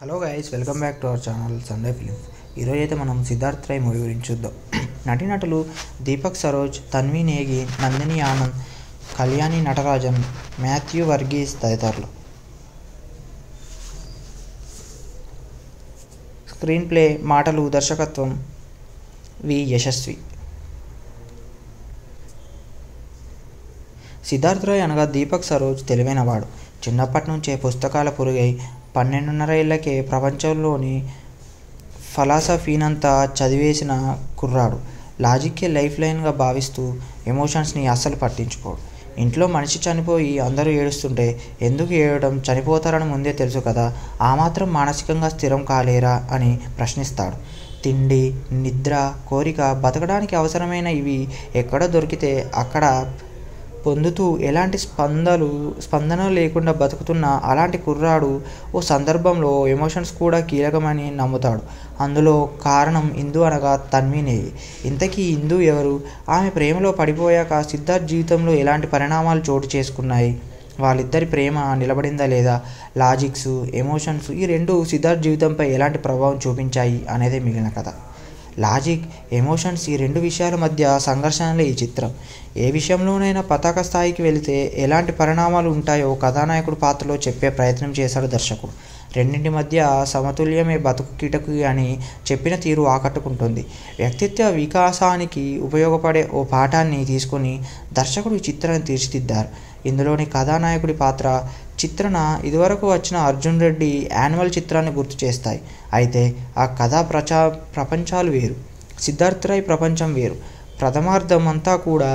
Hello guys, welcome back to our channel Sunday films. ఈరోజు అయితే మనం సిద్ధార్థ్ రాయ్ మూవీ గురించి చూద్దాం. నటీనటులు దీపక్ సరోజ్, తన్వి నేగి, నందిని ఆనంద్, కళ్యాణి నటరాజన్, మాథ్యూ వర్గీస్ తదితరులు. స్క్రీన్ ప్లే, మాటలు, దర్శకత్వం వి యశస్వి. సిద్ధార్థ్ రాయ్ అనగా దీపక్ సరోజ్ తెలివైనవాడు. చిన్నప్పటి నుంచే పుస్తకాల పురుగై 12.5 ఏళ్లకే ప్రపంచంలోని ఫిలాసఫీనంతా చదివేసిన కుర్రాడు. లాజిక్కే లైఫ్ లైన్గా భావిస్తూ ఎమోషన్స్ని అస్సలు పట్టించుకోడు. ఇంట్లో మనిషి చనిపోయి అందరూ ఏడుస్తుంటే ఎందుకు ఏడవడం, చనిపోతారని ముందే తెలుసు కదా, ఆ మాత్రం మానసికంగా స్థిరం కాలేరా అని ప్రశ్నిస్తాడు. తిండి, నిద్ర, కోరిక, బతకడానికి అవసరమైన ఇవి ఎక్కడ దొరికితే అక్కడ పొందుతూ ఎలాంటి స్పందన లేకుండా బతుకుతున్న అలాంటి కుర్రాడు ఓ సందర్భంలో ఎమోషన్స్ కూడా కీలకమని నమ్ముతాడు. అందులో కారణం ఇందు అనగా తన్వి నేగి. ఇంతకీ ఇందు ఎవరు? ఆమె ప్రేమలో పడిపోయాక సిద్ధార్థ్ జీవితంలో ఎలాంటి పరిణామాలు చోటు చేసుకున్నాయి? వాళ్ళిద్దరి ప్రేమ నిలబడిందా లేదా? లాజిక్స్, ఎమోషన్స్ ఈ రెండు సిద్ధార్థ్ జీవితంపై ఎలాంటి ప్రభావం చూపించాయి అనేదే మిగిలిన కథ. లాజిక్, ఎమోషన్స్ ఈ రెండు విషయాల మధ్య సంఘర్షణలే ఈ చిత్రం. ఏ విషయంలోనైనా పతాక స్థాయికి వెళితే ఎలాంటి పరిణామాలు ఉంటాయో కథానాయకుడు పాత్రలో చెప్పే ప్రయత్నం చేశాడు దర్శకుడు. రెండింటి మధ్య సమతుల్యమే బతుకు కిటకు అని చెప్పిన తీరు ఆకట్టుకుంటుంది. వ్యక్తిత్వ వికాసానికి ఉపయోగపడే ఓ పాఠాన్ని తీసుకొని దర్శకుడు ఈ చిత్రాన్ని తీర్చిదిద్దారు. ఇందులోని కథానాయకుడి పాత్ర, చిత్రణ ఇదివరకు వచ్చిన అర్జున్ రెడ్డి యాన్యువల్ చిత్రాన్ని గుర్తు చేస్తాయి. అయితే ఆ కథా ప్రపంచాలు వేరు, సిద్ధార్థ్ రాయ్ ప్రపంచం వేరు. ప్రథమార్థం అంతా కూడా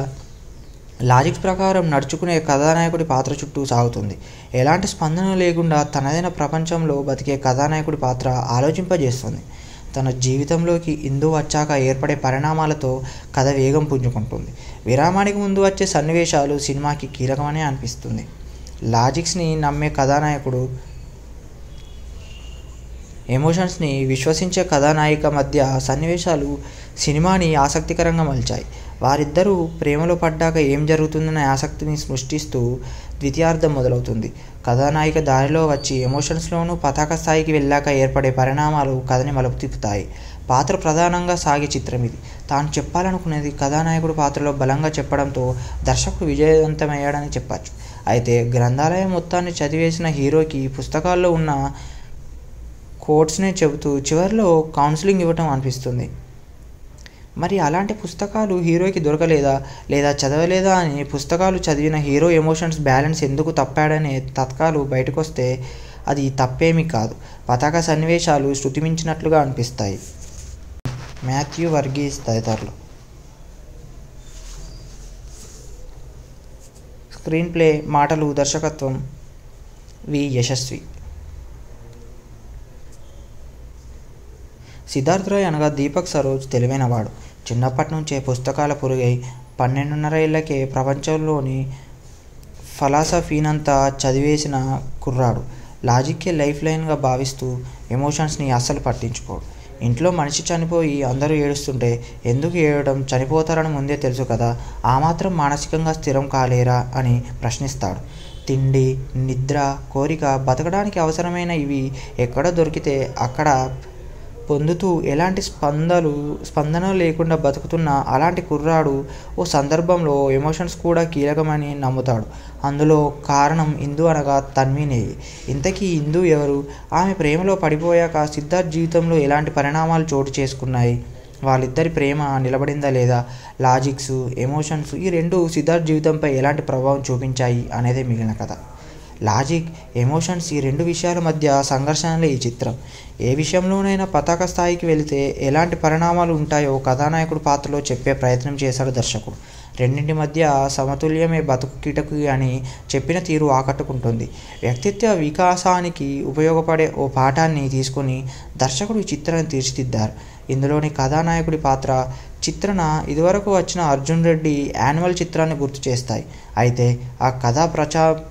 లాజిక్స్ ప్రకారం నడుచుకునే కథానాయకుడి పాత్ర చుట్టూ సాగుతుంది. ఎలాంటి స్పందన లేకుండా తనదైన ప్రపంచంలో బతికే కథానాయకుడి పాత్ర ఆలోచింపజేస్తుంది. తన జీవితంలోకి ఇందు వచ్చాక ఏర్పడే పరిణామాలతో కథ వేగం పుంజుకుంటుంది. విరామానికి ముందు వచ్చే సన్నివేశాలు సినిమాకి కీలకమనే అనిపిస్తుంది. లాజిక్స్ని నమ్మే కథానాయకుడు, ఎమోషన్స్ని విశ్వసించే కథానాయిక మధ్య సన్నివేశాలు సినిమాని ఆసక్తికరంగా మలిచాయి. వారిద్దరూ ప్రేమలో పడ్డాక ఏం జరుగుతుందనే ఆసక్తిని సృష్టిస్తూ ద్వితీయార్థం మొదలవుతుంది. కథానాయిక దారిలో వచ్చి ఎమోషన్స్లోనూ పతాక స్థాయికి వెళ్ళాక ఏర్పడే పరిణామాలు కథని మలుపు తిప్పుతాయి. పాత్ర ప్రధానంగా సాగే చిత్రం ఇది. తాను చెప్పాలనుకునేది కథానాయకుడు పాత్రలో బలంగా చెప్పడంతో దర్శకుడు విజయవంతమయ్యాడని చెప్పచ్చు. అయితే గ్రంథాలయం మొత్తాన్ని చదివేసిన హీరోకి పుస్తకాల్లో ఉన్న కోట్స్నే చెబుతూ చివరిలో కౌన్సిలింగ్ ఇవ్వటం అనిపిస్తుంది. మరి అలాంటి పుస్తకాలు హీరోకి దొరకలేదా లేదా చదవలేదా అని పుస్తకాలు చదివిన హీరో ఎమోషన్స్ బ్యాలెన్స్ ఎందుకు తప్పాడనే తత్కాలు బయటకొస్తే అది తప్పేమీ కాదు. పతాక సన్నివేశాలు శృతిమించినట్లుగా అనిపిస్తాయి. మాథ్యూ వర్గీస్ తదితరులు. స్క్రీన్ ప్లే, మాటలు, దర్శకత్వం వి యశస్వి. సిద్ధార్థ్ రాయ్ అనగా దీపక్ సరోజ్ తెలివైనవాడు. చిన్నప్పటి నుంచే పుస్తకాల పురుగై 12.5 ఏళ్లకే ప్రపంచంలోని ఫిలాసఫీనంతా చదివేసిన కుర్రాడు. లాజిక్కే లైఫ్ లైన్గా భావిస్తూ ఎమోషన్స్ని అస్సలు పట్టించుకోడు. ఇంట్లో మనిషి చనిపోయి అందరూ ఏడుస్తుంటే ఎందుకు ఏడవడం, చనిపోతారని ముందే తెలుసు కదా, ఆ మాత్రం మానసికంగా స్థిరం కాలేరా అని ప్రశ్నిస్తాడు. తిండి, నిద్ర, కోరిక, బతకడానికి అవసరమైన ఇవి ఎక్కడ దొరికితే అక్కడ పొందుతూ ఎలాంటి స్పందన లేకుండా బతుకుతున్న అలాంటి కుర్రాడు ఓ సందర్భంలో ఎమోషన్స్ కూడా కీలకమని నమ్ముతాడు. అందులో కారణం ఇందు అనగా తన్వి నేగి. ఇంతకీ ఇందు ఎవరు? ఆమె ప్రేమలో పడిపోయాక సిద్ధార్థ్ జీవితంలో ఎలాంటి పరిణామాలు చోటు చేసుకున్నాయి? వాళ్ళిద్దరి ప్రేమ నిలబడిందా లేదా? లాజిక్స్, ఎమోషన్స్ ఈ రెండు సిద్ధార్థ్ జీవితంపై ఎలాంటి ప్రభావం చూపించాయి అనేదే మిగిలిన కథ. లాజిక్, ఎమోషన్స్ ఈ రెండు విషయాల మధ్య సంఘర్షణలే ఈ చిత్రం. ఏ విషయంలోనైనా పతాక స్థాయికి వెళితే ఎలాంటి పరిణామాలు ఉంటాయో కథానాయకుడు పాత్రలో చెప్పే ప్రయత్నం చేశాడు దర్శకుడు. రెండింటి మధ్య సమతుల్యమే బతుకు కిటకు అని చెప్పిన తీరు ఆకట్టుకుంటుంది. వ్యక్తిత్వ వికాసానికి ఉపయోగపడే ఓ పాఠాన్ని తీసుకొని దర్శకుడు ఈ చిత్రాన్ని తీర్చిదిద్దారు. ఇందులోని కథానాయకుడి పాత్ర, చిత్రణ ఇదివరకు వచ్చిన అర్జున్ రెడ్డి యాన్యువల్ చిత్రాన్ని గుర్తు చేస్తాయి. అయితే ఆ కథా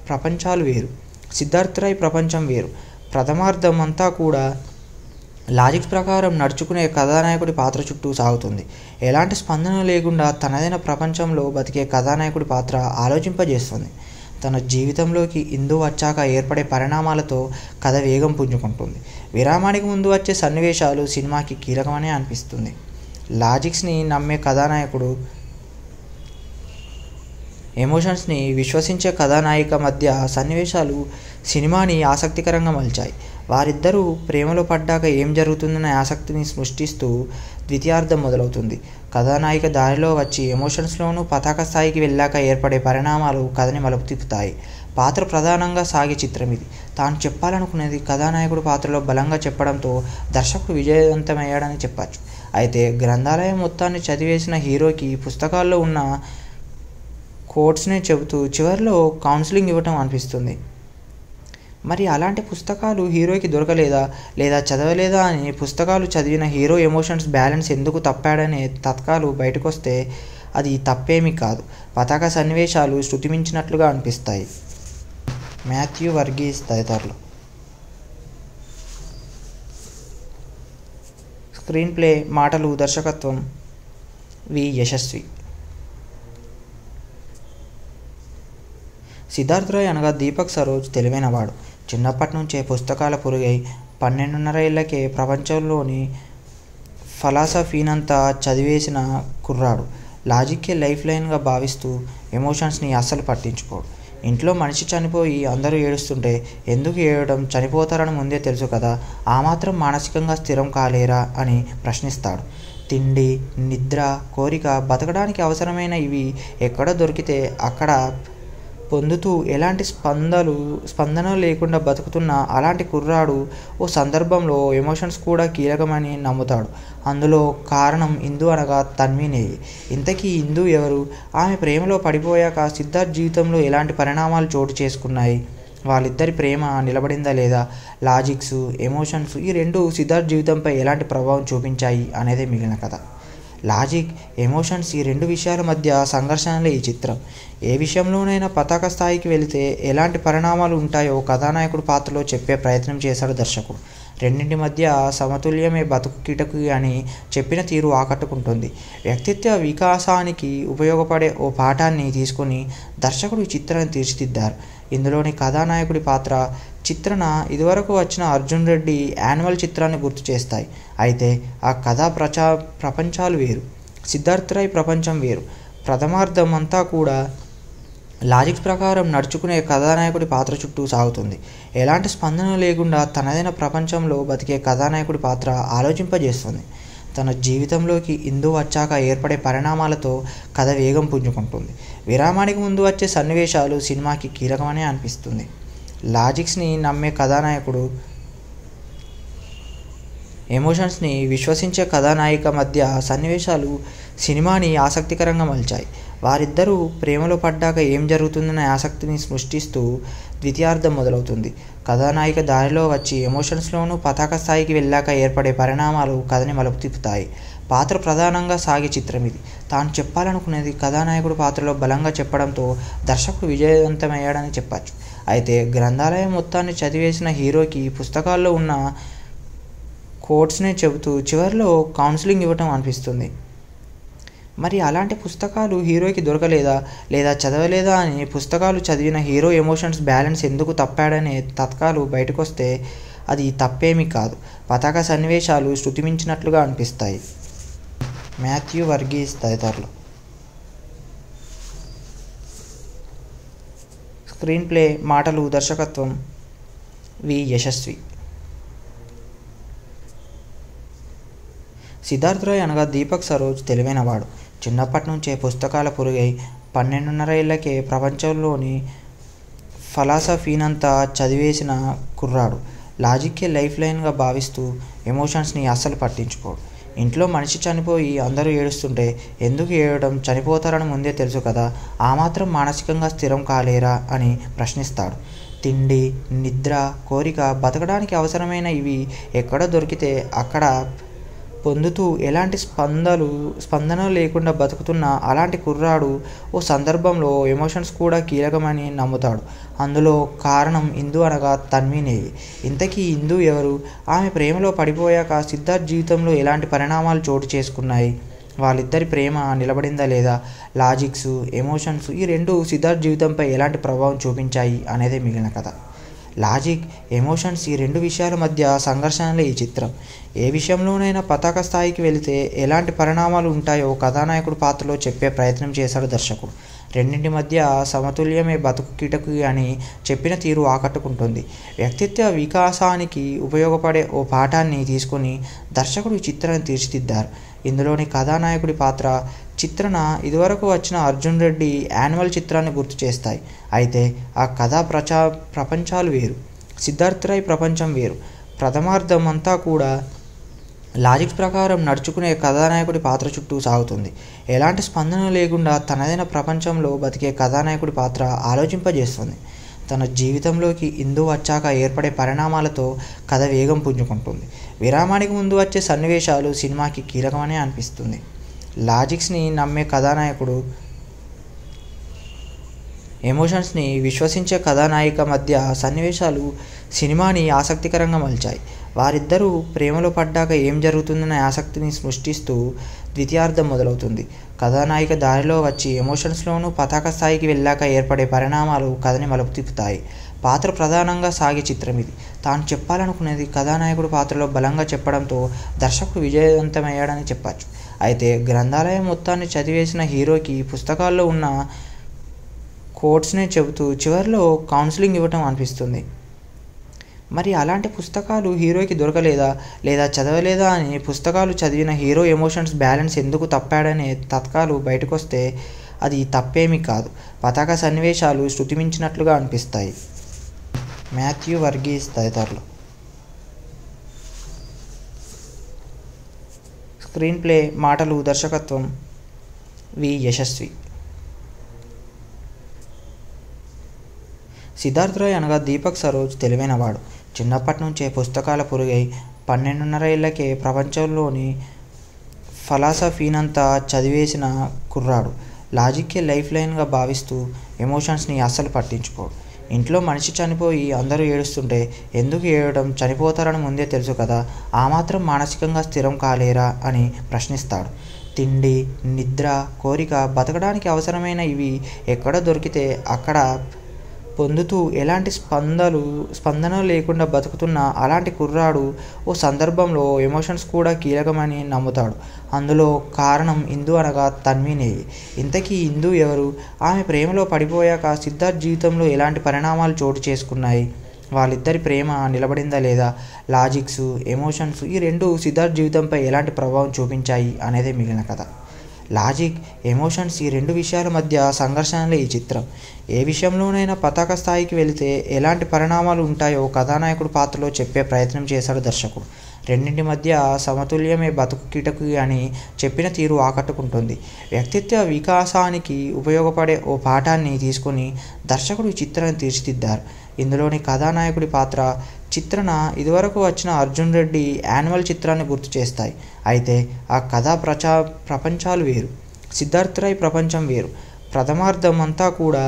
ప్రపంచాలు వేరు, సిద్ధార్థ్ రాయ్ ప్రపంచం వేరు. ప్రథమార్థం అంతా కూడా లాజిక్స్ ప్రకారం నడుచుకునే కథానాయకుడి పాత్ర చుట్టూ సాగుతుంది. ఎలాంటి స్పందన లేకుండా తనదైన ప్రపంచంలో బతికే కథానాయకుడి పాత్ర ఆలోచింపజేస్తుంది. తన జీవితంలోకి ఇందు వచ్చాక ఏర్పడే పరిణామాలతో కథ వేగం పుంజుకుంటుంది. విరామానికి ముందు వచ్చే సన్నివేశాలు సినిమాకి కీలకమనే అనిపిస్తుంది. లాజిక్స్ని నమ్మే కథానాయకుడు, ఎమోషన్స్ని విశ్వసించే కథానాయిక మధ్య సన్నివేశాలు సినిమాని ఆసక్తికరంగా మలిచాయి. వారిద్దరూ ప్రేమలో పడ్డాక ఏం జరుగుతుందనే ఆసక్తిని సృష్టిస్తూ ద్వితీయార్థం మొదలవుతుంది. కథానాయిక దారిలో వచ్చి ఎమోషన్స్లోనూ పతాక స్థాయికి వెళ్ళాక ఏర్పడే పరిణామాలు కథని మలుపు తిప్పుతాయి. పాత్ర ప్రధానంగా సాగే చిత్రం ఇది. తాను చెప్పాలనుకునేది కథానాయకుడు పాత్రలో బలంగా చెప్పడంతో దర్శకుడు విజయవంతమయ్యాడని చెప్పచ్చు. అయితే గ్రంథాలయం మొత్తాన్ని చదివేసిన హీరోకి పుస్తకాల్లో ఉన్న కోట్స్నే చెబుతూ చివరిలో కౌన్సిలింగ్ ఇవ్వటం అనిపిస్తుంది. మరి అలాంటి పుస్తకాలు హీరోకి దొరకలేదా లేదా చదవలేదా అని పుస్తకాలు చదివిన హీరో ఎమోషన్స్ బ్యాలెన్స్ ఎందుకు తప్పాడనే తత్కాలు బయటకొస్తే అది తప్పేమీ కాదు. పతాక సన్నివేశాలు శృతిమించినట్లుగా అనిపిస్తాయి. మాథ్యూ వర్గీస్ తదితరులు. స్క్రీన్ ప్లే, మాటలు, దర్శకత్వం వి. యశస్వి. సిద్ధార్థ్ రాయ్ అనగా దీపక్ సరోజ్ తెలివైనవాడు. చిన్నప్పటి నుంచే పుస్తకాల పురుగై 12.5 ఏళ్లకే ప్రపంచంలోని ఫిలాసఫీనంతా చదివేసిన కుర్రాడు. లాజిక్కే లైఫ్ లైన్గా భావిస్తూ ఎమోషన్స్ని అస్సలు పట్టించుకోడు. ఇంట్లో మనిషి చనిపోయి అందరూ ఏడుస్తుంటే ఎందుకు ఏడవడం, చనిపోతారని ముందే తెలుసు కదా, ఆ మాత్రం మానసికంగా స్థిరం కాలేరా అని ప్రశ్నిస్తాడు. తిండి, నిద్ర, కోరిక, బతకడానికి అవసరమైన ఇవి ఎక్కడ దొరికితే అక్కడ పొందుతూ ఎలాంటి స్పందన లేకుండా బతుకుతున్న అలాంటి కుర్రాడు ఓ సందర్భంలో ఎమోషన్స్ కూడా కీలకమని నమ్ముతాడు. అందులో కారణం ఇందు అనగా తన్వినేయి. ఇంతకీ ఇందు ఎవరు? ఆమె ప్రేమలో పడిపోయాక సిద్ధార్థ్ జీవితంలో ఎలాంటి పరిణామాలు చోటు చేసుకున్నాయి? వాళ్ళిద్దరి ప్రేమ నిలబడిందా లేదా? లాజిక్స్, ఎమోషన్స్ ఈ రెండు సిద్ధార్థ్ జీవితంపై ఎలాంటి ప్రభావం చూపించాయి అనేదే మిగిలిన కథ. లాజిక్, ఎమోషన్స్ ఈ రెండు విషయాల మధ్య సంఘర్షణలే ఈ చిత్రం. ఏ విషయంలోనైనా పతాక స్థాయికి వెళితే ఎలాంటి పరిణామాలు ఉంటాయో కథానాయకుడు పాత్రలో చెప్పే ప్రయత్నం చేశాడు దర్శకుడు. రెండింటి మధ్య సమతుల్యమే బతుకు కిటకు అని చెప్పిన తీరు ఆకట్టుకుంటుంది. వ్యక్తిత్వ వికాసానికి ఉపయోగపడే ఓ పాఠాన్ని తీసుకుని దర్శకుడు ఈ చిత్రాన్ని తీర్చిదిద్దారు. ఇందులోని కథానాయకుడి పాత్ర చిత్రణ ఇదివరకు వచ్చిన అర్జున్ రెడ్డి యాన్యువల్ చిత్రాన్ని గుర్తు చేస్తాయి. అయితే ఆ కథా ప్రపంచాలు వేరు, సిద్ధార్థ్ రాయ్ ప్రపంచం వేరు. ప్రథమార్థం అంతా కూడా లాజిక్స్ ప్రకారం నడుచుకునే కథానాయకుడి పాత్ర చుట్టూ సాగుతుంది. ఎలాంటి స్పందన లేకుండా తనదైన ప్రపంచంలో బతికే కథానాయకుడి పాత్ర ఆలోచింపజేస్తుంది. తన జీవితంలోకి ఇందు వచ్చాక ఏర్పడే పరిణామాలతో కథ వేగం పుంజుకుంటుంది. విరామానికి ముందు వచ్చే సన్నివేశాలు సినిమాకి కీలకమనే అనిపిస్తుంది. లాజిక్స్ని నమ్మే కథానాయకుడు, ఎమోషన్స్ని విశ్వసించే కథానాయిక మధ్య సన్నివేశాలు సినిమాని ఆసక్తికరంగా మలిచాయి. వారిద్దరూ ప్రేమలో పడ్డాక ఏం జరుగుతుందనే ఆసక్తిని సృష్టిస్తూ ద్వితీయార్థం మొదలవుతుంది. కథానాయిక దారిలో వచ్చి ఎమోషన్స్లోనూ పతాక స్థాయికి వెళ్ళాక ఏర్పడే పరిణామాలు కథని మలుపు తిప్పుతాయి. పాత్ర ప్రధానంగా సాగే చిత్రం ఇది. తాను చెప్పాలనుకునేది కథానాయకుడు పాత్రలో బలంగా చెప్పడంతో దర్శకుడు విజయవంతమయ్యాడని చెప్పచ్చు. అయితే గ్రంథాలయం మొత్తాన్ని చదివేసిన హీరోకి పుస్తకాల్లో ఉన్న కోట్స్నే చెబుతూ చివరిలో కౌన్సిలింగ్ ఇవ్వటం అనిపిస్తుంది. మరి అలాంటి పుస్తకాలు హీరోకి దొరకలేదా లేదా చదవలేదా అని పుస్తకాలు చదివిన హీరో ఎమోషన్స్ బ్యాలెన్స్ ఎందుకు తప్పాడనే తత్కాలు బయటకొస్తే అది తప్పేమీ కాదు. పతాక సన్నివేశాలు శృతిమించినట్లుగా అనిపిస్తాయి. మాథ్యూ వర్గీస్ తదితరులు. స్క్రీన్ ప్లే, మాటలు, దర్శకత్వం వి. యశస్వి. సిద్ధార్థ్ రాయ్ అనగా దీపక్ సరోజ్ తెలివైనవాడు. చిన్నప్పటి నుంచే పుస్తకాల పురుగై 12.5 ఏళ్లకే ప్రపంచంలోని ఫిలాసఫీనంతా చదివేసిన కుర్రాడు. లాజిక్కే లైఫ్ లైన్గా భావిస్తూ ఎమోషన్స్ని అస్సలు పట్టించుకోడు. ఇంట్లో మనిషి చనిపోయి అందరూ ఏడుస్తుంటే ఎందుకు ఏడవడం, చనిపోతారని ముందే తెలుసు కదా, ఆ మాత్రం మానసికంగా స్థిరం కాలేరా అని ప్రశ్నిస్తాడు. తిండి, నిద్ర, కోరిక, బతకడానికి అవసరమైన ఇవి ఎక్కడ దొరికితే అక్కడ పొందుతూ ఎలాంటి స్పందన లేకుండా బతుకుతున్న అలాంటి కుర్రాడు ఓ సందర్భంలో ఎమోషన్స్ కూడా కీలకమని నమ్ముతాడు. అందులో కారణం ఇందు అనగా తన్వినేయి. ఇంతకీ ఇందు ఎవరు? ఆమె ప్రేమలో పడిపోయాక సిద్ధార్థ్ జీవితంలో ఎలాంటి పరిణామాలు చోటు చేసుకున్నాయి? వాళ్ళిద్దరి ప్రేమ నిలబడిందా లేదా, లాజిక్స్, ఎమోషన్స్ ఈ రెండు సిద్ధార్థ్ జీవితంపై ఎలాంటి ప్రభావం చూపించాయి అనేదే మిగిలిన కథ. లాజిక్, ఎమోషన్స్ ఈ రెండు విషయాల మధ్య సంఘర్షణలే ఈ చిత్రం. ఏ విషయంలోనైనా పతాక స్థాయికి వెళితే ఎలాంటి పరిణామాలు ఉంటాయో కథానాయకుడు పాత్రలో చెప్పే ప్రయత్నం చేశాడు దర్శకుడు. రెండింటి మధ్య సమతుల్యమే బతుకు కిటకు అని చెప్పిన తీరు ఆకట్టుకుంటుంది. వ్యక్తిత్వ వికాసానికి ఉపయోగపడే ఓ పాఠాన్ని తీసుకొని దర్శకుడు ఈ చిత్రాన్ని తీర్చిదిద్దారు. ఇందులోని కథానాయకుడి పాత్ర, చిత్రణ ఇదివరకు వచ్చిన అర్జున్ రెడ్డి యాన్యువల్ చిత్రాన్ని గుర్తు చేస్తాయి. అయితే ఆ కథా ప్రపంచాలు వేరు, సిద్ధార్థ్ రాయ్ ప్రపంచం వేరు. ప్రథమార్థం అంతా కూడా లాజిక్స్ ప్రకారం నడుచుకునే కథానాయకుడి పాత్ర చుట్టూ సాగుతుంది. ఎలాంటి స్పందన లేకుండా తనదైన ప్రపంచంలో బతికే కథానాయకుడి పాత్ర ఆలోచింపజేస్తుంది. తన జీవితంలోకి ఇందు వచ్చాక ఏర్పడే పరిణామాలతో కథ వేగం పుంజుకుంటుంది. విరామానికి ముందు వచ్చే సన్నివేశాలు సినిమాకి కీలకమనే అనిపిస్తుంది. లాజిక్స్ని నమ్మే కథానాయకుడు, ఎమోషన్స్ని విశ్వసించే కథానాయిక మధ్య సన్నివేశాలు సినిమాని ఆసక్తికరంగా మలిచాయి. వారిద్దరూ ప్రేమలో పడ్డాక ఏం జరుగుతుందనే ఆసక్తిని సృష్టిస్తూ ద్వితీయార్థం మొదలవుతుంది. కథానాయిక దారిలో వచ్చి ఎమోషన్స్లోనూ పతాక స్థాయికి వెళ్ళాక ఏర్పడే పరిణామాలు కథని మలుపు తిప్పుతాయి. పాత్ర ప్రధానంగా సాగే చిత్రం ఇది. తాను చెప్పాలనుకునేది కథానాయకుడు పాత్రలో బలంగా చెప్పడంతో దర్శకుడు విజయవంతమయ్యాడని చెప్పచ్చు. అయితే గ్రంథాలయం మొత్తాన్ని చదివేసిన హీరోకి పుస్తకాల్లో ఉన్న కోట్స్నే చెబుతూ చివరిలో కౌన్సిలింగ్ ఇవ్వటం అనిపిస్తుంది. మరి అలాంటి పుస్తకాలు హీరోకి దొరకలేదా, లేదా చదవలేదా అని పుస్తకాలు చదివిన హీరో ఎమోషన్స్ బ్యాలెన్స్ ఎందుకు తప్పాడనే తత్కాలు బయటకొస్తే అది తప్పేమీ కాదు. పతాక సన్నివేశాలు శృతిమించినట్లుగా అనిపిస్తాయి. మాథ్యూ వర్గీస్ తదితరులు. స్క్రీన్ ప్లే, మాటలు, దర్శకత్వం వి యశస్వి. సిద్ధార్థ్ రాయ్ అనగా దీపక్ సరోజ్ తెలివైనవాడు. చిన్నప్పటి నుంచే పుస్తకాల పురుగై 12.5 ఏళ్లకే ప్రపంచంలోని ఫిలాసఫీనంతా చదివేసిన కుర్రాడు. లాజిక్కే లైఫ్ లైన్గా భావిస్తూ ఎమోషన్స్ని అస్సలు పట్టించుకోడు. ఇంట్లో మనిషి చనిపోయి అందరూ ఏడుస్తుంటే ఎందుకు ఏడవడం, చనిపోతారని ముందే తెలుసు కదా, ఆ మాత్రం మానసికంగా స్థిరం కాలేరా అని ప్రశ్నిస్తాడు. తిండి, నిద్ర, కోరిక, బతకడానికి అవసరమైన ఇవి ఎక్కడ దొరికితే అక్కడ పొందుతూ ఎలాంటి స్పందన లేకుండా బతుకుతున్న అలాంటి కుర్రాడు ఓ సందర్భంలో ఎమోషన్స్ కూడా కీలకమని నమ్ముతాడు. అందులో కారణం ఇందు అనగా తన్వీనేవి. ఇంతకీ ఇందు ఎవరు? ఆమె ప్రేమలో పడిపోయాక సిద్ధార్థ్ జీవితంలో ఎలాంటి పరిణామాలు చోటు చేసుకున్నాయి? వాళ్ళిద్దరి ప్రేమ నిలబడిందా లేదా, లాజిక్స్, ఎమోషన్స్ ఈ రెండు సిద్ధార్థ్ జీవితంపై ఎలాంటి ప్రభావం చూపించాయి అనేదే మిగిలిన కథ. లాజిక్, ఎమోషన్స్ ఈ రెండు విషయాల మధ్య సంఘర్షణలే ఈ చిత్రం. ఏ విషయంలోనైనా పతాక స్థాయికి వెళితే ఎలాంటి పరిణామాలు ఉంటాయో కథానాయకుడు పాత్రలో చెప్పే ప్రయత్నం చేశాడు దర్శకుడు. రెండింటి మధ్య సమతుల్యమే బతుకు కిటకు అని చెప్పిన తీరు ఆకట్టుకుంటుంది. వ్యక్తిత్వ వికాసానికి ఉపయోగపడే ఓ పాఠాన్ని తీసుకొని దర్శకుడు ఈ చిత్రాన్ని తీర్చిదిద్దారు. ఇందులోని కథానాయకుడి పాత్ర, చిత్రణ ఇదివరకు వచ్చిన అర్జున్ రెడ్డి యాన్యువల్ చిత్రాన్ని గుర్తు చేస్తాయి. అయితే ఆ కథా ప్రపంచాలు వేరు, సిద్ధార్థ్ రాయ్ ప్రపంచం వేరు. ప్రథమార్థం అంతా కూడా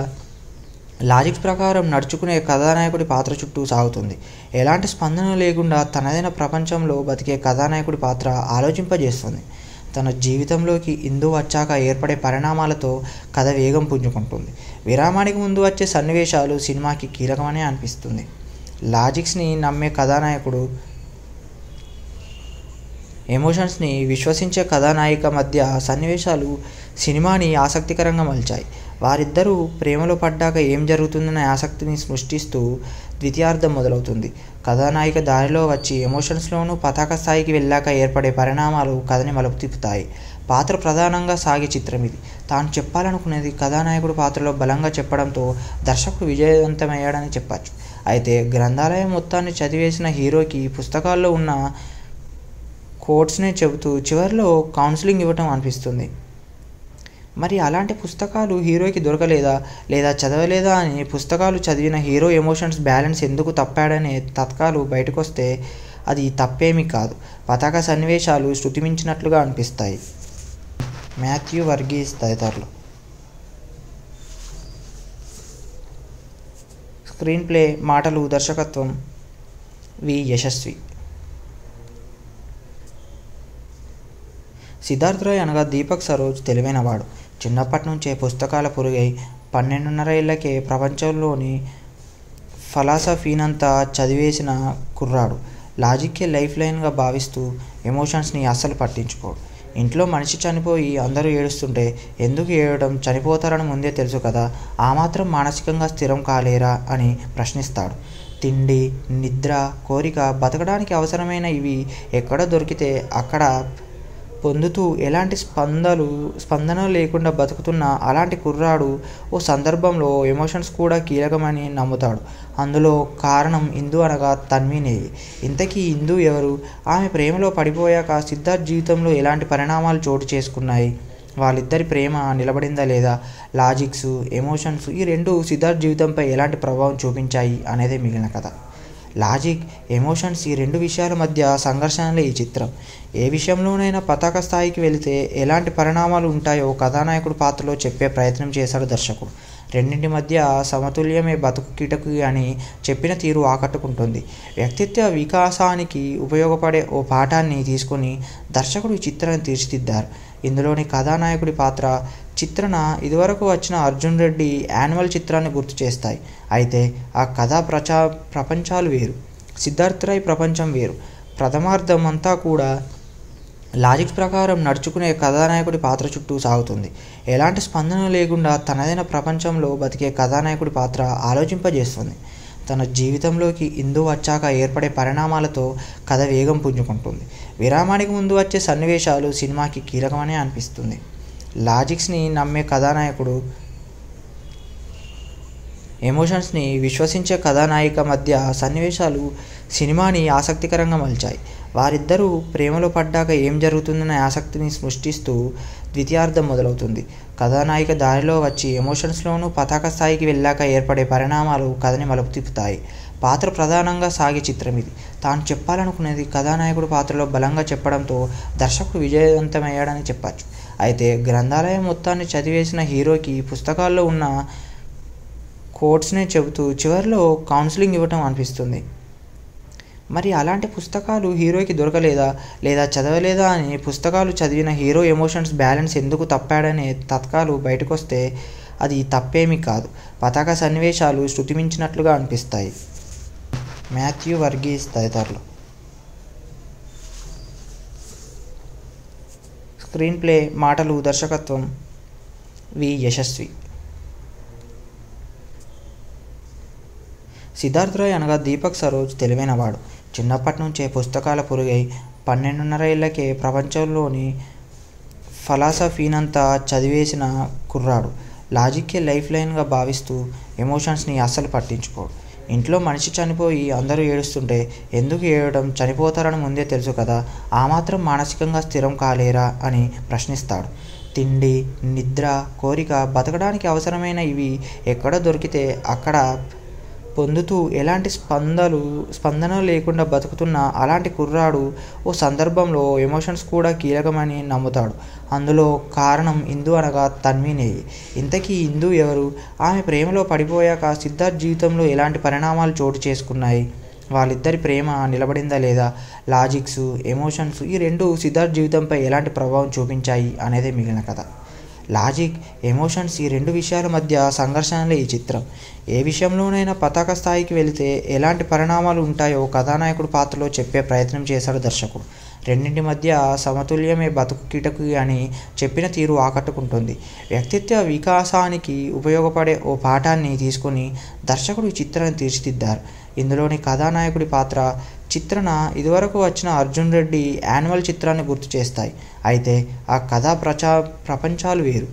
లాజిక్స్ ప్రకారం నడుచుకునే కథానాయకుడి పాత్ర చుట్టూ సాగుతుంది. ఎలాంటి స్పందన లేకుండా తనదైన ప్రపంచంలో బతికే కథానాయకుడి పాత్ర ఆలోచింపజేస్తుంది. తన జీవితంలోకి ఇందు వచ్చాక ఏర్పడే పరిణామాలతో కథ వేగం పుంజుకుంటుంది. విరామానికి ముందు వచ్చే సన్నివేశాలు సినిమాకి కీలకమనే అనిపిస్తుంది. లాజిక్స్ని నమ్మే కథానాయకుడు, ఎమోషన్స్ని విశ్వసించే కథానాయిక మధ్య సన్నివేశాలు సినిమాని ఆసక్తికరంగా మలిచాయి. వారిద్దరూ ప్రేమలో పడ్డాక ఏం జరుగుతుందనే ఆసక్తిని సృష్టిస్తూ ద్వితీయార్థం మొదలవుతుంది. కథానాయిక దారిలో వచ్చి ఎమోషన్స్లోనూ పతాక స్థాయికి వెళ్ళాక ఏర్పడే పరిణామాలు కథని మలుపు తిప్పుతాయి. పాత్ర ప్రధానంగా సాగే చిత్రం ఇది. తాను చెప్పాలనుకునేది కథానాయకుడు పాత్రలో బలంగా చెప్పడంతో దర్శకుడు విజయవంతమయ్యాడని చెప్పచ్చు. అయితే గ్రంథాలయం మొత్తాన్ని చదివేసిన హీరోకి పుస్తకాల్లో ఉన్న కోట్స్నే చెబుతూ చివరిలో కౌన్సిలింగ్ ఇవ్వటం అనిపిస్తుంది. మరి అలాంటి పుస్తకాలు హీరోకి దొరకలేదా, లేదా చదవలేదా అని పుస్తకాలు చదివిన హీరో ఎమోషన్స్ బ్యాలెన్స్ ఎందుకు తప్పాడనే తత్కాలు బయటకొస్తే అది తప్పేమీ కాదు. పతాక సన్నివేశాలు శృతిమించినట్లుగా అనిపిస్తాయి. మాథ్యూ వర్గీస్ తదితరులు. స్క్రీన్ ప్లే, మాటలు, దర్శకత్వం వి యశస్వి. సిద్ధార్థ్ రాయ్ అనగా దీపక్ సరోజ్ తెలివైనవాడు. చిన్నప్పటి నుంచే పుస్తకాల పురుగై 12.5 ఏళ్లకే ప్రపంచంలోని ఫిలాసఫీనంతా చదివేసిన కుర్రాడు. లాజిక్కే లైఫ్ లైన్గా భావిస్తూ ఎమోషన్స్ని అస్సలు పట్టించుకోడు. ఇంట్లో మనిషి చనిపోయి అందరూ ఏడుస్తుంటే ఎందుకు ఏడవడం, చనిపోతారని ముందే తెలుసు కదా, ఆ మాత్రం మానసికంగా స్థిరం కాలేరా అని ప్రశ్నిస్తాడు. తిండి, నిద్ర, కోరిక, బతకడానికి అవసరమైన ఇవి ఎక్కడ దొరికితే అక్కడ పొందుతూ ఎలాంటి స్పందన లేకుండా బతుకుతున్న అలాంటి కుర్రాడు ఓ సందర్భంలో ఎమోషన్స్ కూడా కీలకమని నమ్ముతాడు. అందులో కారణం ఇందు అనగా తన్వినేయి. ఇంతకీ ఇందు ఎవరు? ఆమె ప్రేమలో పడిపోయాక సిద్ధార్థ్ జీవితంలో ఎలాంటి పరిణామాలు చోటు చేసుకున్నాయి? వాళ్ళిద్దరి ప్రేమ నిలబడిందా లేదా? లాజిక్స్, ఎమోషన్స్ ఈ రెండు సిద్ధార్థ్ జీవితంపై ఎలాంటి ప్రభావం చూపించాయి అనేదే మిగిలిన కథ. లాజిక్, ఎమోషన్స్ ఈ రెండు విషయాల మధ్య సంఘర్షణలే ఈ చిత్రం. ఏ విషయంలోనైనా పతాక స్థాయికి వెళితే ఎలాంటి పరిణామాలు ఉంటాయో కథానాయకుడు పాత్రలో చెప్పే ప్రయత్నం చేశాడు దర్శకుడు. రెండింటి మధ్య సమతుల్యమే బతుకు కిటకు అని చెప్పిన తీరు ఆకట్టుకుంటుంది. వ్యక్తిత్వ వికాసానికి ఉపయోగపడే ఓ పాఠాన్ని తీసుకొని దర్శకుడు ఈ చిత్రాన్ని తీర్చిదిద్దారు. ఇందులోని కథానాయకుడి పాత్ర, చిత్రణ ఇదివరకు వచ్చిన అర్జున్ రెడ్డి యాన్యువల్ చిత్రాన్ని గుర్తు చేస్తాయి. అయితే ఆ కథా ప్రపంచాలు వేరు, సిద్ధార్థ్ రాయ్ ప్రపంచం వేరు. ప్రథమార్థం అంతా కూడా లాజిక్స్ ప్రకారం నడుచుకునే కథానాయకుడి పాత్ర చుట్టూ సాగుతుంది. ఎలాంటి స్పందన లేకుండా తనదైన ప్రపంచంలో బతికే కథానాయకుడి పాత్ర ఆలోచింపజేస్తుంది. తన జీవితంలోకి ఇందు వచ్చాక ఏర్పడే పరిణామాలతో కథ వేగం పుంజుకుంటుంది. విరామానికి ముందు వచ్చే సన్నివేశాలు సినిమాకి కీలకమనే అనిపిస్తుంది. లాజిక్స్ని నమ్మే కథానాయకుడు, ఎమోషన్స్ని విశ్వసించే కథానాయిక మధ్య సన్నివేశాలు సినిమాని ఆసక్తికరంగా మలిచాయి. వారిద్దరూ ప్రేమలో పడ్డాక ఏం జరుగుతుందనే ఆసక్తిని సృష్టిస్తూ ద్వితీయార్థం మొదలవుతుంది. కథానాయిక దారిలో వచ్చి ఎమోషన్స్లోనూ పతాక స్థాయికి వెళ్ళాక ఏర్పడే పరిణామాలు కథని మలుపు తిప్పుతాయి. పాత్ర ప్రధానంగా సాగే చిత్రం ఇది. తాను చెప్పాలనుకునేది కథానాయకుడు పాత్రలో బలంగా చెప్పడంతో దర్శకుడు విజయవంతమయ్యాడని చెప్పచ్చు. అయితే గ్రంథాలయం మొత్తాన్ని చదివేసిన హీరోకి పుస్తకాల్లో ఉన్న కోట్స్నే చెబుతూ చివరిలో కౌన్సిలింగ్ ఇవ్వటం అనిపిస్తుంది. మరి అలాంటి పుస్తకాలు హీరోకి దొరకలేదా లేదా చదవలేదా అని పుస్తకాలు చదివిన హీరో ఎమోషన్స్ బ్యాలెన్స్ ఎందుకు తప్పాడనే తత్కాలు బయటకొస్తే అది తప్పేమీ కాదు. పతాక సన్నివేశాలు శృతిమించినట్లుగా అనిపిస్తాయి. మాథ్యూ వర్గీస్ తదితరులు. స్క్రీన్ ప్లే, మాటలు, దర్శకత్వం వి యశస్వి. సిద్ధార్థ్ రాయ్ అనగా దీపక్ సరోజ్ తెలివైనవాడు. చిన్నప్పటి నుంచే పుస్తకాల పురుగై 12.5 ఏళ్లకే ప్రపంచంలోని ఫిలాసఫీనంతా చదివేసిన కుర్రాడు. లాజిక్కే లైఫ్ లైన్గా భావిస్తూ ఎమోషన్స్ని అస్సలు పట్టించుకోడు. ఇంట్లో మనిషి చనిపోయి అందరూ ఏడుస్తుంటే ఎందుకు ఏడవడం, చనిపోతారని ముందే తెలుసు కదా, ఆ మాత్రం మానసికంగా స్థిరం కాలేరా అని ప్రశ్నిస్తాడు. తిండి, నిద్ర, కోరిక, బతకడానికి అవసరమైన ఇవి ఎక్కడ దొరికితే అక్కడ పొందుతూ ఎలాంటి స్పందన లేకుండా బతుకుతున్న అలాంటి కుర్రాడు ఓ సందర్భంలో ఎమోషన్స్ కూడా కీలకమని నమ్ముతాడు. అందులో కారణం ఇందు అనగా తన్వినేయి. ఇంతకీ ఇందు ఎవరు? ఆమె ప్రేమలో పడిపోయాక సిద్ధార్థ్ జీవితంలో ఎలాంటి పరిణామాలు చోటు చేసుకున్నాయి? వాళ్ళిద్దరి ప్రేమ నిలబడిందా లేదా? లాజిక్స్, ఎమోషన్స్ ఈ రెండు సిద్ధార్థ్ జీవితంపై ఎలాంటి ప్రభావం చూపించాయి అనేదే మిగిలిన కథ. లాజిక్, ఎమోషన్స్ ఈ రెండు విషయాల మధ్య సంఘర్షణలే ఈ చిత్రం. ఏ విషయంలోనైనా పతాక స్థాయికి వెళితే ఎలాంటి పరిణామాలు ఉంటాయో కథానాయకుడు పాత్రలో చెప్పే ప్రయత్నం చేశాడు దర్శకుడు. రెండింటి మధ్య సమతుల్యమే బతుకు కిటకు అని చెప్పిన తీరు ఆకట్టుకుంటుంది. వ్యక్తిత్వ వికాసానికి ఉపయోగపడే ఓ పాఠాన్ని తీసుకొని దర్శకుడు ఈ చిత్రాన్ని తీర్చిదిద్దారు. ఇందులోని కథానాయకుడి పాత్ర, చిత్రణ ఇదివరకు వచ్చిన అర్జున్ రెడ్డి యాన్యువల్ చిత్రాన్ని గుర్తు చేస్తాయి. అయితే ఆ కథా ప్రపంచాలు వేరు,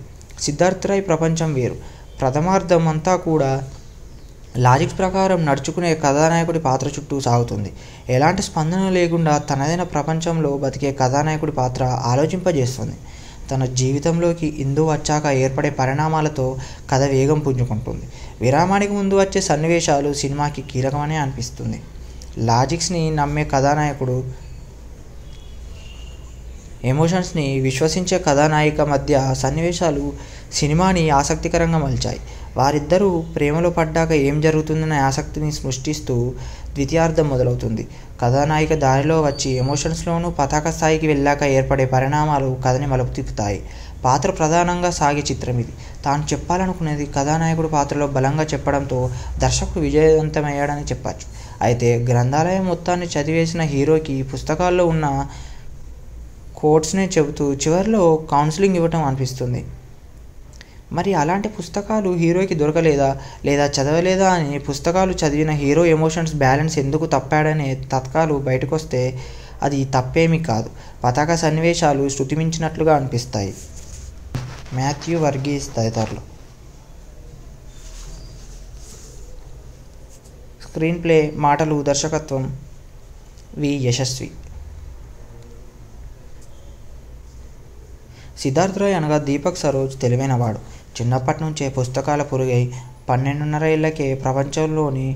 సిద్ధార్థ్ రాయ్ ప్రపంచం వేరు. ప్రథమార్థం అంతా కూడా లాజిక్స్ ప్రకారం నడుచుకునే కథానాయకుడి పాత్ర చుట్టూ సాగుతుంది. ఎలాంటి స్పందన లేకుండా తనదైన ప్రపంచంలో బతికే కథానాయకుడి పాత్ర ఆలోచింపజేస్తుంది. తన జీవితంలోకి ఇందు వచ్చాక ఏర్పడే పరిణామాలతో కథ వేగం పుంజుకుంటుంది. విరామానికి ముందు వచ్చే సన్నివేశాలు సినిమాకి కీలకమనే అనిపిస్తుంది. లాజిక్స్ని నమ్మే కథానాయకుడు, ఎమోషన్స్ని విశ్వసించే కథానాయిక మధ్య సన్నివేశాలు సినిమాని ఆసక్తికరంగా మలిచాయి. వారిద్దరూ ప్రేమలో పడ్డాక ఏం జరుగుతుందనే ఆసక్తిని సృష్టిస్తూ ద్వితీయార్థం మొదలవుతుంది. కథానాయిక దారిలో వచ్చి ఎమోషన్స్లోనూ పతాక స్థాయికి వెళ్ళాక ఏర్పడే పరిణామాలు కథని మలుపు తిప్పుతాయి. పాత్ర ప్రధానంగా సాగే చిత్రం ఇది. తాను చెప్పాలనుకునేది కథానాయకుడు పాత్రలో బలంగా చెప్పడంతో దర్శకుడు విజయవంతమయ్యాడని చెప్పచ్చు. అయితే గ్రంథాలయం మొత్తాన్ని చదివేసిన హీరోకి పుస్తకాల్లో ఉన్న కోట్స్నే చెబుతూ చివరిలో కౌన్సిలింగ్ ఇవ్వటం అనిపిస్తుంది. మరి అలాంటి పుస్తకాలు హీరోకి దొరకలేదా లేదా చదవలేదా అని పుస్తకాలు చదివిన హీరో ఎమోషన్స్ బ్యాలెన్స్ ఎందుకు తప్పాడనే తత్కాలు బయటకొస్తే అది తప్పేమీ కాదు. పతాక సన్నివేశాలు శృతిమించినట్లుగా అనిపిస్తాయి. మాథ్యూ వర్గీస్ తదితరులు. స్క్రీన్ ప్లే, మాటలు, దర్శకత్వం వి. యశస్వి. సిద్ధార్థ్ రాయ్ అనగా దీపక్ సరోజ్ తెలివైనవాడు. చిన్నప్పటి నుంచే పుస్తకాల పురుగై 12.5 ఏళ్లకే ప్రపంచంలోని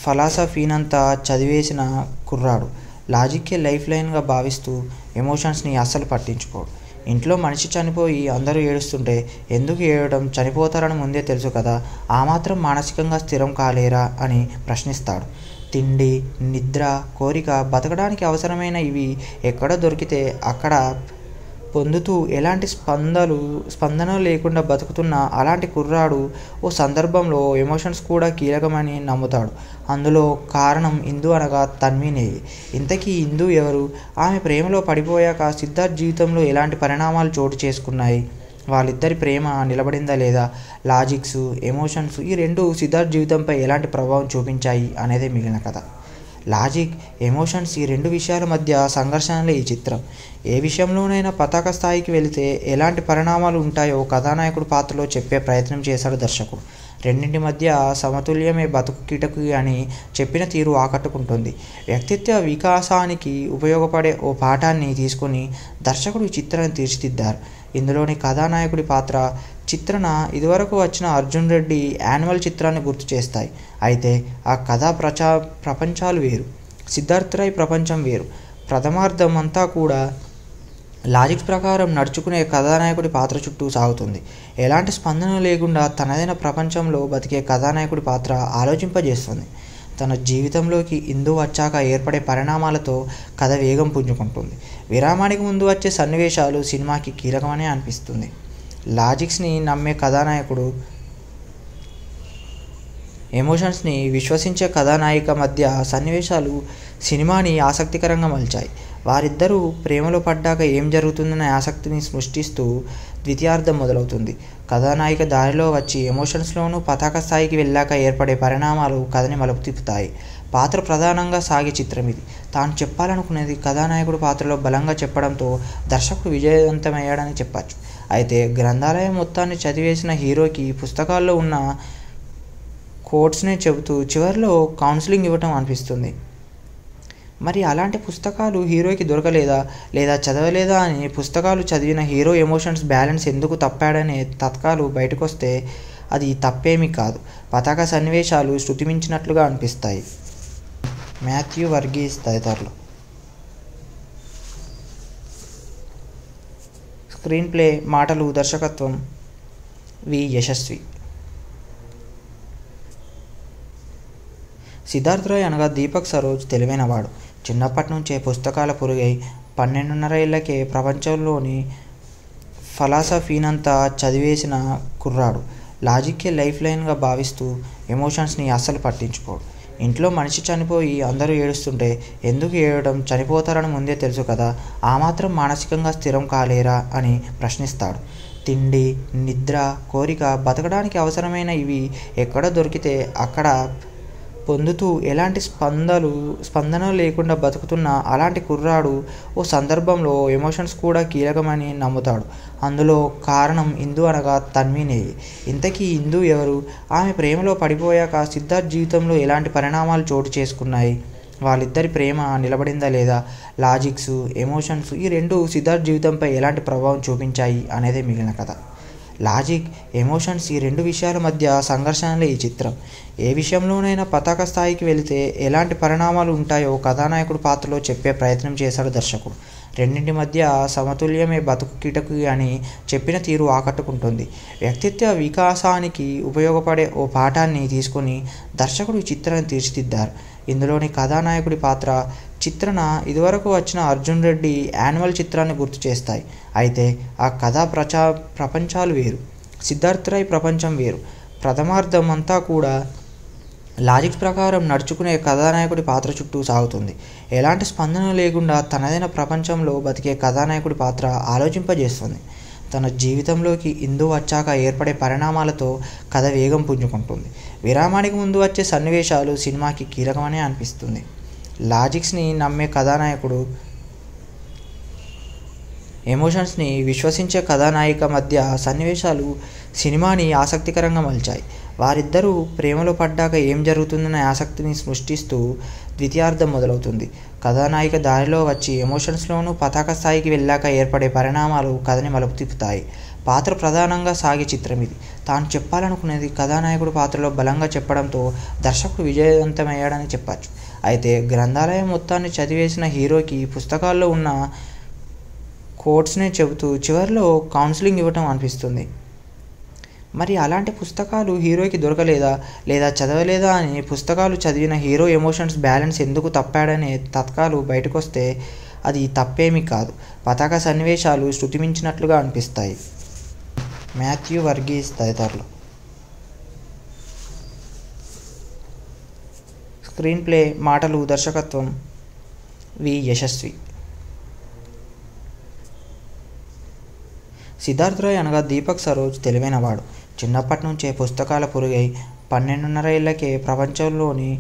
ఫిలాసఫీనంతా చదివేసిన కుర్రాడు. లాజిక్కే లైఫ్ లైన్గా భావిస్తూ ఎమోషన్స్ని అస్సలు పట్టించుకోడు. ఇంట్లో మనిషి చనిపోయి అందరూ ఏడుస్తుంటే ఎందుకు ఏడవడం, చనిపోతారని ముందే తెలుసు కదా, ఆ మాత్రం మానసికంగా స్థిరం కాలేరా అని ప్రశ్నిస్తాడు. తిండి, నిద్ర, కోరిక, బతకడానికి అవసరమైన ఇవి ఎక్కడ దొరికితే అక్కడ పొందుతూ ఎలాంటి స్పందన లేకుండా బతుకుతున్న అలాంటి కుర్రాడు ఓ సందర్భంలో ఎమోషన్స్ కూడా కీలకమని నమ్ముతాడు. అందులో కారణం ఇందు అనగా తన్వినేయి. ఇంతకీ ఇందు ఎవరు? ఆమె ప్రేమలో పడిపోయాక సిద్ధార్థ్ జీవితంలో ఎలాంటి పరిణామాలు చోటు చేసుకున్నాయి? వాళ్ళిద్దరి ప్రేమ నిలబడిందా లేదా? లాజిక్స్, ఎమోషన్స్ ఈ రెండు సిద్ధార్థ్ జీవితంపై ఎలాంటి ప్రభావం చూపించాయి అనేదే మిగిలిన కథ. లాజిక్, ఎమోషన్స్ ఈ రెండు విషయాల మధ్య సంఘర్షణలే ఈ చిత్రం. ఏ విషయంలోనైనా పతాక స్థాయికి వెళితే ఎలాంటి పరిణామాలు ఉంటాయో కథానాయకుడు పాత్రలో చెప్పే ప్రయత్నం చేశాడు దర్శకుడు. రెండింటి మధ్య సమతుల్యమే బతుకు కిటకు అని చెప్పిన తీరు ఆకట్టుకుంటుంది. వ్యక్తిత్వ వికాసానికి ఉపయోగపడే ఓ పాఠాన్ని తీసుకొని దర్శకుడు ఈ చిత్రాన్ని తీర్చిదిద్దారు. ఇందులోని కథానాయకుడి పాత్ర, చిత్రణ ఇదివరకు వచ్చిన అర్జున్ రెడ్డి యాన్యువల్ చిత్రాన్ని గుర్తు చేస్తాయి. అయితే ఆ కథా ప్రపంచాలు వేరు, సిద్ధార్థ్ రాయ్ ప్రపంచం వేరు. ప్రథమార్థం అంతా కూడా లాజిక్స్ ప్రకారం నడుచుకునే కథానాయకుడి పాత్ర చుట్టూ సాగుతుంది. ఎలాంటి స్పందన లేకుండా తనదైన ప్రపంచంలో బతికే కథానాయకుడి పాత్ర ఆలోచింపజేస్తుంది. తన జీవితంలోకి ఇందు వచ్చాక ఏర్పడే పరిణామాలతో కథ వేగం పుంజుకుంటుంది. విరామానికి ముందు వచ్చే సన్నివేశాలు సినిమాకి కీలకమనే అనిపిస్తుంది. లాజిక్స్ని నమ్మే కథానాయకుడు, ఎమోషన్స్ని విశ్వసించే కథానాయిక మధ్య సన్నివేశాలు సినిమాని ఆసక్తికరంగా మలిచాయి. వారిద్దరూ ప్రేమలో పడ్డాక ఏం జరుగుతుందనే ఆసక్తిని సృష్టిస్తూ ద్వితీయార్థం మొదలవుతుంది. కథానాయిక దారిలో వచ్చి ఎమోషన్స్లోనూ పతాక స్థాయికి వెళ్ళాక ఏర్పడే పరిణామాలు కథని మలుపు తిప్పుతాయి. పాత్ర ప్రధానంగా సాగే చిత్రం ఇది. తాను చెప్పాలనుకునేది కథానాయకుడు పాత్రలో బలంగా చెప్పడంతో దర్శకుడు విజయవంతమయ్యాడని చెప్పచ్చు. అయితే గ్రంథాలయం మొత్తాన్ని చదివేసిన హీరోకి పుస్తకాల్లో ఉన్న కోట్స్నే చెబుతూ చివరిలో కౌన్సిలింగ్ ఇవ్వటం అనిపిస్తుంది. మరి అలాంటి పుస్తకాలు హీరోకి దొరకలేదా లేదా చదవలేదా అని పుస్తకాలు చదివిన హీరో ఎమోషన్స్ బ్యాలెన్స్ ఎందుకు తప్పాడనే తత్కాలు బయటకొస్తే అది తప్పేమీ కాదు. పతాక సన్నివేశాలు శృతిమించినట్లుగా అనిపిస్తాయి. మాథ్యూ వర్గీస్ తదితరులు. స్క్రీన్ ప్లే, మాటలు, దర్శకత్వం వి. యశస్వి. సిద్ధార్థ్ రాయ్ అనగా దీపక్ సరోజ్ తెలివైనవాడు. చిన్నప్పటి నుంచే పుస్తకాల పురుగై 12.5 ఏళ్లకే ప్రపంచంలోని ఫిలాసఫీనంతా చదివేసిన కుర్రాడు. లాజిక్కే లైఫ్ లైన్గా భావిస్తూ ఎమోషన్స్ని అస్సలు పట్టించుకోడు. ఇంట్లో మనిషి చనిపోయి అందరూ ఏడుస్తుంటే ఎందుకు ఏడవడం, చనిపోతారని ముందే తెలుసు కదా, ఆ మాత్రం మానసికంగా స్థిరం కాలేరా అని ప్రశ్నిస్తాడు. తిండి, నిద్ర, కోరిక, బతకడానికి అవసరమైన ఇవి ఎక్కడ దొరికితే అక్కడ పొందుతూ ఎలాంటి స్పందన లేకుండా బతుకుతున్న అలాంటి కుర్రాడు ఓ సందర్భంలో ఎమోషన్స్ కూడా కీలకమని నమ్ముతాడు. అందులో కారణం ఇందు అనగా తన్వినేయి. ఇంతకీ ఇందు ఎవరు? ఆమె ప్రేమలో పడిపోయాక సిద్ధార్థ్ జీవితంలో ఎలాంటి పరిణామాలు చోటు చేసుకున్నాయి? వాళ్ళిద్దరి ప్రేమ నిలబడిందా లేదా? లాజిక్స్, ఎమోషన్స్ ఈ రెండు సిద్ధార్థ్ జీవితంపై ఎలాంటి ప్రభావం చూపించాయి అనేదే మిగిలిన కథ. లాజిక్, ఎమోషన్స్ ఈ రెండు విషయాల మధ్య సంఘర్షణలే ఈ చిత్రం. ఏ విషయంలోనైనా పతాక స్థాయికి వెళితే ఎలాంటి పరిణామాలు ఉంటాయో కథానాయకుడు పాత్రలో చెప్పే ప్రయత్నం చేశాడు దర్శకుడు. రెండింటి మధ్య సమతుల్యమే బతుకు కిటకు అని చెప్పిన తీరు ఆకట్టుకుంటుంది. వ్యక్తిత్వ వికాసానికి ఉపయోగపడే ఓ పాఠాన్ని తీసుకొని దర్శకుడు ఈ చిత్రాన్ని తీర్చిదిద్దారు. ఇందులోని కథానాయకుడి పాత్ర, చిత్రణ ఇదివరకు వచ్చిన అర్జున్ రెడ్డి యాన్యువల్ చిత్రాన్ని గుర్తు చేస్తాయి. అయితే ఆ కథా ప్రపంచాలు వేరు, సిద్ధార్థ్ రాయ్ ప్రపంచం వేరు. ప్రథమార్థం అంతా కూడా లాజిక్స్ ప్రకారం నడుచుకునే కథానాయకుడి పాత్ర చుట్టూ సాగుతుంది. ఎలాంటి స్పందన లేకుండా తనదైన ప్రపంచంలో బతికే కథానాయకుడి పాత్ర ఆలోచింపజేస్తుంది. తన జీవితంలోకి ఇందు వచ్చాక ఏర్పడే పరిణామాలతో కథ వేగం పుంజుకుంటుంది. విరామానికి ముందు వచ్చే సన్నివేశాలు సినిమాకి కీలకమనే అనిపిస్తుంది. లాజిక్స్ని నమ్మే కథానాయకుడు, ఎమోషన్స్ని విశ్వసించే కథానాయిక మధ్య సన్నివేశాలు సినిమాని ఆసక్తికరంగా మలిచాయి. వారిద్దరూ ప్రేమలో పడ్డాక ఏం జరుగుతుందనే ఆసక్తిని సృష్టిస్తూ ద్వితీయార్థం మొదలవుతుంది. కథానాయిక దారిలో వచ్చి ఎమోషన్స్లోనూ పతాక స్థాయికి వెళ్ళాక ఏర్పడే పరిణామాలు కథని మలుపు తిప్పుతాయి. పాత్ర ప్రధానంగా సాగే చిత్రం ఇది. తాను చెప్పాలనుకునేది కథానాయకుడు పాత్రలో బలంగా చెప్పడంతో దర్శకుడు విజయవంతమయ్యాడని చెప్పచ్చు. అయితే గ్రంథాలయం మొత్తాన్ని చదివేసిన హీరోకి పుస్తకాల్లో ఉన్న కోట్స్నే చెబుతూ చివరిలో కౌన్సిలింగ్ ఇవ్వటం అనిపిస్తుంది. మరి అలాంటి పుస్తకాలు హీరోకి దొరకలేదా, లేదా చదవలేదా అని పుస్తకాలు చదివిన హీరో ఎమోషన్స్ బ్యాలెన్స్ ఎందుకు తప్పాడనే తత్కాలు బయటకొస్తే అది తప్పేమీ కాదు. పతాక సన్నివేశాలు శృతిమించినట్లుగా అనిపిస్తాయి. మాథ్యూ వర్గీస్ తదితరులు. స్క్రీన్ ప్లే, మాటలు, దర్శకత్వం వి. యశస్వి. సిద్ధార్థ్ రాయ్ అనగా దీపక్ సరోజ్ తెలివైనవాడు. చిన్నప్పటి నుంచే పుస్తకాల పురుగై 12.5 ఏళ్లకే ప్రపంచంలోని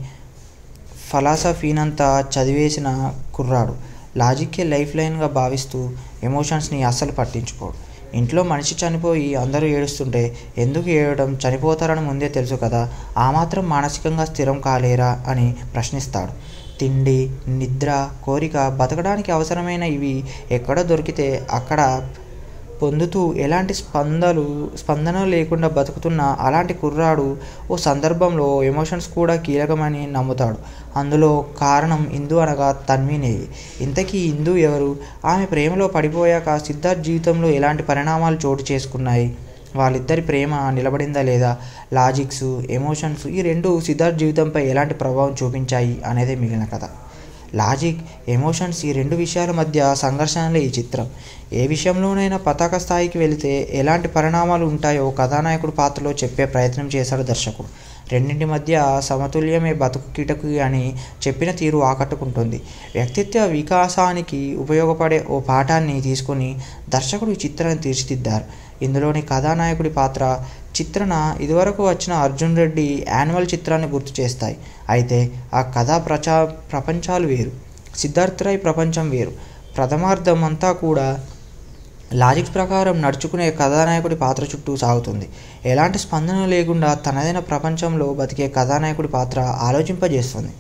ఫిలాసఫీనంతా చదివేసిన కుర్రాడు. లాజిక్కే లైఫ్ లైన్గా భావిస్తూ ఎమోషన్స్ని అస్సలు పట్టించుకోడు. ఇంట్లో మనిషి చనిపోయి అందరూ ఏడుస్తుంటే ఎందుకు ఏడవడం, చనిపోతారని ముందే తెలుసు కదా, ఆ మాత్రం మానసికంగా స్థిరం కాలేరా అని ప్రశ్నిస్తాడు. తిండి, నిద్ర, కోరిక, బతకడానికి అవసరమైన ఇవి ఎక్కడ దొరికితే అక్కడ పొందుతూ ఎలాంటి స్పందన లేకుండా బతుకుతున్న అలాంటి కుర్రాడు ఓ సందర్భంలో ఎమోషన్స్ కూడా కీలకమని నమ్ముతాడు. అందులో కారణం ఇందు అనగా తన్వీనేవి. ఇంతకీ ఇందు ఎవరు? ఆమె ప్రేమలో పడిపోయాక సిద్ధార్థ్ జీవితంలో ఎలాంటి పరిణామాలు చోటు చేసుకున్నాయి? వాళ్ళిద్దరి ప్రేమ నిలబడిందా లేదా? లాజిక్స్, ఎమోషన్స్ ఈ రెండు సిద్ధార్థ్ జీవితంపై ఎలాంటి ప్రభావం చూపించాయి అనేదే మిగిలిన కథ. లాజిక్, ఎమోషన్స్ ఈ రెండు విషయాల మధ్య సంఘర్షణలే ఈ చిత్రం. ఏ విషయంలోనైనా పతాక స్థాయికి వెళితే ఎలాంటి పరిణామాలు ఉంటాయో కథానాయకుడు పాత్రలో చెప్పే ప్రయత్నం చేశాడు దర్శకుడు. రెండింటి మధ్య సమతుల్యమే బతుకు కిటకు అని చెప్పిన తీరు ఆకట్టుకుంటుంది. వ్యక్తిత్వ వికాసానికి ఉపయోగపడే ఓ పాఠాన్ని తీసుకుని దర్శకుడు ఈ చిత్రాన్ని తీర్చిదిద్దారు. ఇందులోని కథానాయకుడి పాత్ర, చిత్రణ ఇదివరకు వచ్చిన అర్జున్ రెడ్డి యాన్యువల్ చిత్రాన్ని గుర్తు చేస్తాయి. అయితే ఆ కథా ప్రపంచాలు వేరు, సిద్ధార్థ్ రాయ్ ప్రపంచం వేరు. ప్రథమార్థం అంతా కూడా లాజిక్స్ ప్రకారం నడుచుకునే కథానాయకుడి పాత్ర చుట్టూ సాగుతుంది. ఎలాంటి స్పందన లేకుండా తనదైన ప్రపంచంలో బతికే కథానాయకుడి పాత్ర ఆలోచింపజేస్తుంది.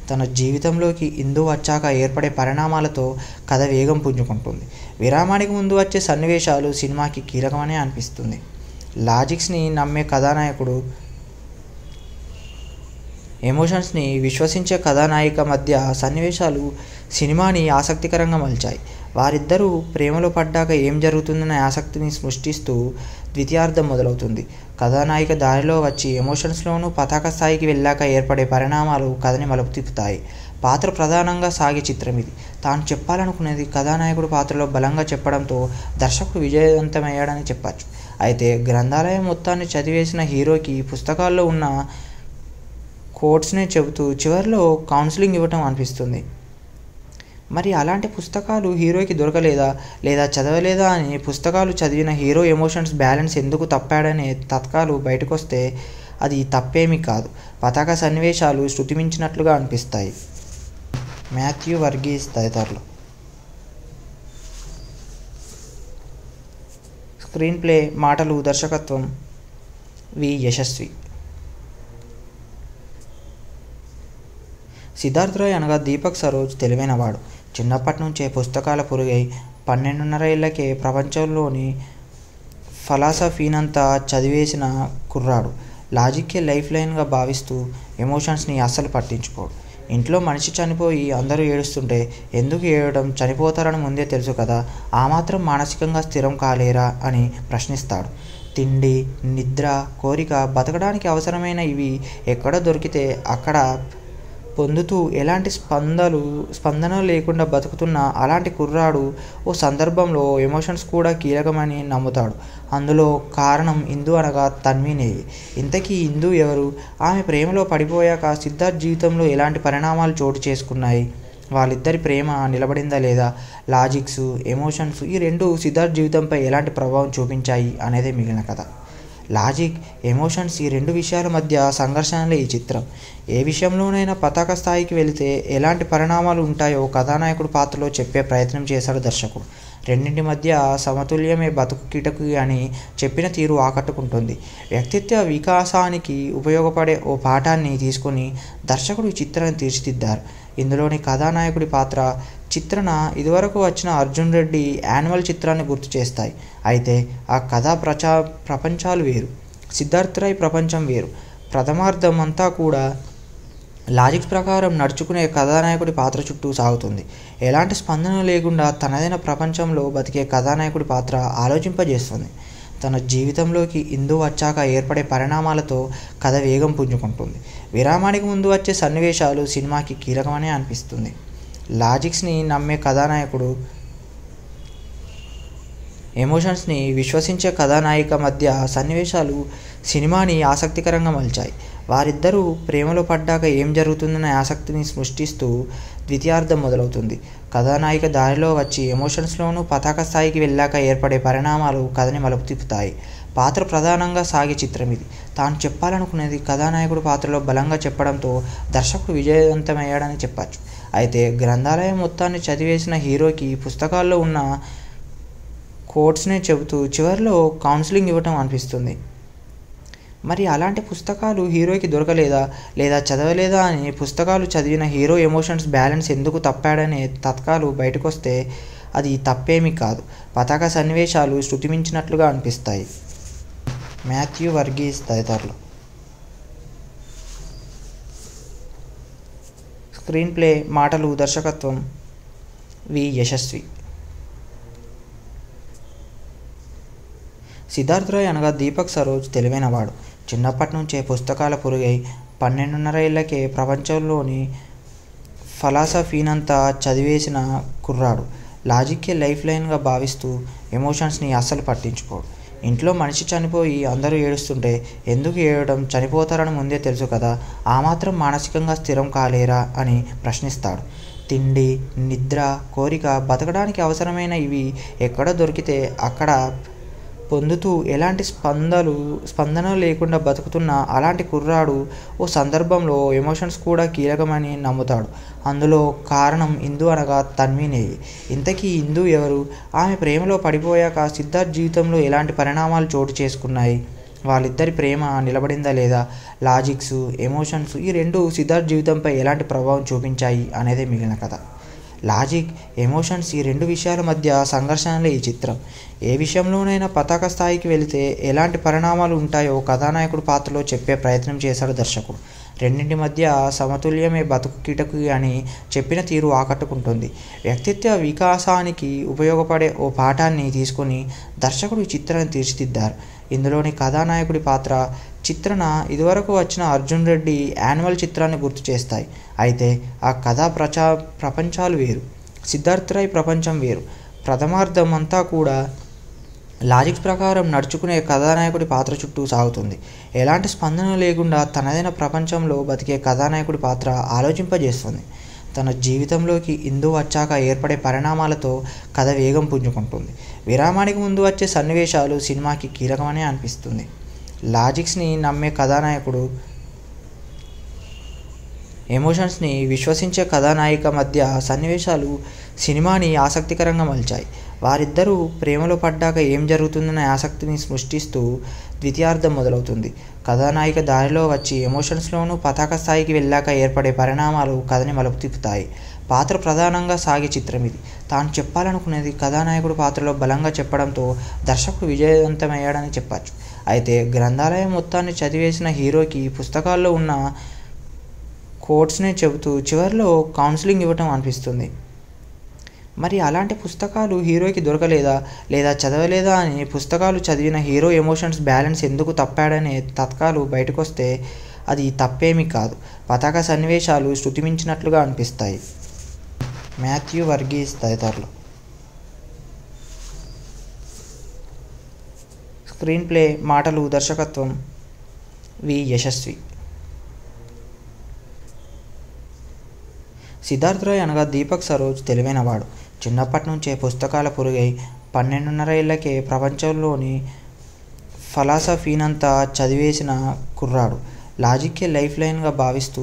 తన జీవితంలోకి ఇందు వచ్చాక ఏర్పడే పరిణామాలతో కథ వేగం పుంజుకుంటుంది. విరామానికి ముందు వచ్చే సన్నివేశాలు సినిమాకి కీలకమనే అనిపిస్తుంది. లాజిక్స్ని నమ్మే కథానాయకుడు, ఎమోషన్స్ని విశ్వసించే కథానాయిక మధ్య సన్నివేశాలు సినిమాని ఆసక్తికరంగా మలిచాయి. వారిద్దరూ ప్రేమలో పడ్డాక ఏం జరుగుతుందనే ఆసక్తిని సృష్టిస్తూ ద్వితీయార్థం మొదలవుతుంది. కథానాయిక దారిలో వచ్చి ఎమోషన్స్లోనూ పతాక స్థాయికి వెళ్ళాక ఏర్పడే పరిణామాలు కథని మలుపు తిప్పుతాయి. పాత్ర ప్రధానంగా సాగే చిత్రం ఇది. తాను చెప్పాలనుకునేది కథానాయకుడు పాత్రలో బలంగా చెప్పడంతో దర్శకుడు విజయవంతమయ్యాడని చెప్పచ్చు. అయితే గ్రంథాలయం మొత్తాన్ని చదివేసిన హీరోకి పుస్తకాల్లో ఉన్న కోట్స్నే చెబుతూ చివరిలో కౌన్సిలింగ్ ఇవ్వటం అనిపిస్తుంది. మరి అలాంటి పుస్తకాలు హీరోకి దొరకలేదా, లేదా చదవలేదా అని పుస్తకాలు చదివిన హీరో ఎమోషన్స్ బ్యాలెన్స్ ఎందుకు తప్పాడనే తత్కాలు బయటకొస్తే అది తప్పేమీ కాదు. పతాక సన్నివేశాలు శృతిమించినట్లుగా అనిపిస్తాయి. మాథ్యూ వర్గీస్ తదితరులు. స్క్రీన్ ప్లే, మాటలు, దర్శకత్వం వి. యశస్వి. సిద్ధార్థ్ రాయ్ అనగా దీపక్ సరోజ్ తెలివైనవాడు. చిన్నప్పటి నుంచే పుస్తకాల పురుగై 12.5 ఏళ్లకే ప్రపంచంలోని ఫిలాసఫీనంతా చదివేసిన కుర్రాడు. లాజిక్కే లైఫ్ లైన్గా భావిస్తూ ఎమోషన్స్ని అస్సలు పట్టించుకోడు. ఇంట్లో మనిషి చనిపోయి అందరూ ఏడుస్తుంటే ఎందుకు ఏడవడం, చనిపోతారని ముందే తెలుసు కదా, ఆ మాత్రం మానసికంగా స్థిరం కాలేరా అని ప్రశ్నిస్తాడు. తిండి, నిద్ర, కోరిక, బతకడానికి అవసరమైన ఇవి ఎక్కడ దొరికితే అక్కడ పొందుతూ ఎలాంటి స్పందన లేకుండా బతుకుతున్న అలాంటి కుర్రాడు ఓ సందర్భంలో ఎమోషన్స్ కూడా కీలకమని నమ్ముతాడు. అందులో కారణం ఇందు అనగా తన్వినేయి. ఇంతకీ ఇందు ఎవరు? ఆమె ప్రేమలో పడిపోయాక సిద్ధార్థ్ జీవితంలో ఎలాంటి పరిణామాలు చోటు చేసుకున్నాయి? వాళ్ళిద్దరి ప్రేమ నిలబడిందా లేదా? లాజిక్స్, ఎమోషన్స్ ఈ రెండు సిద్ధార్థ్ జీవితంపై ఎలాంటి ప్రభావం చూపించాయి అనేదే మిగిలిన కథ. లాజిక్, ఎమోషన్స్ ఈ రెండు విషయాల మధ్య సంఘర్షణలే ఈ చిత్రం. ఏ విషయంలోనైనా పతాక స్థాయికి వెళితే ఎలాంటి పరిణామాలు ఉంటాయో కథానాయకుడు పాత్రలో చెప్పే ప్రయత్నం చేశాడు దర్శకుడు. రెండింటి మధ్య సమతుల్యమే బతుకు కిటకు అని చెప్పిన తీరు ఆకట్టుకుంటుంది. వ్యక్తిత్వ వికాసానికి ఉపయోగపడే ఓ పాఠాన్ని తీసుకొని దర్శకుడు ఈ చిత్రాన్ని తీర్చిదిద్దారు. ఇందులోని కథానాయకుడి పాత్ర, చిత్రణ ఇదివరకు వచ్చిన అర్జున్ రెడ్డి యాన్యువల్ చిత్రాన్ని గుర్తు చేస్తాయి. అయితే ఆ కథా ప్రపంచాలు వేరు, సిద్ధార్థ్ రాయ్ ప్రపంచం వేరు. ప్రథమార్థం అంతా కూడా లాజిక్స్ ప్రకారం నడుచుకునే కథానాయకుడి పాత్ర చుట్టూ సాగుతుంది. ఎలాంటి స్పందన లేకుండా తనదైన ప్రపంచంలో బతికే కథానాయకుడి పాత్ర ఆలోచింపజేస్తుంది. తన జీవితంలోకి ఇందు వచ్చాక ఏర్పడే పరిణామాలతో కథ వేగం పుంజుకుంటుంది. విరామానికి ముందు వచ్చే సన్నివేశాలు సినిమాకి కీలకమనే అనిపిస్తుంది. లాజిక్స్ని నమ్మే కథానాయకుడు, ఎమోషన్స్ని విశ్వసించే కథానాయిక మధ్య సన్నివేశాలు సినిమాని ఆసక్తికరంగా మలిచాయి. వారిద్దరూ ప్రేమలో పడ్డాక ఏం జరుగుతుందనే ఆసక్తిని సృష్టిస్తూ ద్వితీయార్థం మొదలవుతుంది. కథానాయిక దారిలో వచ్చి ఎమోషన్స్లోనూ పతాక స్థాయికి వెళ్ళాక ఏర్పడే పరిణామాలు కథని మలుపు తిప్పుతాయి. పాత్ర ప్రధానంగా సాగే చిత్రం ఇది. తాను చెప్పాలనుకునేది కథానాయకుడు పాత్రలో బలంగా చెప్పడంతో దర్శకుడు విజయవంతమయ్యాడని చెప్పచ్చు. అయితే గ్రంథాలయం మొత్తాన్ని చదివేసిన హీరోకి పుస్తకాల్లో ఉన్న కోట్స్నే చెబుతూ చివరిలో కౌన్సిలింగ్ ఇవ్వటం అనిపిస్తుంది. మరి అలాంటి పుస్తకాలు హీరోకి దొరకలేదా లేదా చదవలేదా అని పుస్తకాలు చదివిన హీరో ఎమోషన్స్ బ్యాలెన్స్ ఎందుకు తప్పాడనే తత్కాలు బయటకొస్తే అది తప్పేమీ కాదు. పతాక సన్నివేశాలు శృతిమించినట్లుగా అనిపిస్తాయి. మాథ్యూ వర్గీస్ తదితరులు. స్క్రీన్ ప్లే, మాటలు, దర్శకత్వం వి యశస్వి. సిద్ధార్థ్ రాయ్ అనగా దీపక్ సరోజ్ తెలివైనవాడు. చిన్నప్పటి నుంచే పుస్తకాల పురుగై 12.5 ఏళ్లకే ప్రపంచంలోని ఫలాసఫీనంతా చదివేసిన కుర్రాడు. లాజిక్కే లైఫ్ లైన్గా భావిస్తూ ఎమోషన్స్ని అస్సలు పట్టించుకోడు. ఇంట్లో మనిషి చనిపోయి అందరూ ఏడుస్తుంటే ఎందుకు ఏడవడం, చనిపోతారని ముందే తెలుసు కదా, ఆ మాత్రం మానసికంగా స్థిరం కాలేరా అని ప్రశ్నిస్తాడు. తిండి, నిద్ర, కోరిక, బతకడానికి అవసరమైన ఇవి ఎక్కడ దొరికితే అక్కడ పొందుతూ ఎలాంటి స్పందన లేకుండా బతుకుతున్న అలాంటి కుర్రాడు ఓ సందర్భంలో ఎమోషన్స్ కూడా కీలకమని నమ్ముతాడు. అందులో కారణం ఇందు అనగా తన్వినేయి. ఇంతకీ ఇందు ఎవరు? ఆమె ప్రేమలో పడిపోయాక సిద్ధార్థ్ జీవితంలో ఎలాంటి పరిణామాలు చోటు చేసుకున్నాయి? వాళ్ళిద్దరి ప్రేమ నిలబడిందా లేదా? లాజిక్స్, ఎమోషన్స్ ఈ రెండు సిద్ధార్థ్ జీవితంపై ఎలాంటి ప్రభావం చూపించాయి అనేదే మిగిలిన కథ. లాజిక్, ఎమోషన్స్ ఈ రెండు విషయాల మధ్య సంఘర్షణలే ఈ చిత్రం. ఏ విషయంలోనైనా పతాక స్థాయికి వెళితే ఎలాంటి పరిణామాలు ఉంటాయో కథానాయకుడు పాత్రలో చెప్పే ప్రయత్నం చేశాడు దర్శకుడు. రెండింటి మధ్య సమతుల్యమే బతుకు కిటకు అని చెప్పిన తీరు ఆకట్టుకుంటుంది. వ్యక్తిత్వ వికాసానికి ఉపయోగపడే ఓ పాఠాన్ని తీసుకొని దర్శకుడు ఈ చిత్రాన్ని తీర్చిదిద్దారు. ఇందులోని కథానాయకుడి పాత్ర, చిత్రణ ఇదివరకు వచ్చిన అర్జున్ రెడ్డి యాన్యువల్ చిత్రాన్ని గుర్తు చేస్తాయి. అయితే ఆ కథా ప్రపంచాలు వేరు, సిద్ధార్థ్ రాయ్ ప్రపంచం వేరు. ప్రథమార్థం అంతా కూడా లాజిక్స్ ప్రకారం నడుచుకునే కథానాయకుడి పాత్ర చుట్టూ సాగుతుంది. ఎలాంటి స్పందన లేకుండా తనదైన ప్రపంచంలో బతికే కథానాయకుడి పాత్ర ఆలోచింపజేస్తుంది. తన జీవితంలోకి ఇందు వచ్చాక ఏర్పడే పరిణామాలతో కథ వేగం పుంజుకుంటుంది. విరామానికి ముందు వచ్చే సన్నివేశాలు సినిమాకి కీలకమనే అనిపిస్తుంది. లాజిక్స్ని నమ్మే కథానాయకుడు, ఎమోషన్స్ని విశ్వసించే కథానాయిక మధ్య సన్నివేశాలు సినిమాని ఆసక్తికరంగా మలిచాయి. వారిద్దరూ ప్రేమలో పడ్డాక ఏం జరుగుతుందనే ఆసక్తిని సృష్టిస్తూ ద్వితీయార్థం మొదలవుతుంది. కథానాయిక దారిలో వచ్చి ఎమోషన్స్లోనూ పతాక స్థాయికి వెళ్ళాక ఏర్పడే పరిణామాలు కథని మలుపు తిప్పుతాయి. పాత్ర ప్రధానంగా సాగే చిత్రం ఇది. తాను చెప్పాలనుకునేది కథానాయకుడు పాత్రలో బలంగా చెప్పడంతో దర్శకుడు విజయవంతమయ్యాడని చెప్పచ్చు. అయితే గ్రంథాలయం మొత్తాన్ని చదివేసిన హీరోకి పుస్తకాల్లో ఉన్న కోట్స్నే చెబుతూ చివరిలో కౌన్సిలింగ్ ఇవ్వటం అనిపిస్తుంది. మరి అలాంటి పుస్తకాలు హీరోకి దొరకలేదా లేదా చదవలేదా అని పుస్తకాలు చదివిన హీరో ఎమోషన్స్ బ్యాలెన్స్ ఎందుకు తప్పాడనే తత్కాలు బయటకొస్తే అది తప్పేమీ కాదు. పతాక సన్నివేశాలు శృతిమించినట్లుగా అనిపిస్తాయి. మాథ్యూ వర్గీస్ తదితరులు. స్క్రీన్ ప్లే, మాటలు, దర్శకత్వం వి. యశస్వి. సిద్ధార్థ్ రాయ్ అనగా దీపక్ సరోజ్ తెలివైనవాడు. చిన్నప్పటి నుంచే పుస్తకాల పురుగై 12.5 ఏళ్లకే ప్రపంచంలోని ఫిలాసఫీనంతా చదివేసిన కుర్రాడు. లాజిక్కే లైఫ్ లైన్గా భావిస్తూ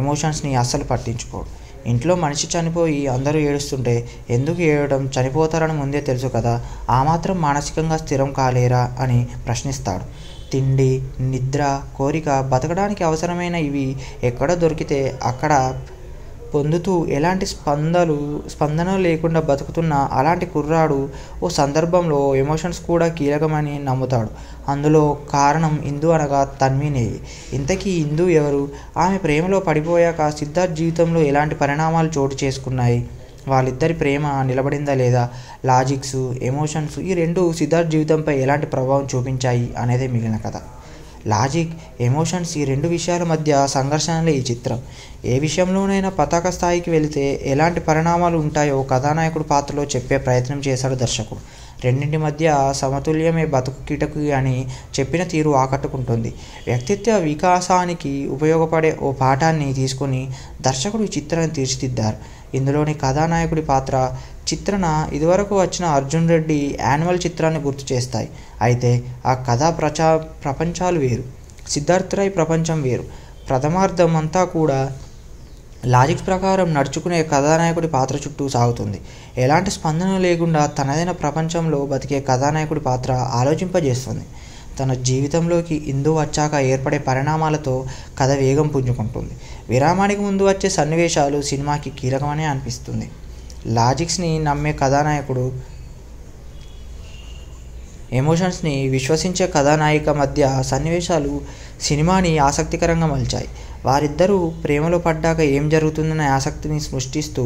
ఎమోషన్స్ని అస్సలు పట్టించుకోడు. ఇంట్లో మనిషి చనిపోయి అందరూ ఏడుస్తుంటే ఎందుకు ఏడవడం, చనిపోతారని ముందే తెలుసు కదా, ఆ మాత్రం మానసికంగా స్థిరం కాలేరా అని ప్రశ్నిస్తాడు. తిండి, నిద్ర, కోరిక, బతకడానికి అవసరమైన ఇవి ఎక్కడ దొరికితే అక్కడ పొందుతూ ఎలాంటి స్పందన లేకుండా బతుకుతున్న అలాంటి కుర్రాడు ఓ సందర్భంలో ఎమోషన్స్ కూడా కీలకమని నమ్ముతాడు. అందులో కారణం ఇందు అనగా తన్వీనేవి. ఇంతకీ ఇందు ఎవరు? ఆమె ప్రేమలో పడిపోయాక సిద్ధార్థ్ జీవితంలో ఎలాంటి పరిణామాలు చోటు చేసుకున్నాయి? వాళ్ళిద్దరి ప్రేమ నిలబడిందా లేదా? లాజిక్స్, ఎమోషన్స్ ఈ రెండు సిద్ధార్థ్ జీవితంపై ఎలాంటి ప్రభావం చూపించాయి అనేదే మిగిలిన కథ. లాజిక్, ఎమోషన్స్ ఈ రెండు విషయాల మధ్య సంఘర్షణలే ఈ చిత్రం. ఏ విషయంలోనైనా పతాక స్థాయికి వెళితే ఎలాంటి పరిణామాలు ఉంటాయో కథానాయకుడు పాత్రలో చెప్పే ప్రయత్నం చేశాడు దర్శకుడు. రెండింటి మధ్య సమతుల్యమే బతుకు కిటకు అని చెప్పిన తీరు ఆకట్టుకుంటుంది. వ్యక్తిత్వ వికాసానికి ఉపయోగపడే ఓ పాఠాన్ని తీసుకుని దర్శకుడు ఈ చిత్రాన్ని తీర్చిదిద్దారు. ఇందులోని కథానాయకుడి పాత్ర, చిత్రణ ఇదివరకు వచ్చిన అర్జున్ రెడ్డి యాన్యువల్ చిత్రాన్ని గుర్తు చేస్తాయి. అయితే ఆ కథా ప్రపంచాలు వేరు, సిద్ధార్థ్ రాయ్ ప్రపంచం వేరు. ప్రథమార్థం అంతా కూడా లాజిక్స్ ప్రకారం నడుచుకునే కథానాయకుడి పాత్ర చుట్టూ సాగుతుంది. ఎలాంటి స్పందన లేకుండా తనదైన ప్రపంచంలో బతికే కథానాయకుడి పాత్ర ఆలోచింపజేస్తుంది. తన జీవితంలోకి ఇందు వచ్చాక ఏర్పడే పరిణామాలతో కథ వేగం పుంజుకుంటుంది. విరామానికి ముందు వచ్చే సన్నివేశాలు సినిమాకి కీలకమనే అనిపిస్తుంది. లాజిక్స్ని నమ్మే కథానాయకుడు, ఎమోషన్స్ని విశ్వసించే కథానాయిక మధ్య సన్నివేశాలు సినిమాని ఆసక్తికరంగా మలిచాయి. వారిద్దరూ ప్రేమలో పడ్డాక ఏం జరుగుతుందనే ఆసక్తిని సృష్టిస్తూ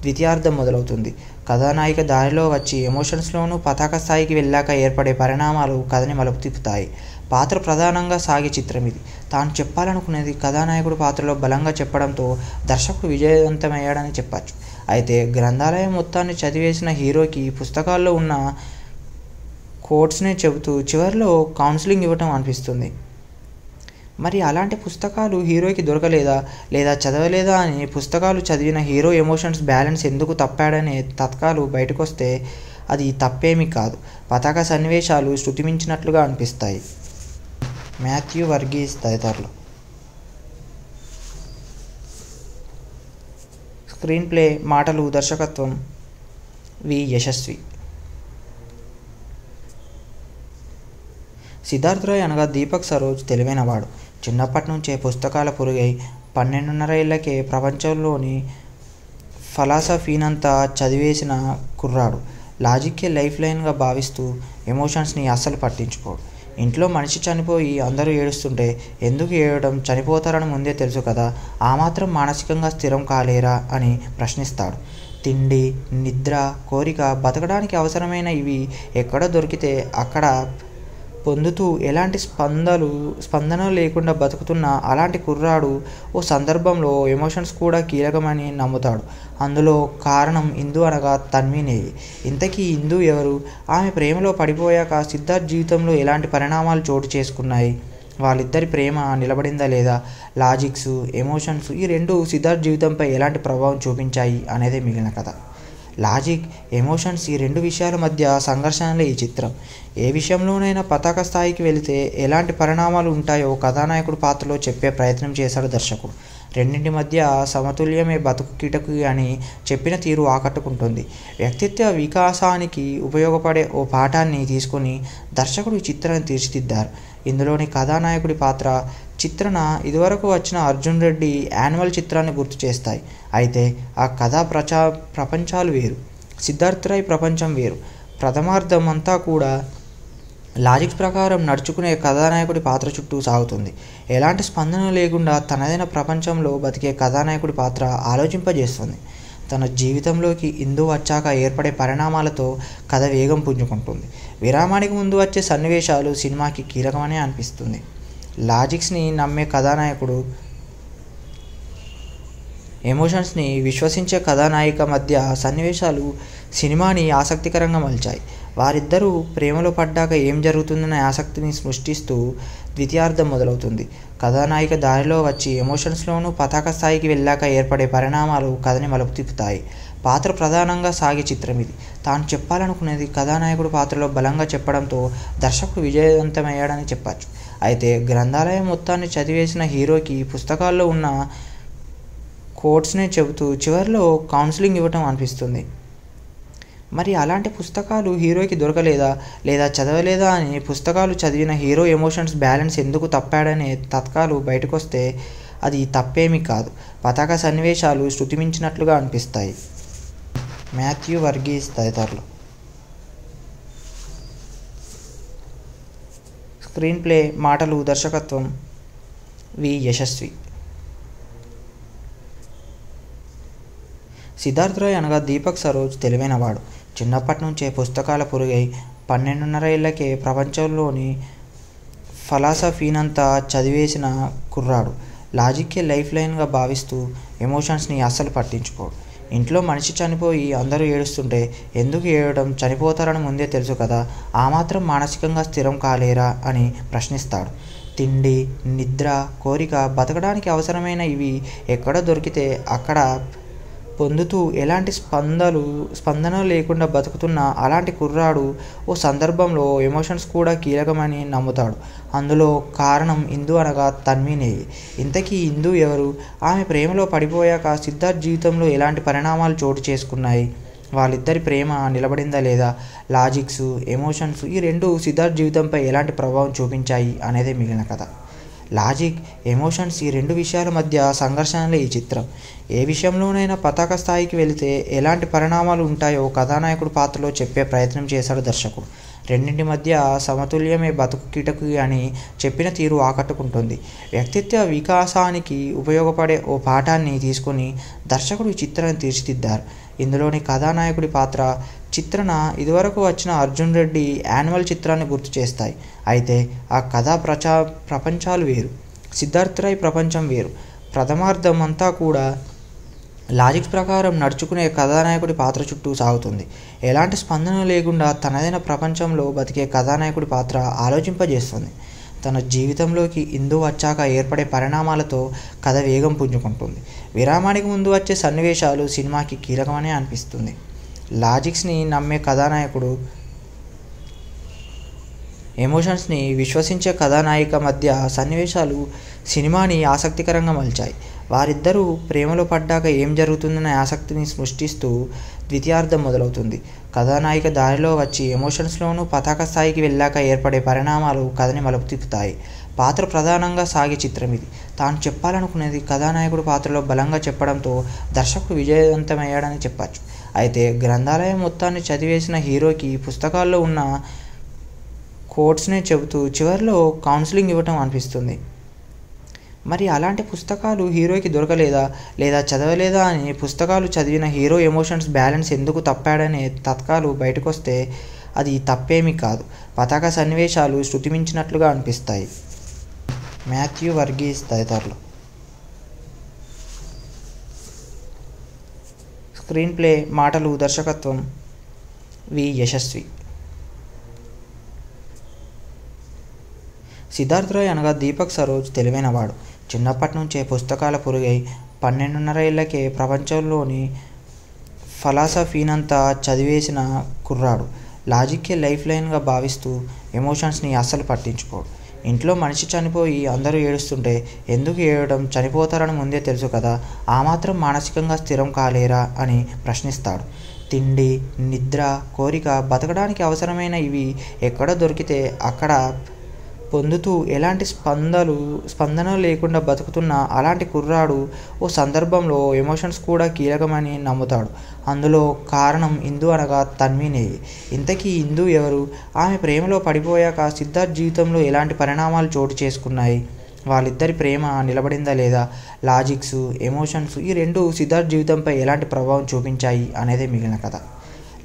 ద్వితీయార్థం మొదలవుతుంది. కథానాయిక దారిలో వచ్చి ఎమోషన్స్లోనూ పతాక స్థాయికి వెళ్ళాక ఏర్పడే పరిణామాలు కథని మలుపు తిప్పుతాయి. పాత్ర ప్రధానంగా సాగే చిత్రం ఇది. తాను చెప్పాలనుకునేది కథానాయకుడు పాత్రలో బలంగా చెప్పడంతో దర్శకుడు విజయవంతమయ్యాడని చెప్పచ్చు. అయితే గ్రంథాలయం మొత్తాన్ని చదివేసిన హీరోకి పుస్తకాల్లో ఉన్న కోట్స్నే చెబుతూ చివరిలో కౌన్సిలింగ్ ఇవ్వటం అనిపిస్తుంది. మరి అలాంటి పుస్తకాలు హీరోకి దొరకలేదా లేదా చదవలేదా అని పుస్తకాలు చదివిన హీరో ఎమోషన్స్ బ్యాలెన్స్ ఎందుకు తప్పాడనే తత్కాలు బయటకొస్తే అది తప్పేమీ కాదు. పతాక సన్నివేశాలు శృతిమించినట్లుగా అనిపిస్తాయి. మాథ్యూ వర్గీస్ తదితరులు. స్క్రీన్ ప్లే, మాటలు, దర్శకత్వం వి. యశస్వి. సిద్ధార్థ్ రాయ్ అనగా దీపక్ సరోజ్ తెలివైనవాడు. చిన్నప్పటి నుంచే పుస్తకాల పురుగై 12.5 ఏళ్లకే ప్రపంచంలోని ఫిలాసఫీనంతా చదివేసిన కుర్రాడు. లాజిక్కే లైఫ్ లైన్గా భావిస్తూ ఎమోషన్స్ని అస్సలు పట్టించుకోడు. ఇంట్లో మనిషి చనిపోయి అందరూ ఏడుస్తుంటే ఎందుకు ఏడవడం, చనిపోతారని ముందే తెలుసు కదా, ఆ మాత్రం మానసికంగా స్థిరం కాలేరా అని ప్రశ్నిస్తాడు. తిండి, నిద్ర, కోరిక, బతకడానికి అవసరమైన ఇవి ఎక్కడ దొరికితే అక్కడ పొందుతూ ఎలాంటి స్పందన లేకుండా బతుకుతున్న అలాంటి కుర్రాడు ఓ సందర్భంలో ఎమోషన్స్ కూడా కీలకమని నమ్ముతాడు. అందులో కారణం ఇందు అనగా తన్వీనేవి. ఇంతకీ ఇందు ఎవరు? ఆమె ప్రేమలో పడిపోయాక సిద్ధార్థ్ జీవితంలో ఎలాంటి పరిణామాలు చోటు చేసుకున్నాయి? వాళ్ళిద్దరి ప్రేమ నిలబడిందా లేదా? లాజిక్స్, ఎమోషన్స్ ఈ రెండు సిద్ధార్థ్ జీవితంపై ఎలాంటి ప్రభావం చూపించాయి అనేదే మిగిలిన కథ. లాజిక్, ఎమోషన్స్ ఈ రెండు విషయాల మధ్య సంఘర్షణలే ఈ చిత్రం. ఏ విషయంలోనైనా పతాక స్థాయికి వెళితే ఎలాంటి పరిణామాలు ఉంటాయో కథానాయకుడు పాత్రలో చెప్పే ప్రయత్నం చేశాడు దర్శకుడు. రెండింటి మధ్య సమతుల్యమే బతుకు కిటకు అని చెప్పిన తీరు ఆకట్టుకుంటుంది. వ్యక్తిత్వ వికాసానికి ఉపయోగపడే ఓ పాఠాన్ని తీసుకుని దర్శకుడు ఈ చిత్రాన్ని తీర్చిదిద్దారు. ఇందులోని కథానాయకుడి పాత్ర, చిత్రణ ఇదివరకు వచ్చిన అర్జున్ రెడ్డి యాన్యువల్ చిత్రాన్ని గుర్తు చేస్తాయి. అయితే ఆ కథా ప్రపంచాలు వేరు, సిద్ధార్థ్ రాయ్ ప్రపంచం వేరు. ప్రథమార్థం అంతా కూడా లాజిక్స్ ప్రకారం నడుచుకునే కథానాయకుడి పాత్ర చుట్టూ సాగుతుంది. ఎలాంటి స్పందన లేకుండా తనదైన ప్రపంచంలో బతికే కథానాయకుడి పాత్ర ఆలోచింపజేస్తుంది. తన జీవితంలోకి ఇందు వచ్చాక ఏర్పడే పరిణామాలతో కథ వేగం పుంజుకుంటుంది. విరామానికి ముందు వచ్చే సన్నివేశాలు సినిమాకి కీలకమనే అనిపిస్తుంది. లాజిక్స్ని నమ్మే కథానాయకుడు, ఎమోషన్స్ని విశ్వసించే కథానాయిక మధ్య సన్నివేశాలు సినిమాని ఆసక్తికరంగా మలిచాయి. వారిద్దరూ ప్రేమలో పడ్డాక ఏం జరుగుతుందనే ఆసక్తిని సృష్టిస్తూ ద్వితీయార్థం మొదలవుతుంది. కథానాయిక దారిలో వచ్చి ఎమోషన్స్లోనూ పతాక స్థాయికి వెళ్ళాక ఏర్పడే పరిణామాలు కథని మలుపు తిప్పుతాయి. పాత్ర ప్రధానంగా సాగే చిత్రం ఇది. తాను చెప్పాలనుకునేది కథానాయకుడు పాత్రలో బలంగా చెప్పడంతో దర్శకుడు విజయవంతమయ్యాడని చెప్పచ్చు. అయితే గ్రంథాలయం మొత్తాన్ని చదివేసిన హీరోకి పుస్తకాల్లో ఉన్న కోట్స్నే చెబుతూ చివరిలో కౌన్సిలింగ్ ఇవ్వటం అనిపిస్తుంది. మరి అలాంటి పుస్తకాలు హీరోకి దొరకలేదా లేదా చదవలేదా అని పుస్తకాలు చదివిన హీరో ఎమోషన్స్ బ్యాలెన్స్ ఎందుకు తప్పాడనే తత్కాలు బయటకొస్తే అది తప్పేమీ కాదు. పతాక సన్నివేశాలు శృతిమించినట్లుగా అనిపిస్తాయి. మాథ్యూ వర్గీస్ తదితరులు. స్క్రీన్ ప్లే, మాటలు, దర్శకత్వం వి. యశస్వి. సిద్ధార్థ్ రాయ్ అనగా దీపక్ సరోజ్ తెలివైనవాడు. చిన్నప్పటి నుంచే పుస్తకాల పురుగై 12.5 ఏళ్లకే ప్రపంచంలోని ఫిలాసఫీనంతా చదివేసిన కుర్రాడు. లాజిక్కే లైఫ్ లైన్గా భావిస్తూ ఎమోషన్స్ని అస్సలు పట్టించుకోడు. ఇంట్లో మనిషి చనిపోయి అందరూ ఏడుస్తుంటే ఎందుకు ఏడవడం, చనిపోతారని ముందే తెలుసు కదా, ఆ మాత్రం మానసికంగా స్థిరం కాలేరా అని ప్రశ్నిస్తాడు. తిండి, నిద్ర, కోరిక, బతకడానికి అవసరమైన ఇవి ఎక్కడ దొరికితే అక్కడ పొందుతూ ఎలాంటి స్పందన లేకుండా బతుకుతున్న అలాంటి కుర్రాడు ఓ సందర్భంలో ఎమోషన్స్ కూడా కీలకమని నమ్ముతాడు. అందులో కారణం ఇందు అనగా తన్మీనేయి. ఇంతకీ ఇందు ఎవరు? ఆమె ప్రేమలో పడిపోయాక సిద్ధార్థ్ జీవితంలో ఎలాంటి పరిణామాలు చోటు చేసుకున్నాయి? వాళ్ళిద్దరి ప్రేమ నిలబడిందా లేదా? లాజిక్స్, ఎమోషన్స్ ఈ రెండు సిద్ధార్థ్ జీవితంపై ఎలాంటి ప్రభావం చూపించాయి అనేదే మిగిలిన కథ. లాజిక్, ఎమోషన్స్ ఈ రెండు విషయాల మధ్య సంఘర్షణలే ఈ చిత్రం. ఏ విషయంలోనైనా పతాక స్థాయికి వెళితే ఎలాంటి పరిణామాలు ఉంటాయో కథానాయకుడు పాత్రలో చెప్పే ప్రయత్నం చేశాడు దర్శకుడు. రెండింటి మధ్య సమతుల్యమే బతుకు కిటకు అని చెప్పిన తీరు ఆకట్టుకుంటుంది. వ్యక్తిత్వ వికాసానికి ఉపయోగపడే ఓ పాఠాన్ని తీసుకొని దర్శకుడు ఈ చిత్రాన్ని తీర్చిదిద్దారు. ఇందులోని కథానాయకుడి పాత్ర చిత్రణ ఇదివరకు వచ్చిన అర్జున్ రెడ్డి యానిమల్ చిత్రాన్ని గుర్తు చేస్తాయి. అయితే ఆ కథా ప్రపంచాలు వేరు, సిద్ధార్థ్ రాయ్ ప్రపంచం వేరు. ప్రథమార్థం అంతా కూడా లాజిక్స్ ప్రకారం నడుచుకునే కథానాయకుడి పాత్ర చుట్టూ సాగుతుంది. ఎలాంటి స్పందన లేకుండా తనదైన ప్రపంచంలో బతికే కథానాయకుడి పాత్ర ఆలోచింపజేస్తుంది. తన జీవితంలోకి ఇందు వచ్చాక ఏర్పడే పరిణామాలతో కథ వేగం పుంజుకుంటుంది. విరామానికి ముందు వచ్చే సన్నివేశాలు సినిమాకి కీలకమనే అనిపిస్తుంది. లాజిక్స్ని నమ్మే కథానాయకుడు, ఎమోషన్స్ని విశ్వసించే కథానాయిక మధ్య సన్నివేశాలు సినిమాని ఆసక్తికరంగా మలిచాయి. వారిద్దరూ ప్రేమలో పడ్డాక ఏం జరుగుతుందనే ఆసక్తిని సృష్టిస్తూ ద్వితీయార్థం మొదలవుతుంది. కథానాయిక దారిలో వచ్చి ఎమోషన్స్లోనూ పతాక స్థాయికి వెళ్ళాక ఏర్పడే పరిణామాలు కథని మలుపు తిప్పుతాయి. పాత్ర ప్రధానంగా సాగే చిత్రం ఇది. తాను చెప్పాలనుకునేది కథానాయకుడు పాత్రలో బలంగా చెప్పడంతో దర్శకుడు విజయవంతమయ్యాడని చెప్పచ్చు. అయితే గ్రంథాలయం మొత్తాన్ని చదివేసిన హీరోకి పుస్తకాల్లో ఉన్న కోట్స్నే చెబుతూ చివరిలో కౌన్సిలింగ్ ఇవ్వటం అనిపిస్తుంది. మరి అలాంటి పుస్తకాలు హీరోకి దొరకలేదా లేదా చదవలేదా అని పుస్తకాలు చదివిన హీరో ఎమోషన్స్ బ్యాలెన్స్ ఎందుకు తప్పాడనే తత్కాలు బయటకొస్తే అది తప్పేమీ కాదు. పతాక సన్నివేశాలు శృతిమించినట్లుగా అనిపిస్తాయి. మాథ్యూ వర్గీస్ తదితరులు. స్క్రీన్ ప్లే, మాటలు, దర్శకత్వం వి. యశస్వి. సిద్ధార్థ్ రాయ్ అనగా దీపక్ సరోజ్ తెలివైనవాడు. చిన్నప్పటి నుంచే పుస్తకాల పురుగై 12.5 ఏళ్లకే ప్రపంచంలోని ఫిలాసఫీనంతా చదివేసిన కుర్రాడు. లాజిక్కే లైఫ్ లైన్గా భావిస్తూ ఎమోషన్స్ని అస్సలు పట్టించుకోడు. ఇంట్లో మనిషి చనిపోయి అందరూ ఏడుస్తుంటే ఎందుకు ఏడవడం, చనిపోతారని ముందే తెలుసు కదా, ఆ మాత్రం మానసికంగా స్థిరం కాలేరా అని ప్రశ్నిస్తాడు. తిండి, నిద్ర, కోరిక, బతకడానికి అవసరమైన ఇవి ఎక్కడ దొరికితే అక్కడ పొందుతూ ఎలాంటి స్పందన లేకుండా బతుకుతున్న అలాంటి కుర్రాడు ఓ సందర్భంలో ఎమోషన్స్ కూడా కీలకమని నమ్ముతాడు. అందులో కారణం ఇందు అనగా తన్మీనేయి. ఇంతకీ ఇందు ఎవరు? ఆమె ప్రేమలో పడిపోయాక సిద్ధార్థ్ జీవితంలో ఎలాంటి పరిణామాలు చోటు చేసుకున్నాయి? వాళ్ళిద్దరి ప్రేమ నిలబడిందా లేదా? లాజిక్స్, ఎమోషన్స్ ఈ రెండు సిద్ధార్థ్ జీవితంపై ఎలాంటి ప్రభావం చూపించాయి అనేదే మిగిలిన కథ.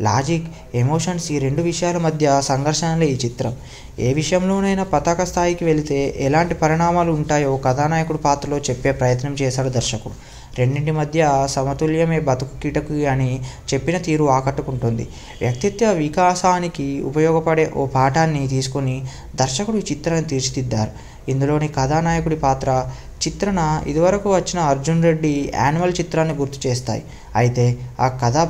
లాజిక్, ఎమోషన్స్ ఈ రెండు విషయాల మధ్య సంఘర్షణలే ఈ చిత్రం. ఏ విషయంలోనైనా పతాక స్థాయికి వెళితే ఎలాంటి పరిణామాలు ఉంటాయో కథానాయకుడి పాత్రలో చెప్పే ప్రయత్నం చేశాడు దర్శకుడు. రెండింటి మధ్య సమతుల్యమే బతుకు కిటకి అని చెప్పిన తీరు ఆకట్టుకుంటుంది. వ్యక్తిత్వ వికాసానికి ఉపయోగపడే ఓ పాఠాన్ని తీసుకొని దర్శకుడు ఈ చిత్రాన్ని తీర్చిదిద్దారు. ఇందులోని కథానాయకుడి పాత్ర, చిత్రణ ఇదివరకు వచ్చిన అర్జున్ రెడ్డి యాన్యువల్ చిత్రాన్ని గుర్తు చేస్తాయి. అయితే ఆ కథా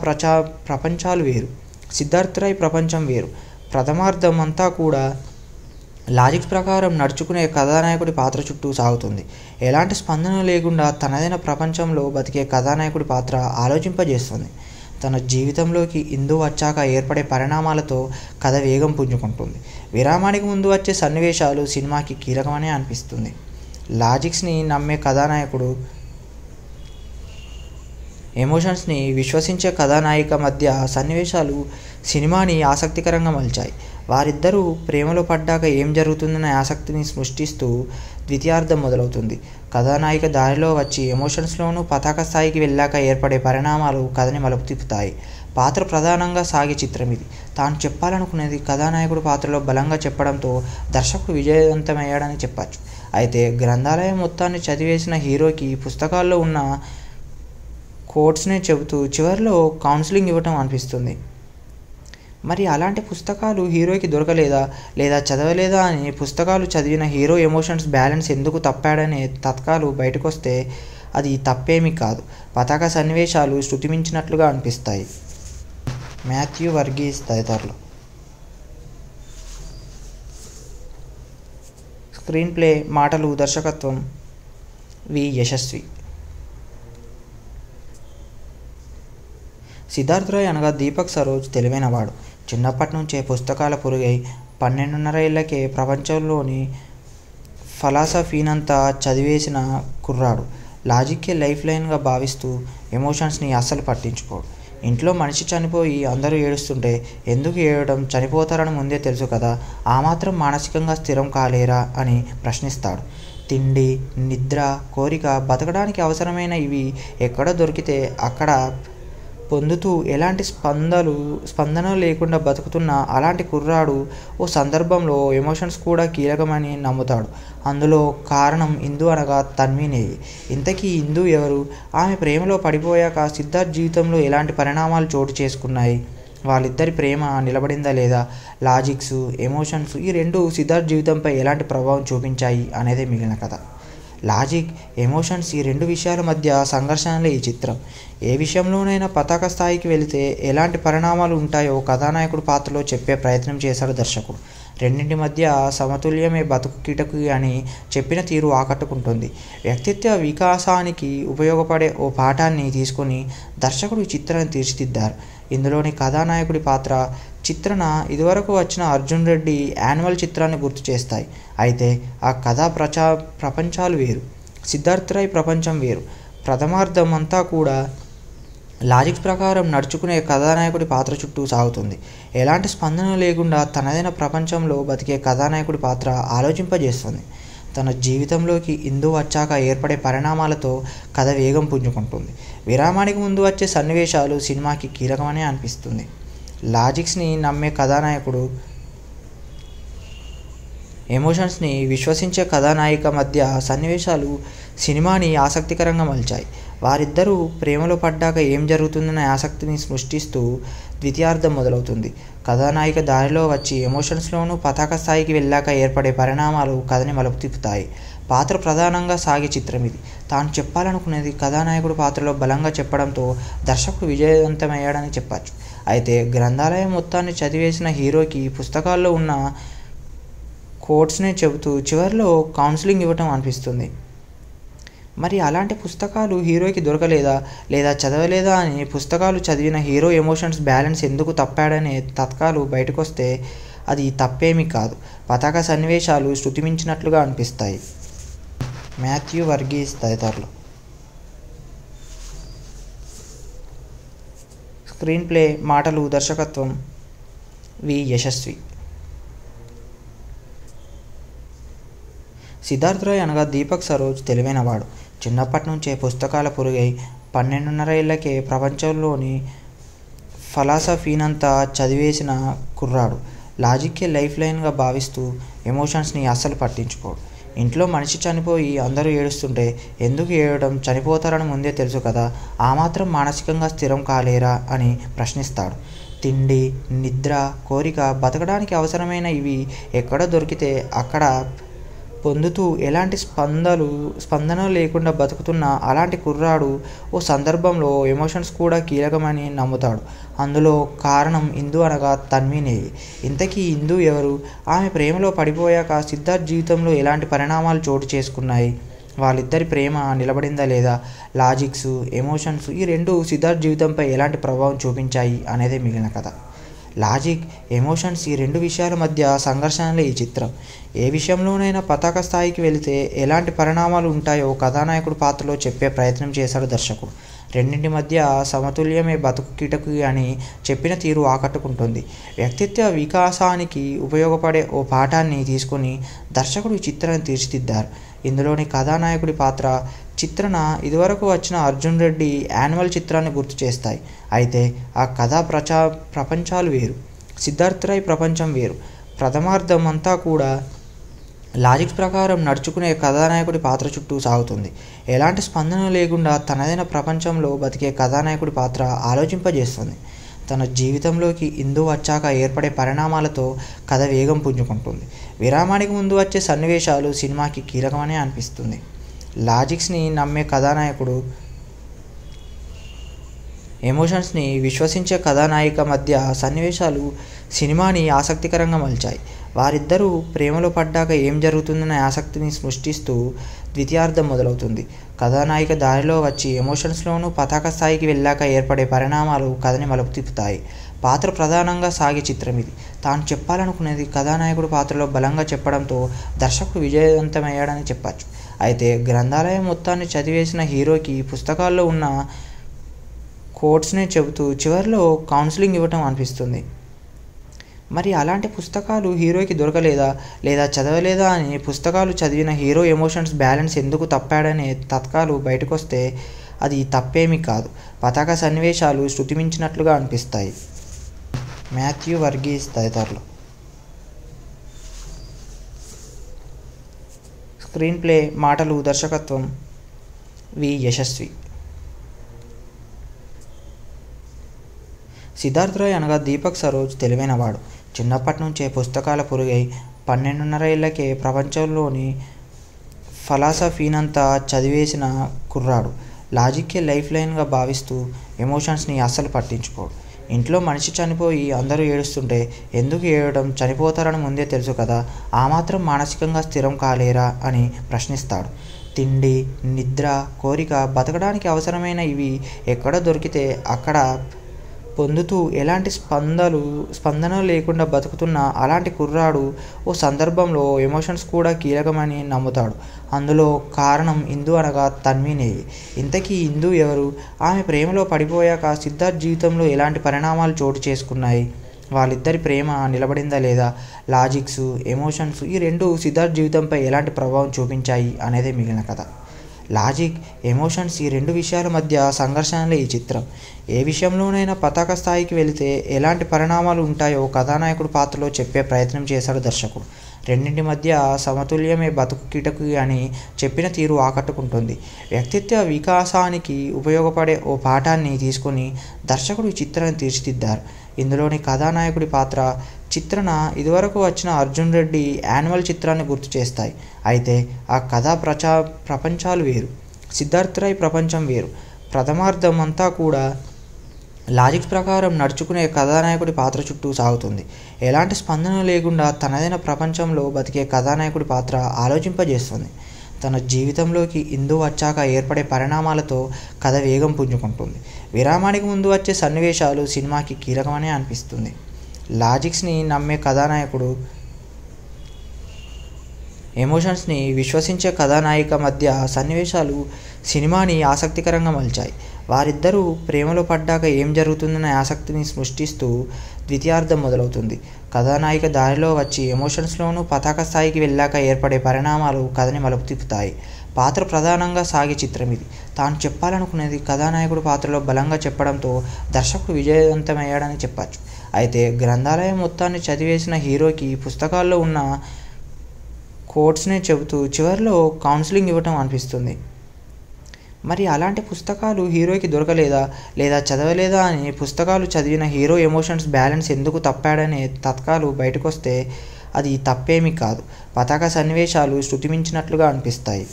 ప్రపంచాలు వేరు, సిద్ధార్థ్ రాయ్ ప్రపంచం వేరు. ప్రథమార్థం అంతా కూడా లాజిక్ ప్రకారం నడుచుకునే కథానాయకుడి పాత్ర చుట్టూ సాగుతుంది. ఎలాంటి స్పందన లేకుండా తనదైన ప్రపంచంలో బతికే కథానాయకుడి పాత్ర ఆలోచింపజేస్తుంది. తన జీవితంలోకి ఇందు వచ్చాక ఏర్పడే పరిణామాలతో కథ వేగం పుంజుకుంటుంది. విరామానికి ముందు వచ్చే సన్నివేశాలు సినిమాకి కీలకమనే అనిపిస్తుంది. లాజిక్స్ని నమ్మే కథానాయకుడు, ఎమోషన్స్ని విశ్వసించే కథానాయిక మధ్య సన్నివేశాలు సినిమాని ఆసక్తికరంగా మలిచాయి. వారిద్దరూ ప్రేమలో పడ్డాక ఏం జరుగుతుందనే ఆసక్తిని సృష్టిస్తూ ద్వితీయార్థం మొదలవుతుంది. కథానాయిక దారిలో వచ్చి ఎమోషన్స్లోనూ పతాక స్థాయికి వెళ్ళాక ఏర్పడే పరిణామాలు కథని మలుపు తిప్పుతాయి. పాత్ర ప్రధానంగా సాగే చిత్రం ఇది. తాను చెప్పాలనుకునేది కథానాయకుడు పాత్రలో బలంగా చెప్పడంతో దర్శకుడు విజయవంతమయ్యాడని చెప్పచ్చు. అయితే గ్రంథాలయం మొత్తాన్ని చదివేసిన హీరోకి పుస్తకాల్లో ఉన్న కోట్స్నే చెబుతూ చివరిలో కౌన్సిలింగ్ ఇవ్వటం అనిపిస్తుంది. మరి అలాంటి పుస్తకాలు హీరోకి దొరకలేదా లేదా చదవలేదా అని పుస్తకాలు చదివిన హీరో ఎమోషన్స్ బ్యాలెన్స్ ఎందుకు తప్పాడనే తత్కాలు బయటకొస్తే అది తప్పేమీ కాదు. పతాక సన్నివేశాలు శృతిమించినట్లుగా అనిపిస్తాయి. మాథ్యూ వర్గీస్ తదితరులు. స్క్రీన్ ప్లే, మాటలు, దర్శకత్వం వి యశస్వి. సిద్ధార్థ్ రాయ్ అనగా దీపక్ సరోజ్ తెలివైనవాడు. చిన్నప్పటి నుంచే పుస్తకాల పురుగై 12.5 ఏళ్లకే ప్రపంచంలోని ఫిలాసఫీనంతా చదివేసిన కుర్రాడు. లాజిక్కే లైఫ్ లైన్గా భావిస్తూ ఎమోషన్స్ని అస్సలు పట్టించుకోడు. ఇంట్లో మనిషి చనిపోయి అందరూ ఏడుస్తుంటే ఎందుకు ఏడవడం, చనిపోతారని ముందే తెలుసు కదా, ఆ మాత్రం మానసికంగా స్థిరం కాలేరా అని ప్రశ్నిస్తాడు. తిండి, నిద్ర, కోరిక, బతకడానికి అవసరమైన ఇవి ఎక్కడ దొరికితే అక్కడ పొందుతూ ఎలాంటి స్పందన లేకుండా బతుకుతున్న అలాంటి కుర్రాడు ఓ సందర్భంలో ఎమోషన్స్ కూడా కీలకమని నమ్ముతాడు. అందులో కారణం ఇందు అనగా తన్వీనేవి. ఇంతకీ ఇందు ఎవరు? ఆమె ప్రేమలో పడిపోయాక సిద్ధార్థ్ జీవితంలో ఎలాంటి పరిణామాలు చోటు చేసుకున్నాయి? వాళ్ళిద్దరి ప్రేమ నిలబడిందా లేదా? లాజిక్స్, ఎమోషన్స్ ఈ రెండు సిద్ధార్థ్ జీవితంపై ఎలాంటి ప్రభావం చూపించాయి అనేదే మిగిలిన కథ. లాజిక్, ఎమోషన్స్ ఈ రెండు విషయాల మధ్య సంఘర్షణలే ఈ చిత్రం. ఏ విషయంలోనైనా పతాక స్థాయికి వెళితే ఎలాంటి పరిణామాలు ఉంటాయో కథానాయకుడి పాత్రలో చెప్పే ప్రయత్నం చేశాడు దర్శకుడు. రెండింటి మధ్య సమతుల్యమే బతుకు కిటకి అని చెప్పిన తీరు ఆకట్టుకుంటుంది. వ్యక్తిత్వ వికాసానికి ఉపయోగపడే ఓ పాఠాన్ని తీసుకొని దర్శకుడు ఈ చిత్రాన్ని తీర్చిదిద్దారు. ఇందులోని కథానాయకుడి పాత్ర, చిత్రణ ఇదివరకు వచ్చిన అర్జున్ రెడ్డి యాన్యువల్ చిత్రాన్ని గుర్తు చేస్తాయి. అయితే ఆ కథా ప్రపంచాలు వేరు, సిద్ధార్థ్ రాయ్ ప్రపంచం వేరు. ప్రథమార్థం అంతా కూడా లాజిక్ ప్రకారం నడుచుకునే కథానాయకుడి పాత్ర చుట్టూ సాగుతుంది. ఎలాంటి స్పందన లేకుండా తనదైన ప్రపంచంలో బతికే కథానాయకుడి పాత్ర ఆలోచింపజేస్తుంది. తన జీవితంలోకి ఇందు వచ్చాక ఏర్పడే పరిణామాలతో కథ వేగం పుంజుకుంటుంది. విరామానికి ముందు వచ్చే సన్నివేశాలు సినిమాకి కీలకమనే అనిపిస్తుంది. లాజిక్స్ని నమ్మే కథానాయకుడు, ఎమోషన్స్ని విశ్వసించే కథానాయిక మధ్య సన్నివేశాలు సినిమాని ఆసక్తికరంగా మలిచాయి. వారిద్దరూ ప్రేమలో పడ్డాక ఏం జరుగుతుందనే ఆసక్తిని సృష్టిస్తూ ద్వితీయార్థం మొదలవుతుంది. కథానాయిక దారిలో వచ్చి ఎమోషన్స్లోనూ పతాక స్థాయికి వెళ్ళాక ఏర్పడే పరిణామాలు కథని మలుపు తిప్పుతాయి. పాత్ర ప్రధానంగా సాగే చిత్రం ఇది. తాను చెప్పాలనుకునేది కథానాయకుడి పాత్రలో బలంగా చెప్పడంతో దర్శకుడు విజయవంతమయ్యాడని చెప్పచ్చు. అయితే గ్రంథాలయం మొత్తాన్ని చదివేసిన హీరోకి పుస్తకాల్లో ఉన్న కోట్స్నే చెబుతూ చివరిలో కౌన్సిలింగ్ ఇవ్వటం అనిపిస్తుంది. మరి అలాంటి పుస్తకాలు హీరోకి దొరకలేదా లేదా చదవలేదా అని పుస్తకాలు చదివిన హీరో ఎమోషన్స్ బ్యాలెన్స్ ఎందుకు తప్పాడనే తత్కాలు బయటకొస్తే అది తప్పేమీ కాదు. పతాక సన్నివేశాలు శృతిమించినట్లుగా అనిపిస్తాయి. మాథ్యూ వర్గీస్ తదితరులు. స్క్రీన్ ప్లే, మాటలు, దర్శకత్వం వి యశస్వి. సిద్ధార్థ్ రాయ్ అనగా దీపక్ సరోజ్ తెలివైనవాడు. చిన్నప్పటి నుంచే పుస్తకాల పురుగై 12.5 ఏళ్లకే ప్రపంచంలోని ఫిలాసఫీనంతా చదివేసిన కుర్రాడు. లాజిక్కే లైఫ్ లైన్గా భావిస్తూ ఎమోషన్స్ని అస్సలు పట్టించుకోడు. ఇంట్లో మనిషి చనిపోయి అందరూ ఏడుస్తుంటే ఎందుకు ఏడవడం, చనిపోతారని ముందే తెలుసు కదా, ఆ మాత్రం మానసికంగా స్థిరం కాలేరా అని ప్రశ్నిస్తాడు. తిండి, నిద్ర, కోరిక, బతకడానికి అవసరమైన ఇవి ఎక్కడ దొరికితే అక్కడ పొందుతూ ఎలాంటి స్పందన లేకుండా బతుకుతున్న అలాంటి కుర్రాడు ఓ సందర్భంలో ఎమోషన్స్ కూడా కీలకమని నమ్ముతాడు. అందులో కారణం ఇందు అనగా తన్వినేయి. ఇంతకీ ఇందు ఎవరు? ఆమె ప్రేమలో పడిపోయాక సిద్ధార్థ్ జీవితంలో ఎలాంటి పరిణామాలు చోటు చేసుకున్నాయి? వాళ్ళిద్దరి ప్రేమ నిలబడిందా లేదా? లాజిక్స్, ఎమోషన్స్ ఈ రెండు సిద్ధార్థ్ జీవితంపై ఎలాంటి ప్రభావం చూపించాయి అనేదే మిగిలిన కథ. లాజిక్, ఎమోషన్స్ ఈ రెండు విషయాల మధ్య సంఘర్షణలే ఈ చిత్రం. ఏ విషయంలోనైనా పతాక స్థాయికి వెళితే ఎలాంటి పరిణామాలు ఉంటాయో కథానాయకుడు పాత్రలో చెప్పే ప్రయత్నం చేశాడు దర్శకుడు. రెండింటి మధ్య సమతుల్యమే బతుకు కిటకు అని చెప్పిన తీరు ఆకట్టుకుంటుంది. వ్యక్తిత్వ వికాసానికి ఉపయోగపడే ఓ పాఠాన్ని తీసుకొని దర్శకుడు ఈ చిత్రాన్ని తీర్చిదిద్దారు. ఇందులోని కథానాయకుడి పాత్ర, చిత్రణ ఇదివరకు వచ్చిన అర్జున్ రెడ్డి యాన్యువల్ చిత్రాన్ని గుర్తు చేస్తాయి. అయితే ఆ కథా ప్రపంచాలు వేరు, సిద్ధార్థ్ రాయ్ ప్రపంచం వేరు. ప్రథమార్థం అంతా కూడా లాజిక్స్ ప్రకారం నడుచుకునే కథానాయకుడి పాత్ర చుట్టూ సాగుతుంది. ఎలాంటి స్పందన లేకుండా తనదైన ప్రపంచంలో బతికే కథానాయకుడి పాత్ర ఆలోచింపజేస్తుంది. తన జీవితంలోకి ఇందు వచ్చాక ఏర్పడే పరిణామాలతో కథ వేగం పుంజుకుంటుంది. విరామానికి ముందు వచ్చే సన్నివేశాలు సినిమాకి కీలకమనే అనిపిస్తుంది. లాజిక్స్ని నమ్మే కథానాయకుడు, ఎమోషన్స్ని విశ్వసించే కథానాయిక మధ్య సన్నివేశాలు సినిమాని ఆసక్తికరంగా మలిచాయి. వారిద్దరూ ప్రేమలో పడ్డాక ఏం జరుగుతుందనే ఆసక్తిని సృష్టిస్తూ ద్వితీయార్థం మొదలవుతుంది. కథానాయిక దారిలో వచ్చి ఎమోషన్స్లోనూ పతాక స్థాయికి వెళ్ళాక ఏర్పడే పరిణామాలు కథని మలుపు తిప్పుతాయి. పాత్ర ప్రధానంగా సాగే చిత్రం ఇది. తాను చెప్పాలనుకునేది కథానాయకుడు పాత్రలో బలంగా చెప్పడంతో దర్శకుడు విజయవంతమయ్యాడని చెప్పచ్చు. అయితే గ్రంథాలయం మొత్తాన్ని చదివేసిన హీరోకి పుస్తకాల్లో ఉన్న కోట్స్ని చెబుతూ చివరిలో కౌన్సిలింగ్ ఇవ్వటం అనిపిస్తుంది. మరి అలాంటి పుస్తకాలు హీరోకి దొరకలేదా, లేదా చదవలేదా అని పుస్తకాలు చదివిన హీరో ఎమోషన్స్ బ్యాలెన్స్ ఎందుకు తప్పాడనే తత్కాలు బయటకొస్తే అది తప్పేమీ కాదు. పతాక సన్నివేశాలు శృతిమించినట్లుగా అనిపిస్తాయి. మాథ్యూ వర్గీస్ తదితరులు. స్క్రీన్ ప్లే, మాటలు, దర్శకత్వం వి యశస్వి. సిద్ధార్థ్ రాయ్ అనగా దీపక్ సరోజ్ తెలివైనవాడు. చిన్నప్పటి నుంచే పుస్తకాల పురుగై 12.5 ఏళ్లకే ప్రపంచంలోని ఫిలాసఫీనంతా చదివేసిన కుర్రాడు. లాజిక్కే లైఫ్ లైన్గా భావిస్తూ ఎమోషన్స్ని అస్సలు పట్టించుకోడు. ఇంట్లో మనిషి చనిపోయి అందరూ ఏడుస్తుంటే ఎందుకు ఏడవడం, చనిపోతారని ముందే తెలుసు కదా, ఆ మాత్రం మానసికంగా స్థిరం కాలేరా అని ప్రశ్నిస్తాడు. తిండి, నిద్ర, కోరిక, బతకడానికి అవసరమైన ఇవి ఎక్కడ దొరికితే అక్కడ పొందుతూ ఎలాంటి స్పందన లేకుండా బతుకుతున్న అలాంటి కుర్రాడు ఓ సందర్భంలో ఎమోషన్స్ కూడా కీలకమని నమ్ముతాడు. అందులో కారణం ఇందు అనగా తన్వినేయి. ఇంతకీ ఇందు ఎవరు? ఆమె ప్రేమలో పడిపోయాక సిద్ధార్థ్ జీవితంలో ఎలాంటి పరిణామాలు చోటు చేసుకున్నాయి? వాళ్ళిద్దరి ప్రేమ నిలబడిందా లేదా? లాజిక్స్, ఎమోషన్స్ ఈ రెండు సిద్ధార్థ్ జీవితంపై ఎలాంటి ప్రభావం చూపించాయి అనేదే మిగిలిన కథ. లాజిక్, ఎమోషన్స్ ఈ రెండు విషయాల మధ్య సంఘర్షణలే ఈ చిత్రం. ఏ విషయంలోనైనా పతాక స్థాయికి వెళితే ఎలాంటి పరిణామాలు ఉంటాయో కథానాయకుడు పాత్రలో చెప్పే ప్రయత్నం చేశాడు దర్శకుడు. రెండింటి మధ్య సమతుల్యమే బతుకు కిటకు అని చెప్పిన తీరు ఆకట్టుకుంటుంది. వ్యక్తిత్వ వికాసానికి ఉపయోగపడే ఓ పాఠాన్ని తీసుకొని దర్శకుడు ఈ చిత్రాన్ని తీర్చిదిద్దారు. ఇందులోని కథానాయకుడి పాత్ర, చిత్రణ ఇదివరకు వచ్చిన అర్జున్ రెడ్డి యాన్యువల్ చిత్రాన్ని గుర్తు చేస్తాయి. అయితే ఆ కథా ప్రపంచాలు వేరు, సిద్ధార్థ్ రాయ్ ప్రపంచం వేరు. ప్రథమార్థం అంతా కూడా లాజిక్స్ ప్రకారం నడుచుకునే కథానాయకుడి పాత్ర చుట్టూ సాగుతుంది. ఎలాంటి స్పందన లేకుండా తనదైన ప్రపంచంలో బతికే కథానాయకుడి పాత్ర ఆలోచింపజేస్తుంది. తన జీవితంలోకి ఇందు వచ్చాక ఏర్పడే పరిణామాలతో కథ వేగం పుంజుకుంటుంది. విరామానికి ముందు వచ్చే సన్నివేశాలు సినిమాకి కీలకమనే అనిపిస్తుంది. లాజిక్స్ని నమ్మే కథానాయకుడు, ఎమోషన్స్ని విశ్వసించే కథానాయిక మధ్య సన్నివేశాలు సినిమాని ఆసక్తికరంగా మలిచాయి. వారిద్దరూ ప్రేమలో పడ్డాక ఏం జరుగుతుందనే ఆసక్తిని సృష్టిస్తూ ద్వితీయార్థం మొదలవుతుంది. కథానాయిక దారిలో వచ్చి ఎమోషన్స్లోనూ పతాక స్థాయికి వెళ్ళాక ఏర్పడే పరిణామాలు కథని మలుపు తిప్పుతాయి. పాత్ర ప్రధానంగా సాగే చిత్రం ఇది. తాను చెప్పాలనుకునేది కథానాయకుడు పాత్రలో బలంగా చెప్పడంతో దర్శకుడు విజయవంతమయ్యాడని చెప్పొచ్చు. అయితే గ్రంథాలయం మొత్తాన్ని చదివేసిన హీరోకి పుస్తకాల్లో ఉన్న కోట్స్నే చెబుతూ చివరిలో కౌన్సిలింగ్ ఇవ్వటం అనిపిస్తుంది. మరి అలాంటి పుస్తకాలు హీరోకి దొరకలేదా లేదా చదవలేదా అని పుస్తకాలు చదివిన హీరో ఎమోషన్స్ బ్యాలెన్స్ ఎందుకు తప్పాడనే తత్కాలు బయటకొస్తే అది తప్పేమీ కాదు. పతాక సన్నివేశాలు శృతిమించినట్లుగా అనిపిస్తాయి.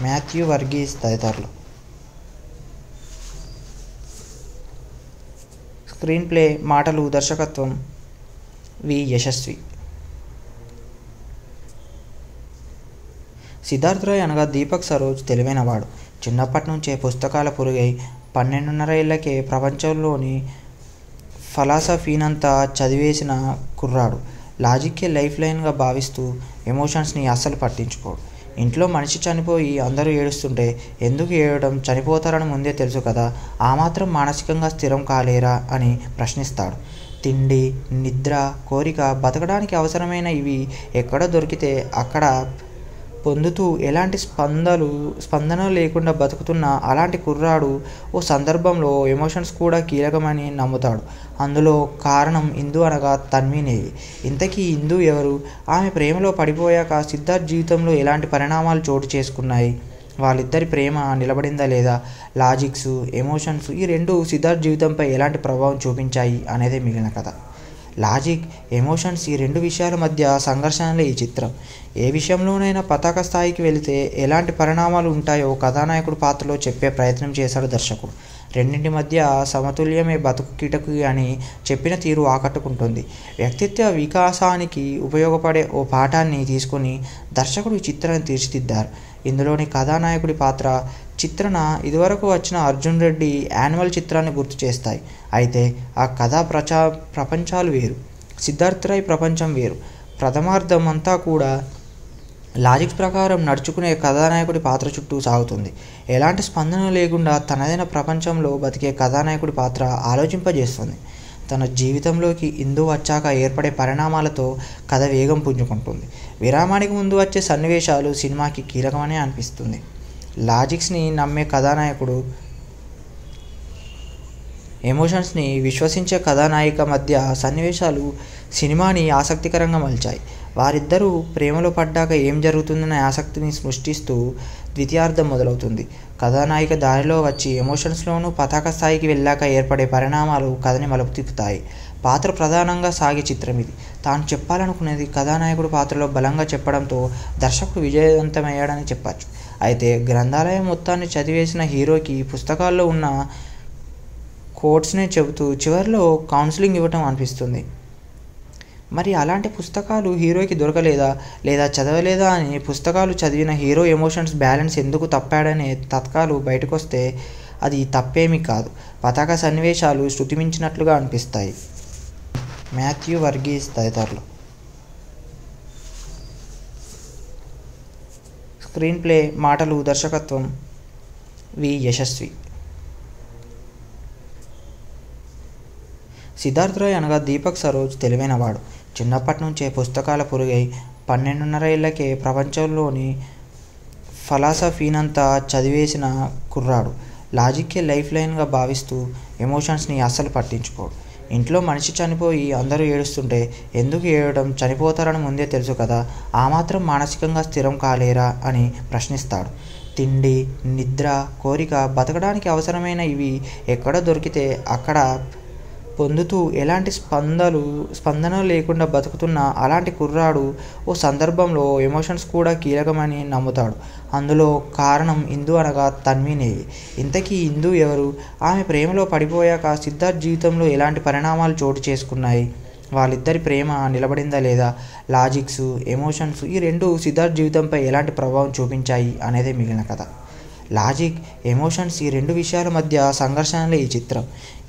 మాథ్యూ వర్గీస్ తదితరులు. స్క్రీన్ ప్లే, మాటలు, దర్శకత్వం వి. యశస్వి. సిద్ధార్థ్ రాయ్ అనగా దీపక్ సరోజ్ తెలివైనవాడు. చిన్నప్పటి నుంచే పుస్తకాల పురుగై 12.5 ఏళ్లకే ప్రపంచంలోని ఫిలాసఫీనంతా చదివేసిన కుర్రాడు. లాజిక్కే లైఫ్ లైన్గా భావిస్తూ ఎమోషన్స్ని అస్సలు పట్టించుకోడు. ఇంట్లో మనిషి చనిపోయి అందరూ ఏడుస్తుంటే ఎందుకు ఏడవడం, చనిపోతారని ముందే తెలుసు కదా, ఆ మాత్రం మానసికంగా స్థిరం కాలేరా అని ప్రశ్నిస్తాడు. తిండి, నిద్ర, కోరిక, బతకడానికి అవసరమైన ఇవి ఎక్కడ దొరికితే అక్కడ పొందుతూ ఎలాంటి స్పందన లేకుండా బతుకుతున్న అలాంటి కుర్రాడు ఓ సందర్భంలో ఎమోషన్స్ కూడా కీలకమని నమ్ముతాడు. అందులో కారణం ఇందు అనగా తన్వినేవి. ఇంతకీ ఇందు ఎవరు? ఆమె ప్రేమలో పడిపోయాక సిద్ధార్థ్ జీవితంలో ఎలాంటి పరిణామాలు చోటు చేసుకున్నాయి? వాళ్ళిద్దరి ప్రేమ నిలబడిందా లేదా? లాజిక్స్, ఎమోషన్స్ ఈ రెండు సిద్ధార్థ్ జీవితంపై ఎలాంటి ప్రభావం చూపించాయి అనేదే మిగిలిన కథ. లాజిక్, ఎమోషన్స్ ఈ రెండు విషయాల మధ్య సంఘర్షణలే ఈ చిత్రం. ఏ విషయంలోనైనా పతాక స్థాయికి వెళితే ఎలాంటి పరిణామాలు ఉంటాయో కథానాయకుడు పాత్రలో చెప్పే ప్రయత్నం చేశాడు దర్శకుడు. రెండింటి మధ్య సమతుల్యమే బతుకు కిటకు అని చెప్పిన తీరు ఆకట్టుకుంటుంది. వ్యక్తిత్వ వికాసానికి ఉపయోగపడే ఓ పాఠాన్ని తీసుకొని దర్శకుడు ఈ చిత్రాన్ని తీర్చిదిద్దారు. ఇందులోని కథానాయకుడి పాత్ర చిత్రణ ఇదివరకు వచ్చిన అర్జున్ రెడ్డి యాన్యువల్ చిత్రాన్ని గుర్తు చేస్తాయి. అయితే ఆ కథా ప్రపంచాలు వేరు, సిద్ధార్థ్ రాయ్ ప్రపంచం వేరు. ప్రథమార్థం అంతా కూడా లాజిక్స్ ప్రకారం నడుచుకునే కథానాయకుడి పాత్ర చుట్టూ సాగుతుంది. ఎలాంటి స్పందన లేకుండా తనదైన ప్రపంచంలో బతికే కథానాయకుడి పాత్ర ఆలోచింపజేస్తుంది. తన జీవితంలోకి ఇందు వచ్చాక ఏర్పడే పరిణామాలతో కథ వేగం పుంజుకుంటుంది. విరామానికి ముందు వచ్చే సన్నివేశాలు సినిమాకి కీలకమనే అనిపిస్తుంది. లాజిక్స్ని నమ్మే కథానాయకుడు, ఎమోషన్స్ని విశ్వసించే కథానాయిక మధ్య సన్నివేశాలు సినిమాని ఆసక్తికరంగా మలిచాయి. వారిద్దరూ ప్రేమలో పడ్డాక ఏం జరుగుతుందనే ఆసక్తిని సృష్టిస్తూ ద్వితీయార్థం మొదలవుతుంది. కథానాయిక దారిలో వచ్చి ఎమోషన్స్లోనూ పతాక స్థాయికి వెళ్ళాక ఏర్పడే పరిణామాలు కథని మలుపు తిప్పుతాయి. పాత్ర ప్రధానంగా సాగే చిత్రం ఇది. తాను చెప్పాలనుకునేది కథానాయకుడు పాత్రలో బలంగా చెప్పడంతో దర్శకుడు విజయవంతమయ్యాడని చెప్పొచ్చు. అయితే గ్రంథాలయం మొత్తాన్ని చదివేసిన హీరోకి పుస్తకాల్లో ఉన్న కోట్స్నే చెబుతూ చివరిలో కౌన్సిలింగ్ ఇవ్వటం అనిపిస్తుంది. మరి అలాంటి పుస్తకాలు హీరోకి దొరకలేదా లేదా చదవలేదా అని పుస్తకాలు చదివిన హీరో ఎమోషన్స్ బ్యాలెన్స్ ఎందుకు తప్పాడనే తత్కాలు బయటకొస్తే అది తప్పేమీ కాదు. పతాక సన్నివేశాలు శృతిమించినట్లుగా అనిపిస్తాయి. మాథ్యూ వర్గీస్ తదితరులు. స్క్రీన్ ప్లే, మాటలు, దర్శకత్వం వి. యశస్వి. సిద్ధార్థ్ రాయ్ అనగా దీపక్ సరోజ్ తెలివైనవాడు. చిన్నప్పటి నుంచే పుస్తకాల పురుగై 12.5 ఏళ్లకే ప్రపంచంలోని ఫిలాసఫీనంతా చదివేసిన కుర్రాడు. లాజిక్కే లైఫ్ లైన్గా భావిస్తూ ఎమోషన్స్ని అస్సలు పట్టించుకోడు. ఇంట్లో మనిషి చనిపోయి అందరూ ఏడుస్తుంటే ఎందుకు ఏడవడం, చనిపోతారని ముందే తెలుసు కదా, ఆ మాత్రం మానసికంగా స్థిరం కాలేరా అని ప్రశ్నిస్తాడు. తిండి, నిద్ర, కోరిక, బతకడానికి అవసరమైన ఇవి ఎక్కడ దొరికితే అక్కడ పొందుతూ ఎలాంటి స్పందన లేకుండా బతుకుతున్న అలాంటి కుర్రాడు ఓ సందర్భంలో ఎమోషన్స్ కూడా కీలకమని నమ్ముతాడు. అందులో కారణం ఇందు అనగా తన్వినేవి. ఇంతకీ ఇందు ఎవరు? ఆమె ప్రేమలో పడిపోయాక సిద్ధార్థ్ జీవితంలో ఎలాంటి పరిణామాలు చోటు చేసుకున్నాయి? వాళ్ళిద్దరి ప్రేమ నిలబడిందా లేదా? లాజిక్స్, ఎమోషన్స్ ఈ రెండు సిద్ధార్థ్ జీవితంపై ఎలాంటి ప్రభావం చూపించాయి అనేదే మిగిలిన కథ. లాజిక్, ఎమోషన్స్ ఈ రెండు విషయాల మధ్య సంఘర్షణలే ఈ చిత్రం.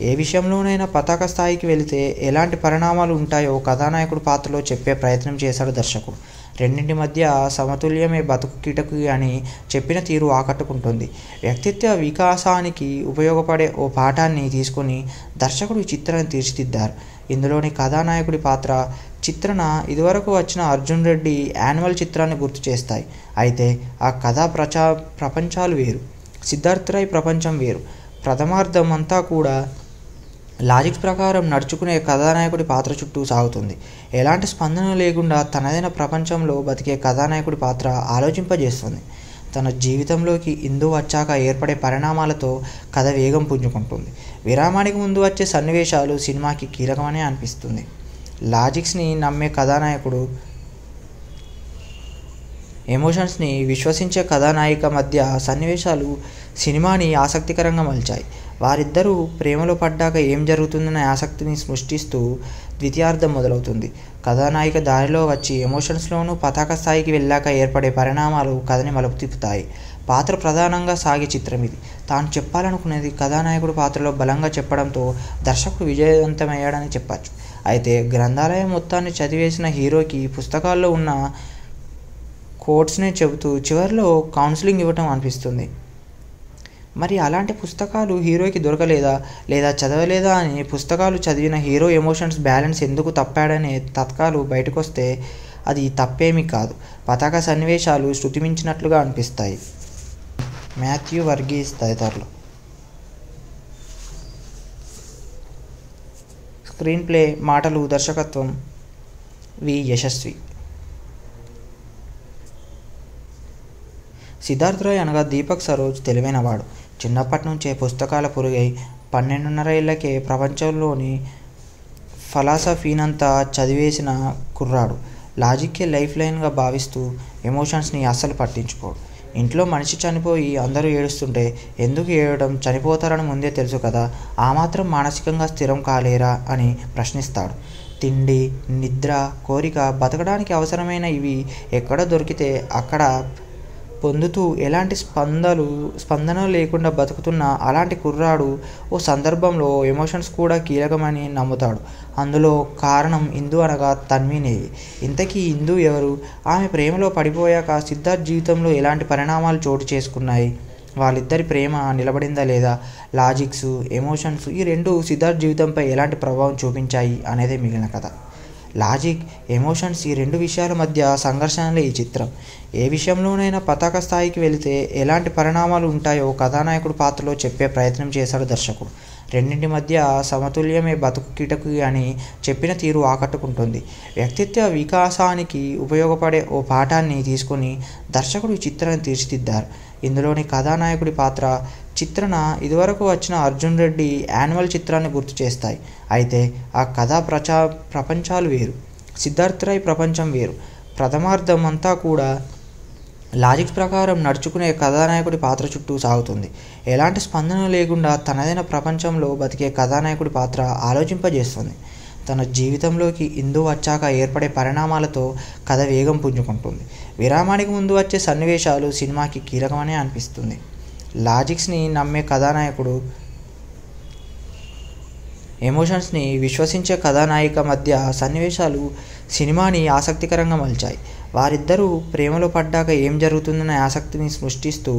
ఏ విషయంలోనైనా పతాక స్థాయికి వెళితే ఎలాంటి పరిణామాలు ఉంటాయో కథానాయకుడు పాత్రలో చెప్పే ప్రయత్నం చేశాడు దర్శకుడు. రెండింటి మధ్య సమతుల్యమే బతుకు కిటకు అని చెప్పిన తీరు ఆకట్టుకుంటుంది. వ్యక్తిత్వ వికాసానికి ఉపయోగపడే ఓ పాఠాన్ని తీసుకొని దర్శకుడు ఈ చిత్రాన్ని తీర్చిదిద్దారు. ఇందులోని కథానాయకుడి పాత్ర చిత్రణ ఇదివరకు వచ్చిన అర్జున్ రెడ్డి యాన్యువల్ చిత్రాన్ని గుర్తు చేస్తాయి. అయితే ఆ కథా ప్రపంచాలు వేరు. సిద్ధార్థ్ రాయ్ ప్రపంచం వేరు. ప్రథమార్థం అంతా కూడా లాజిక్స్ ప్రకారం నడుచుకునే కథానాయకుడి పాత్ర చుట్టూ సాగుతుంది. ఎలాంటి స్పందన లేకుండా తనదైన ప్రపంచంలో బతికే కథానాయకుడి పాత్ర ఆలోచింపజేస్తుంది. తన జీవితంలోకి ఇందు వచ్చాక ఏర్పడే పరిణామాలతో కథ వేగం పుంజుకుంటుంది. విరామానికి ముందు వచ్చే సన్నివేశాలు సినిమాకి కీలకమనే అనిపిస్తుంది. లాజిక్స్ని నమ్మే కథానాయకుడు, ఎమోషన్స్ని విశ్వసించే కథానాయిక మధ్య సన్నివేశాలు సినిమాని ఆసక్తికరంగా మలిచాయి. వారిద్దరూ ప్రేమలో పడ్డాక ఏం జరుగుతుందనే ఆసక్తిని సృష్టిస్తూ ద్వితీయార్థం మొదలవుతుంది. కథానాయిక దారిలో వచ్చి ఎమోషన్స్లోనూ పతాక స్థాయికి వెళ్ళాక ఏర్పడే పరిణామాలు కథని మలుపు తిప్పుతాయి. పాత్ర ప్రధానంగా సాగే చిత్రం ఇది. తాను చెప్పాలనుకునేది కథానాయకుడు పాత్రలో బలంగా చెప్పడంతో దర్శకుడు విజయవంతమయ్యాడని చెప్పచ్చు. అయితే గ్రంథాలయం మొత్తాన్ని చదివేసిన హీరోకి పుస్తకాల్లో ఉన్న కోట్స్నే చెబుతూ చివరిలో కౌన్సిలింగ్ ఇవ్వటం అనిపిస్తుంది. మరి అలాంటి పుస్తకాలు హీరోకి దొరకలేదా లేదా చదవలేదా అని పుస్తకాలు చదివిన హీరో ఎమోషన్స్ బ్యాలెన్స్ ఎందుకు తప్పాడనే తత్కాలు బయటకొస్తే అది తప్పేమీ కాదు. పతాక సన్నివేశాలు శృతిమించినట్లుగా అనిపిస్తాయి. మాథ్యూ వర్గీస్ తదితరులు. స్క్రీన్ ప్లే, మాటలు, దర్శకత్వం వి. యశస్వి. సిద్ధార్థ్ రాయ్ అనగా దీపక్ సరోజ్ తెలివైనవాడు. చిన్నప్పటి నుంచే పుస్తకాల పురుగై 12.5 ఏళ్లకే ప్రపంచంలోని ఫలాసఫీనంతా చదివేసిన కుర్రాడు. లాజిక్కే లైఫ్ లైన్గా భావిస్తూ ఎమోషన్స్ని అస్సలు పట్టించుకోడు. ఇంట్లో మనిషి చనిపోయి అందరూ ఏడుస్తుంటే ఎందుకు ఏడవడం, చనిపోతారని ముందే తెలుసు కదా, ఆ మాత్రం మానసికంగా స్థిరం కాలేరా అని ప్రశ్నిస్తాడు. తిండి, నిద్ర, కోరిక, బతకడానికి అవసరమైన ఇవి ఎక్కడ దొరికితే అక్కడ పొందుతూ ఎలాంటి స్పందన లేకుండా బతుకుతున్న అలాంటి కుర్రాడు ఓ సందర్భంలో ఎమోషన్స్ కూడా కీలకమని నమ్ముతాడు. అందులో కారణం ఇందు అనగా తన్వీనేవి. ఇంతకీ ఇందు ఎవరు? ఆమె ప్రేమలో పడిపోయాక సిద్ధార్థ్ జీవితంలో ఎలాంటి పరిణామాలు చోటు చేసుకున్నాయి? వాళ్ళిద్దరి ప్రేమ నిలబడిందా లేదా? లాజిక్స్, ఎమోషన్స్ ఈ రెండు సిద్ధార్థ్ జీవితంపై ఎలాంటి ప్రభావం చూపించాయి అనేదే మిగిలిన కథ. లాజిక్, ఎమోషన్స్ ఈ రెండు విషయాల మధ్య సంఘర్షణలే ఈ చిత్రం. ఏ విషయంలోనైనా పతాక స్థాయికి వెళితే ఎలాంటి పరిణామాలు ఉంటాయో కథానాయకుడు పాత్రలో చెప్పే ప్రయత్నం చేశాడు దర్శకుడు. రెండింటి మధ్య సమతుల్యమే బతుకు కిటకు అని చెప్పిన తీరు ఆకట్టుకుంటుంది. వ్యక్తిత్వ వికాసానికి ఉపయోగపడే ఓ పాఠాన్ని తీసుకొని దర్శకుడు ఈ చిత్రాన్ని తీర్చిదిద్దారు. ఇందులోని కథానాయకుడి పాత్ర, చిత్రణ ఇదివరకు వచ్చిన అర్జున్ రెడ్డి యాన్యువల్ చిత్రాన్ని గుర్తు చేస్తాయి. అయితే ఆ కథా ప్రపంచాలు వేరు. సిద్ధార్థ్ రాయ్ ప్రపంచం వేరు. ప్రథమార్థం అంతా కూడా లాజిక్స్ ప్రకారం నడుచుకునే కథానాయకుడి పాత్ర చుట్టూ సాగుతుంది. ఎలాంటి స్పందన లేకుండా తనదైన ప్రపంచంలో బతికే కథానాయకుడి పాత్ర ఆలోచింపజేస్తుంది. తన జీవితంలోకి ఇందు వచ్చాక ఏర్పడే పరిణామాలతో కథ వేగం పుంజుకుంటుంది. విరామానికి ముందు వచ్చే సన్నివేశాలు సినిమాకి కీలకమనే అనిపిస్తుంది. లాజిక్స్ని నమ్మే కథానాయకుడు, ఎమోషన్స్ని విశ్వసించే కథానాయిక మధ్య సన్నివేశాలు సినిమాని ఆసక్తికరంగా మలిచాయి. వారిద్దరూ ప్రేమలో పడ్డాక ఏం జరుగుతుందనే ఆసక్తిని సృష్టిస్తూ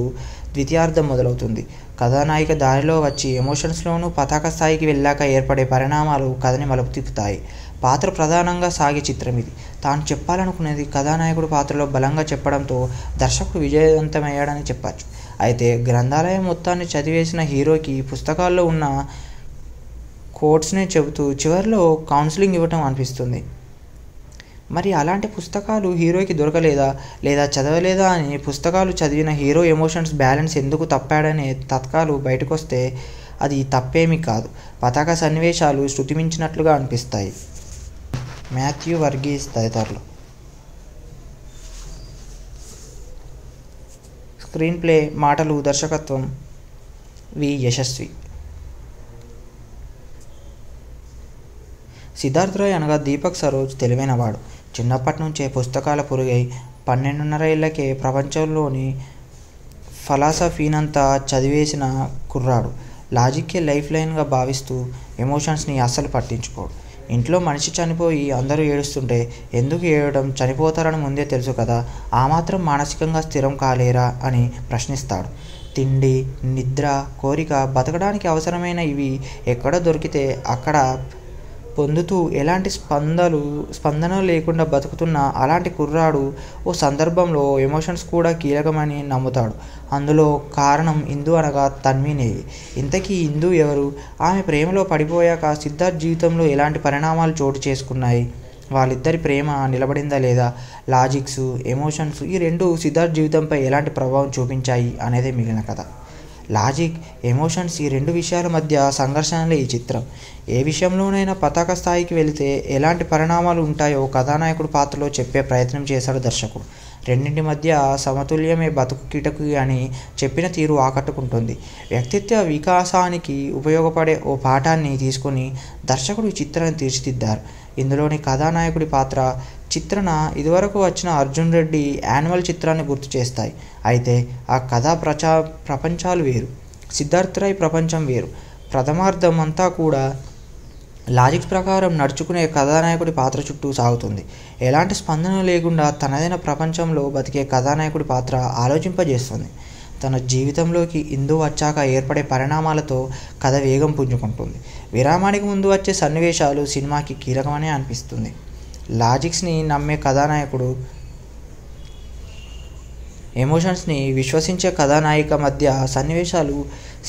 ద్వితీయార్థం మొదలవుతుంది. కథానాయిక దారిలో వచ్చి ఎమోషన్స్లోనూ పతాక స్థాయికి వెళ్ళాక ఏర్పడే పరిణామాలు కథని మలుపు తిప్పుతాయి. పాత్ర ప్రధానంగా సాగే చిత్రం ఇది. తాను చెప్పాలనుకునేది కథానాయకుడు పాత్రలో బలంగా చెప్పడంతో దర్శకుడు విజయవంతమయ్యాడని చెప్పచ్చు. అయితే గ్రంథాలయం మొత్తాన్ని చదివేసిన హీరోకి పుస్తకాల్లో ఉన్న కోట్స్నే చెబుతూ చివరిలో కౌన్సిలింగ్ ఇవ్వటం అనిపిస్తుంది. మరి అలాంటి పుస్తకాలు హీరోకి దొరకలేదా లేదా చదవలేదా అని పుస్తకాలు చదివిన హీరో ఎమోషన్స్ బ్యాలెన్స్ ఎందుకు తప్పాడనే తత్కాలు బయటకొస్తే అది తప్పేమీ కాదు. పతాక సన్నివేశాలు శృతిమించినట్లుగా అనిపిస్తాయి. మాథ్యూ వర్గీస్ తదితరులు. స్క్రీన్ ప్లే, మాటలు, దర్శకత్వం వి. యశస్వి. సిద్ధార్థ్ రాయ్ అనగా దీపక్ సరోజ్ తెలివైనవాడు. చిన్నప్పటి నుంచే పుస్తకాల పురుగై 12.5 ఏళ్లకే ప్రపంచంలోని ఫలాసఫీనంతా చదివేసిన కుర్రాడు. లాజిక్కే లైఫ్ లైన్గా భావిస్తూ ఎమోషన్స్ని అస్సలు పట్టించుకోడు. ఇంట్లో మనిషి చనిపోయి అందరూ ఏడుస్తుంటే ఎందుకు ఏడవడం, చనిపోతారని ముందే తెలుసు కదా, ఆ మాత్రం మానసికంగా స్థిరం కాలేరా అని ప్రశ్నిస్తాడు. తిండి, నిద్ర, కోరిక, బతకడానికి అవసరమైన ఇవి ఎక్కడ దొరికితే అక్కడ పొందుతూ ఎలాంటి స్పందన లేకుండా బతుకుతున్న అలాంటి కుర్రాడు ఓ సందర్భంలో ఎమోషన్స్ కూడా కీలకమని నమ్ముతాడు. అందులో కారణం ఇందు అనగా తన్వినేయి. ఇంతకీ ఇందు ఎవరు? ఆమె ప్రేమలో పడిపోయాక సిద్ధార్థ్ జీవితంలో ఎలాంటి పరిణామాలు చోటు చేసుకున్నాయి? వాళ్ళిద్దరి ప్రేమ నిలబడిందా లేదా? లాజిక్స్, ఎమోషన్స్ ఈ రెండు సిద్ధార్థ్ జీవితంపై ఎలాంటి ప్రభావం చూపించాయి అనేదే మిగిలిన కథ. లాజిక్, ఎమోషన్స్ ఈ రెండు విషయాల మధ్య సంఘర్షణలే ఈ చిత్రం. ఏ విషయంలోనైనా పతాక స్థాయికి వెళితే ఎలాంటి పరిణామాలు ఉంటాయో కథానాయకుడి పాత్రలో చెప్పే ప్రయత్నం చేశాడు దర్శకుడు. రెండింటి మధ్య సమతుల్యమే బతుకు కిటకు అని చెప్పిన తీరు ఆకట్టుకుంటుంది. వ్యక్తిత్వ వికాసానికి ఉపయోగపడే ఓ పాఠాన్ని తీసుకొని దర్శకుడు ఈ చిత్రాన్ని తీర్చిదిద్దారు. ఇందులోని కథానాయకుడి పాత్ర, చిత్రణ ఇదివరకు వచ్చిన అర్జున్ రెడ్డి యాన్యువల్ చిత్రాన్ని గుర్తు చేస్తాయి. అయితే ఆ కథా ప్రపంచాలు వేరు, సిద్ధార్థ్ రాయ్ ప్రపంచం వేరు. ప్రథమార్థం అంతా కూడా లాజిక్స్ ప్రకారం నడుచుకునే కథానాయకుడి పాత్ర చుట్టూ సాగుతుంది. ఎలాంటి స్పందన లేకుండా తనదైన ప్రపంచంలో బతికే కథానాయకుడి పాత్ర ఆలోచింపజేస్తుంది. తన జీవితంలోకి ఇందు వచ్చాక ఏర్పడే పరిణామాలతో కథ వేగం పుంజుకుంటుంది. విరామానికి ముందు వచ్చే సన్నివేశాలు సినిమాకి కీలకమనే అనిపిస్తుంది. లాజిక్స్ని నమ్మే కథానాయకుడు, ఎమోషన్స్ని విశ్వసించే కథానాయిక మధ్య సన్నివేశాలు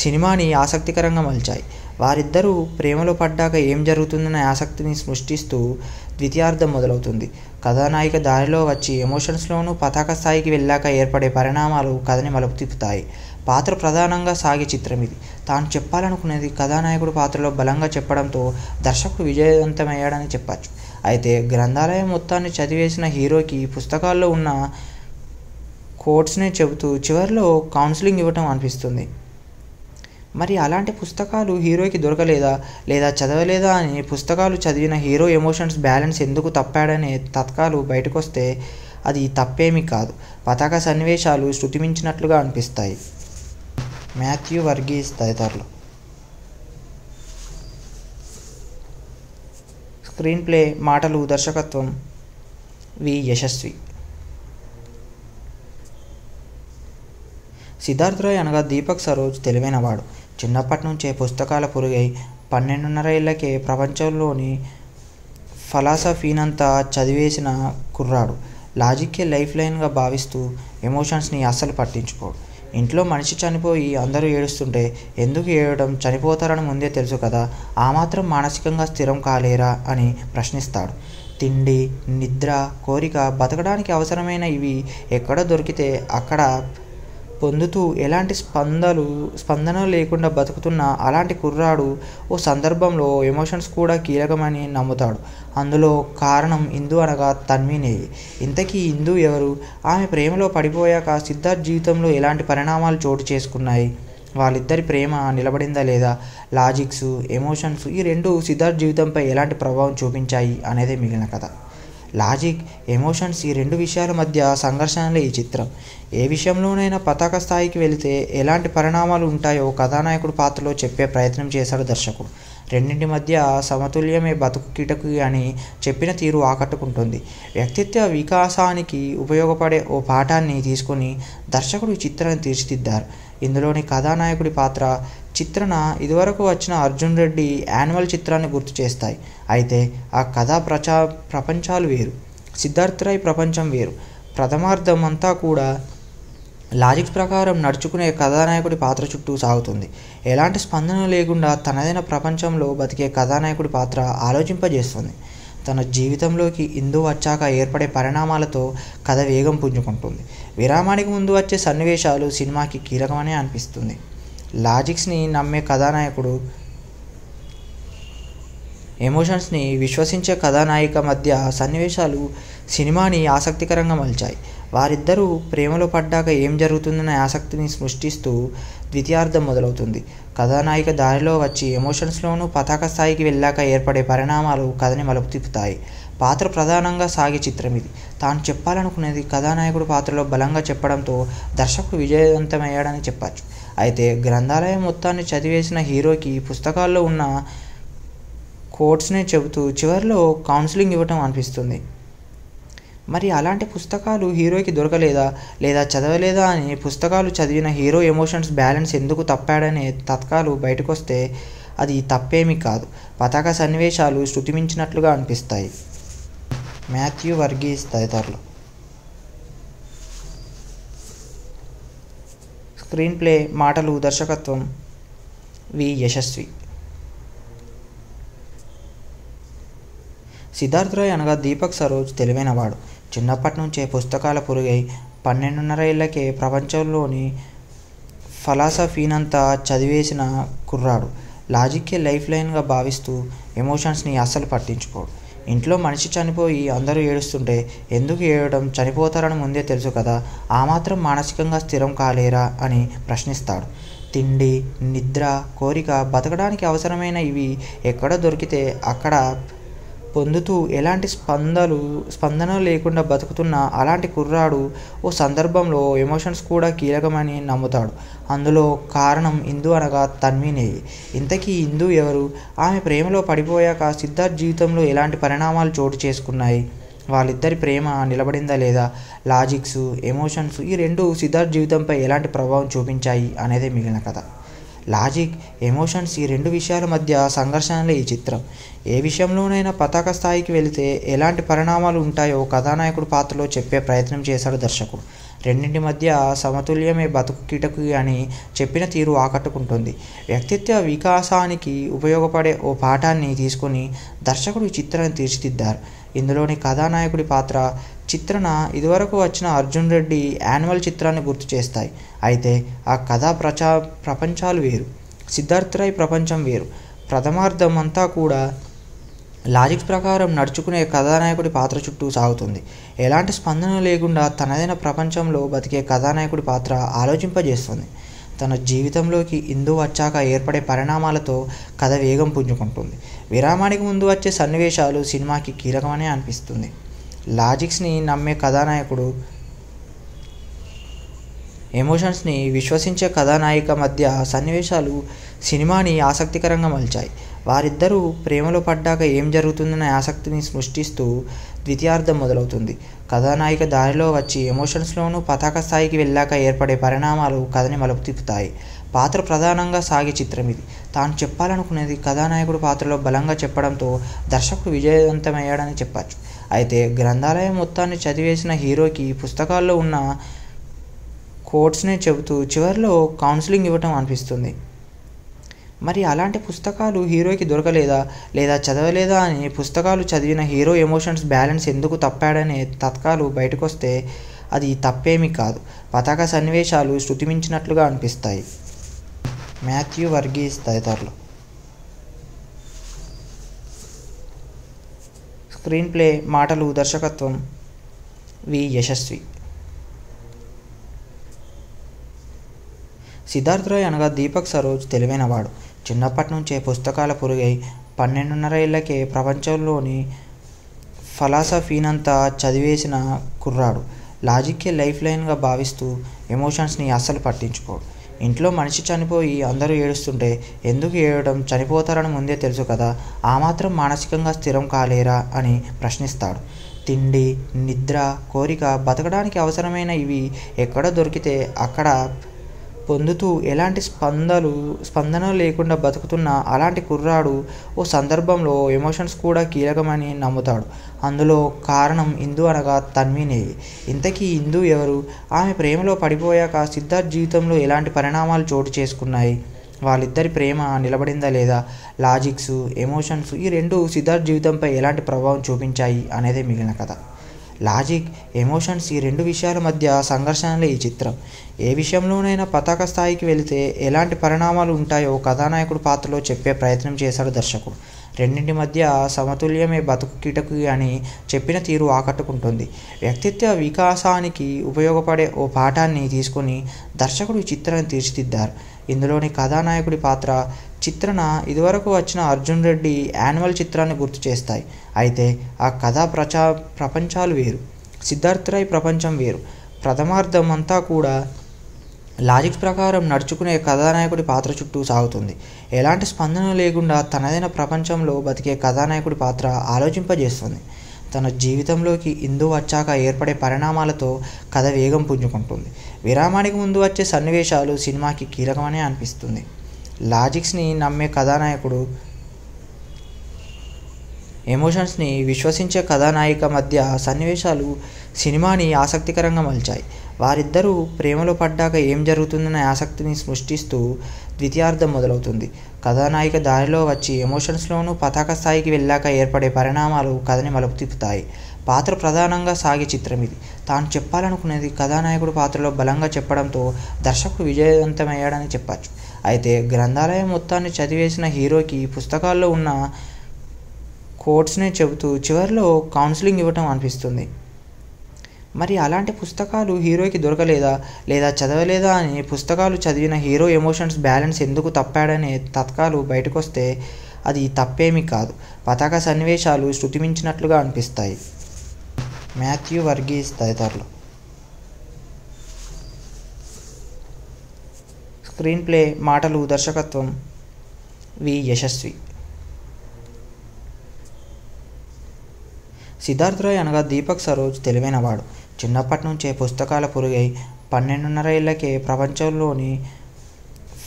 సినిమాని ఆసక్తికరంగా మలిచాయి. వారిద్దరూ ప్రేమలో పడ్డాక ఏం జరుగుతుందనే ఆసక్తిని సృష్టిస్తూ ద్వితీయార్థం మొదలవుతుంది. కథానాయిక దారిలో వచ్చి ఎమోషన్స్లోనూ పతాక స్థాయికి వెళ్ళాక ఏర్పడే పరిణామాలు కథని మలుపు తిప్పుతాయి. పాత్ర ప్రధానంగా సాగే చిత్రం ఇది. తాను చెప్పాలనుకునేది కథానాయకుడి పాత్రలో బలంగా చెప్పడంతో దర్శకుడు విజయవంతమయ్యాడని చెప్పచ్చు. అయితే గ్రంథాలయం మొత్తాన్ని చదివేసిన హీరోకి పుస్తకాల్లో ఉన్న కోట్స్నే చెబుతూ చివరిలో కౌన్సిలింగ్ ఇవ్వటం అనిపిస్తుంది. మరి అలాంటి పుస్తకాలు హీరోకి దొరకలేదా లేదా చదవలేదా అని పుస్తకాలు చదివిన హీరో ఎమోషన్స్ బ్యాలెన్స్ ఎందుకు తప్పాడనే తత్కాలు బయటకొస్తే అది తప్పేమీ కాదు. పతాక సన్నివేశాలు శృతిమించినట్లుగా అనిపిస్తాయి. మాథ్యూ వర్గీస్ తదితరులు. స్క్రీన్ ప్లే, మాటలు, దర్శకత్వం వి యశస్వి. సిద్ధార్థ్ రాయ్ అనగా దీపక్ సరోజ్ తెలివైనవాడు. చిన్నప్పటి నుంచే పుస్తకాల పురుగై 12.5 ఏళ్లకే ప్రపంచంలోని ఫలాసఫీనంతా చదివేసిన కుర్రాడు. లాజిక్కే లైఫ్ లైన్గా భావిస్తూ ఎమోషన్స్ని అస్సలు పట్టించుకోడు. ఇంట్లో మనిషి చనిపోయి అందరూ ఏడుస్తుంటే ఎందుకు ఏడవడం, చనిపోతారని ముందే తెలుసు కదా, ఆ మాత్రం మానసికంగా స్థిరం కాలేరా అని ప్రశ్నిస్తాడు. తిండి, నిద్ర, కోరిక, బతకడానికి అవసరమైన ఇవి ఎక్కడ దొరికితే అక్కడ పొందుతూ ఎలాంటి స్పందన లేకుండా బతుకుతున్న అలాంటి కుర్రాడు ఓ సందర్భంలో ఎమోషన్స్ కూడా కీలకమని నమ్ముతాడు. అందులో కారణం ఇందు అనగా తన్వినేయి. ఇంతకీ ఇందు ఎవరు? ఆమె ప్రేమలో పడిపోయాక సిద్ధార్థ్ జీవితంలో ఎలాంటి పరిణామాలు చోటు చేసుకున్నాయి? వాళ్ళిద్దరి ప్రేమ నిలబడిందా లేదా? లాజిక్స్, ఎమోషన్స్ ఈ రెండు సిద్ధార్థ్ జీవితంపై ఎలాంటి ప్రభావం చూపించాయి అనేదే మిగిలిన కథ. లాజిక్, ఎమోషన్స్ ఈ రెండు విషయాల మధ్య సంఘర్షణలే ఈ చిత్రం. ఏ విషయంలోనైనా పతాక స్థాయికి వెళితే ఎలాంటి పరిణామాలు ఉంటాయో కథానాయకుడి పాత్రలో చెప్పే ప్రయత్నం చేశాడు దర్శకుడు. రెండింటి మధ్య సమతుల్యమే బతుకు కిటకు అని చెప్పిన తీరు ఆకట్టుకుంటుంది. వ్యక్తిత్వ వికాసానికి ఉపయోగపడే ఓ పాఠాన్ని తీసుకొని దర్శకుడు ఈ చిత్రాన్ని తీర్చిదిద్దారు. ఇందులోని కథానాయకుడి పాత్ర, చిత్రణ ఇదివరకు వచ్చిన అర్జున్ రెడ్డి యాన్యువల్ చిత్రాన్ని గుర్తు చేస్తాయి. అయితే ఆ కథా ప్రపంచాలు వేరు, సిద్ధార్థ్ రాయ్ ప్రపంచం వేరు. ప్రథమార్థం అంతా కూడా లాజిక్స్ ప్రకారం నడుచుకునే కథానాయకుడి పాత్ర చుట్టూ సాగుతుంది. ఎలాంటి స్పందన లేకుండా తనదైన ప్రపంచంలో బతికే కథానాయకుడి పాత్ర ఆలోచింపజేస్తుంది. తన జీవితంలోకి ఇందు వచ్చాక ఏర్పడే పరిణామాలతో కథ వేగం పుంజుకుంటుంది. విరామానికి ముందు వచ్చే సన్నివేశాలు సినిమాకి కీలకమనే అనిపిస్తుంది. లాజిక్స్ని నమ్మే కథానాయకుడు, ఎమోషన్స్ని విశ్వసించే కథానాయిక మధ్య సన్నివేశాలు సినిమాని ఆసక్తికరంగా మలిచాయి. వారిద్దరూ ప్రేమలో పడ్డాక ఏం జరుగుతుందనే ఆసక్తిని సృష్టిస్తూ ద్వితీయార్థం మొదలవుతుంది. కథానాయిక దారిలో వచ్చి ఎమోషన్స్లోనూ పతాక స్థాయికి వెళ్ళాక ఏర్పడే పరిణామాలు కథని మలుపు తిప్పుతాయి. పాత్ర ప్రధానంగా సాగే చిత్రం ఇది. తాను చెప్పాలనుకునేది కథానాయకుడి పాత్రలో బలంగా చెప్పడంతో దర్శకుడు విజయవంతమయ్యాడని చెప్పచ్చు. అయితే గ్రంథాలయం మొత్తాన్ని చదివేసిన హీరోకి పుస్తకాల్లో ఉన్న కోట్స్నే చెబుతూ చివరిలో కౌన్సిలింగ్ ఇవ్వటం అనిపిస్తుంది. మరి అలాంటి పుస్తకాలు హీరోకి దొరకలేదా లేదా చదవలేదా అని పుస్తకాలు చదివిన హీరో ఎమోషన్స్ బ్యాలెన్స్ ఎందుకు తప్పాడనే తత్కాలు బయటకొస్తే అది తప్పేమీ కాదు. పతాక సన్నివేశాలు శృతిమించినట్లుగా అనిపిస్తాయి. మాథ్యూ వర్గీస్ తదితరులు. స్క్రీన్ ప్లే, మాటలు, దర్శకత్వం వి. యశస్వి. సిద్ధార్థ్ రాయ్ అనగా దీపక్ సరోజ్ తెలివైనవాడు. చిన్నప్పటి నుంచే పుస్తకాల పురుగై 12.5 ఏళ్లకే ప్రపంచంలోని ఫిలాసఫీనంతా చదివేసిన కుర్రాడు. లాజిక్కే లైఫ్ లైన్గా భావిస్తూ ఎమోషన్స్ని అస్సలు పట్టించుకోడు. ఇంట్లో మనిషి చనిపోయి అందరూ ఏడుస్తుంటే ఎందుకు ఏడవడం, చనిపోతారని ముందే తెలుసు కదా, ఆ మాత్రం మానసికంగా స్థిరం కాలేరా అని ప్రశ్నిస్తాడు. తిండి, నిద్ర, కోరిక, బతకడానికి అవసరమైన ఇవి ఎక్కడ దొరికితే అక్కడ పొందుతూ ఎలాంటి స్పందన లేకుండా బతుకుతున్న అలాంటి కుర్రాడు ఓ సందర్భంలో ఎమోషన్స్ కూడా కీలకమని నమ్ముతాడు. అందులో కారణం ఇందు అనగా తన్వీనేయి. ఇంతకీ ఇందు ఎవరు? ఆమె ప్రేమలో పడిపోయాక సిద్ధార్థ్ జీవితంలో ఎలాంటి పరిణామాలు చోటు చేసుకున్నాయి? వాళ్ళిద్దరి ప్రేమ నిలబడిందా లేదా? లాజిక్స్, ఎమోషన్స్ ఈ రెండు సిద్ధార్థ్ జీవితంపై ఎలాంటి ప్రభావం చూపించాయి అనేదే మిగిలిన కథ. లాజిక్, ఎమోషన్స్ ఈ రెండు విషయాల మధ్య సంఘర్షణలే ఈ చిత్రం. ఏ విషయంలోనైనా పతాక స్థాయికి వెళితే ఎలాంటి పరిణామాలు ఉంటాయో కథానాయకుడు పాత్రలో చెప్పే ప్రయత్నం చేశాడు దర్శకుడు. రెండింటి మధ్య సమతుల్యమే బతుకు కిటకు అని చెప్పిన తీరు ఆకట్టుకుంటుంది. వ్యక్తిత్వ వికాసానికి ఉపయోగపడే ఓ పాఠాన్ని తీసుకుని దర్శకుడు ఈ చిత్రాన్ని తీర్చిదిద్దారు. ఇందులోని కథానాయకుడి పాత్ర, చిత్రణ ఇదివరకు వచ్చిన అర్జున్ రెడ్డి యాన్యువల్ చిత్రాన్ని గుర్తు చేస్తాయి. అయితే ఆ కథా ప్రపంచాలు వేరు, సిద్ధార్థ్ రాయ్ ప్రపంచం వేరు. ప్రథమార్థం అంతా కూడా లాజిక్స్ ప్రకారం నడుచుకునే కథానాయకుడి పాత్ర చుట్టూ సాగుతుంది. ఎలాంటి స్పందన లేకుండా తనదైన ప్రపంచంలో బతికే కథానాయకుడి పాత్ర ఆలోచింపజేస్తుంది. తన జీవితంలోకి ఇందు వచ్చాక ఏర్పడే పరిణామాలతో కథ వేగం పుంజుకుంటుంది. విరామానికి ముందు వచ్చే సన్నివేశాలు సినిమాకి కీలకమనే అనిపిస్తుంది. లాజిక్స్ని నమ్మే కథానాయకుడు, ఎమోషన్స్ని విశ్వసించే కథానాయిక మధ్య సన్నివేశాలు సినిమాని ఆసక్తికరంగా మలిచాయి. వారిద్దరూ ప్రేమలో పడ్డాక ఏం జరుగుతుందనే ఆసక్తిని సృష్టిస్తూ ద్వితీయార్థం మొదలవుతుంది. కథానాయిక దారిలో వచ్చి ఎమోషన్స్లోనూ పతాక స్థాయికి వెళ్ళాక ఏర్పడే పరిణామాలు కథని మలుపు తిప్పుతాయి. పాత్ర ప్రధానంగా సాగే చిత్రం ఇది. తాను చెప్పాలనుకునేది కథానాయకుడు పాత్రలో బలంగా చెప్పడంతో దర్శకుడు విజయవంతమయ్యాడని చెప్పచ్చు. అయితే గ్రంథాలయం మొత్తాన్ని చదివేసిన హీరోకి పుస్తకాల్లో ఉన్న కోట్స్నే చెబుతూ చివరిలో కౌన్సిలింగ్ ఇవ్వటం అనిపిస్తుంది. మరి అలాంటి పుస్తకాలు హీరోకి దొరకలేదా లేదా చదవలేదా అని పుస్తకాలు చదివిన హీరో ఎమోషన్స్ బ్యాలెన్స్ ఎందుకు తప్పాడనే తత్కాలు బయటకొస్తే అది తప్పేమీ కాదు. పతాక సన్నివేశాలు శృతిమించినట్లుగా అనిపిస్తాయి. మాథ్యూ వర్గీస్ తదితరులు. స్క్రీన్ ప్లే, మాటలు, దర్శకత్వం వి. యశస్వి. సిద్ధార్థ్ రాయ్ అనగా దీపక్ సరోజ్ తెలివైనవాడు. చిన్నప్పటి నుంచే పుస్తకాల పురుగై 12.5 ఏళ్లకే ప్రపంచంలోని ఫిలాసఫీనంతా చదివేసిన కుర్రాడు. లాజిక్కే లైఫ్ లైన్గా భావిస్తూ ఎమోషన్స్ని అస్సలు పట్టించుకోడు. ఇంట్లో మనిషి చనిపోయి అందరూ ఏడుస్తుంటే ఎందుకు ఏడవడం, చనిపోతారని ముందే తెలుసు కదా, ఆ మాత్రం మానసికంగా స్థిరం కాలేరా అని ప్రశ్నిస్తాడు. తిండి, నిద్ర, కోరిక, బతకడానికి అవసరమైన ఇవి ఎక్కడ దొరికితే అక్కడ పొందుతూ ఎలాంటి స్పందన లేకుండా బతుకుతున్న అలాంటి కుర్రాడు ఓ సందర్భంలో ఎమోషన్స్ కూడా కీలకమని నమ్ముతాడు. అందులో కారణం ఇందు అనగా తన్వీనేయి. ఇంతకీ ఇందు ఎవరు? ఆమె ప్రేమలో పడిపోయాక సిద్ధార్థ్ జీవితంలో ఎలాంటి పరిణామాలు చోటు చేసుకున్నాయి? వాళ్ళిద్దరి ప్రేమ నిలబడిందా లేదా? లాజిక్స్, ఎమోషన్స్ ఈ రెండు సిద్ధార్థ్ జీవితంపై ఎలాంటి ప్రభావం చూపించాయి అనేదే మిగిలిన కథ. లాజిక్, ఎమోషన్స్ ఈ రెండు విషయాల మధ్య సంఘర్షణలే ఈ చిత్రం. ఏ విషయంలోనైనా పతాక స్థాయికి వెళితే ఎలాంటి పరిణామాలు ఉంటాయో కథానాయకుడు పాత్రలో చెప్పే ప్రయత్నం చేశాడు దర్శకుడు. రెండింటి మధ్య సమతుల్యమే బతుకు కిటకు అని చెప్పిన తీరు ఆకట్టుకుంటుంది. వ్యక్తిత్వ వికాసానికి ఉపయోగపడే ఓ పాఠాన్ని తీసుకుని దర్శకుడు ఈ చిత్రాన్ని తీర్చిదిద్దారు. ఇందులోని కథానాయకుడి పాత్ర, చిత్రణ ఇదివరకు వచ్చిన అర్జున్ రెడ్డి యాన్యువల్ చిత్రాన్ని గుర్తు చేస్తాయి. అయితే ఆ కథా ప్రపంచాలు వేరు, సిద్ధార్థ్ రాయ్ ప్రపంచం వేరు. ప్రథమార్థం అంతా కూడా లాజిక్స్ ప్రకారం నడుచుకునే కథానాయకుడి పాత్ర చుట్టూ సాగుతుంది. ఎలాంటి స్పందన లేకుండా తనదైన ప్రపంచంలో బతికే కథానాయకుడి పాత్ర ఆలోచింపజేస్తుంది. తన జీవితంలోకి ఇందు వచ్చాక ఏర్పడే పరిణామాలతో కథ వేగం పుంజుకుంటుంది. విరామానికి ముందు వచ్చే సన్నివేశాలు సినిమాకి కీలకమనే అనిపిస్తుంది. లాజిక్స్ని నమ్మే కథానాయకుడు, ఎమోషన్స్ని విశ్వసించే కథానాయిక మధ్య సన్నివేశాలు సినిమాని ఆసక్తికరంగా మలిచాయి. వారిద్దరూ ప్రేమలో పడ్డాక ఏం జరుగుతుందనే ఆసక్తిని సృష్టిస్తూ ద్వితీయార్థం మొదలవుతుంది. కథానాయిక దారిలో వచ్చి ఎమోషన్స్లోనూ పతాక స్థాయికి వెళ్ళాక ఏర్పడే పరిణామాలు కథని మలుపు తిప్పుతాయి. పాత్ర ప్రధానంగా సాగే చిత్రం ఇది. తాను చెప్పాలనుకునేది కథానాయకుడు పాత్రలో బలంగా చెప్పడంతో దర్శకుడు విజయవంతమయ్యాడని చెప్పచ్చు. అయితే గ్రంథాలయం మొత్తాన్ని చదివేసిన హీరోకి పుస్తకాల్లో ఉన్న కోట్స్నే చెబుతూ చివరిలో కౌన్సిలింగ్ ఇవ్వటం అనిపిస్తుంది. మరి అలాంటి పుస్తకాలు హీరోకి దొరకలేదా లేదా చదవలేదా అని పుస్తకాలు చదివిన హీరో ఎమోషన్స్ బ్యాలెన్స్ ఎందుకు తప్పాడనే తత్కాలు బయటకొస్తే అది తప్పేమీ కాదు. పతాక సన్నివేశాలు శృతిమించినట్లుగా అనిపిస్తాయి. మాథ్యూ వర్గీస్ తదితరులు. స్క్రీన్ ప్లే, మాటలు, దర్శకత్వం వి. యశస్వి. సిద్ధార్థ్ రాయ్ అనగా దీపక్ సరోజ్ తెలివైనవాడు. చిన్నప్పటి నుంచే పుస్తకాల పురుగై 12.5 ఏళ్లకే ప్రపంచంలోని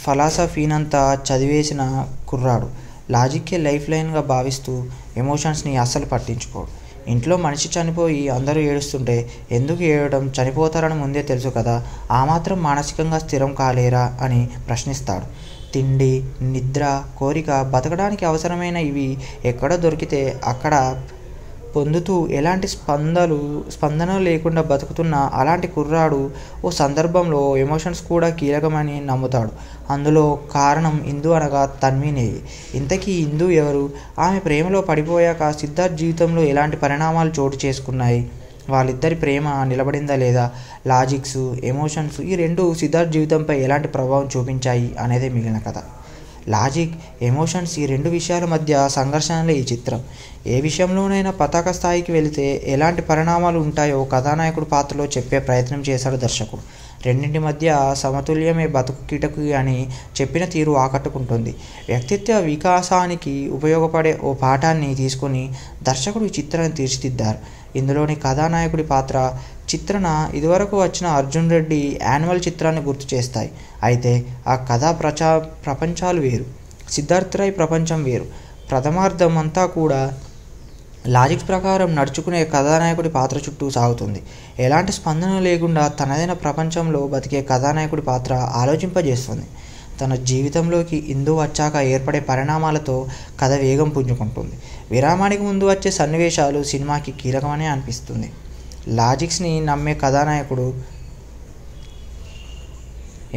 ఫిలాసఫీనంతా చదివేసిన కుర్రాడు. లాజిక్కే లైఫ్ లైన్గా భావిస్తూ ఎమోషన్స్ని అస్సలు పట్టించుకోడు. ఇంట్లో మనిషి చనిపోయి అందరూ ఏడుస్తుంటే ఎందుకు ఏడవడం, చనిపోతారని ముందే తెలుసు కదా, ఆ మాత్రం మానసికంగా స్థిరం కాలేరా అని ప్రశ్నిస్తాడు. తిండి, నిద్ర, కోరిక, బతకడానికి అవసరమైన ఇవి ఎక్కడ దొరికితే అక్కడ పొందుతూ ఎలాంటి స్పందన లేకుండా బతుకుతున్న అలాంటి కుర్రాడు ఓ సందర్భంలో ఎమోషన్స్ కూడా కీలకమని నమ్ముతాడు. అందులో కారణం ఇందు అనగా తన్వీనేయి. ఇంతకీ ఇందు ఎవరు? ఆమె ప్రేమలో పడిపోయాక సిద్ధార్థ్ జీవితంలో ఎలాంటి పరిణామాలు చోటు చేసుకున్నాయి? వాళ్ళిద్దరి ప్రేమ నిలబడిందా లేదా? లాజిక్స్, ఎమోషన్స్ ఈ రెండు సిద్ధార్థ్ జీవితంపై ఎలాంటి ప్రభావం చూపించాయి అనేదే మిగిలిన కథ. లాజిక్, ఎమోషన్స్ ఈ రెండు విషయాల మధ్య సంఘర్షణలే ఈ చిత్రం. ఏ విషయంలోనైనా పతాక స్థాయికి వెళితే ఎలాంటి పరిణామాలు ఉంటాయో కథానాయకుడు పాత్రలో చెప్పే ప్రయత్నం చేశాడు దర్శకుడు. రెండింటి మధ్య సమతుల్యమే బతుకు కిటకు అని చెప్పిన తీరు ఆకట్టుకుంటుంది. వ్యక్తిత్వ వికాసానికి ఉపయోగపడే ఓ పాఠాన్ని తీసుకుని దర్శకుడు ఈ చిత్రాన్ని తీర్చిదిద్దారు. ఇందులోని కథానాయకుడి పాత్ర చిత్రణ ఇదివరకు వచ్చిన అర్జున్ రెడ్డి యాన్యువల్ చిత్రాన్ని గుర్తు చేస్తాయి. అయితే ఆ కథా ప్రపంచాలు వేరు, సిద్ధార్థ్ రాయ్ ప్రపంచం వేరు. ప్రథమార్థం అంతా కూడా లాజిక్స్ ప్రకారం నడుచుకునే కథానాయకుడి పాత్ర చుట్టూ సాగుతుంది. ఎలాంటి స్పందన లేకుండా తనదైన ప్రపంచంలో బతికే కథానాయకుడి పాత్ర ఆలోచింపజేస్తుంది. తన జీవితంలోకి ఇందు వచ్చాక ఏర్పడే పరిణామాలతో కథ వేగం పుంజుకుంటుంది. విరామానికి ముందు వచ్చే సన్నివేశాలు సినిమాకి కీలకమనే అనిపిస్తుంది. లాజిక్స్ని నమ్మే కథానాయకుడు,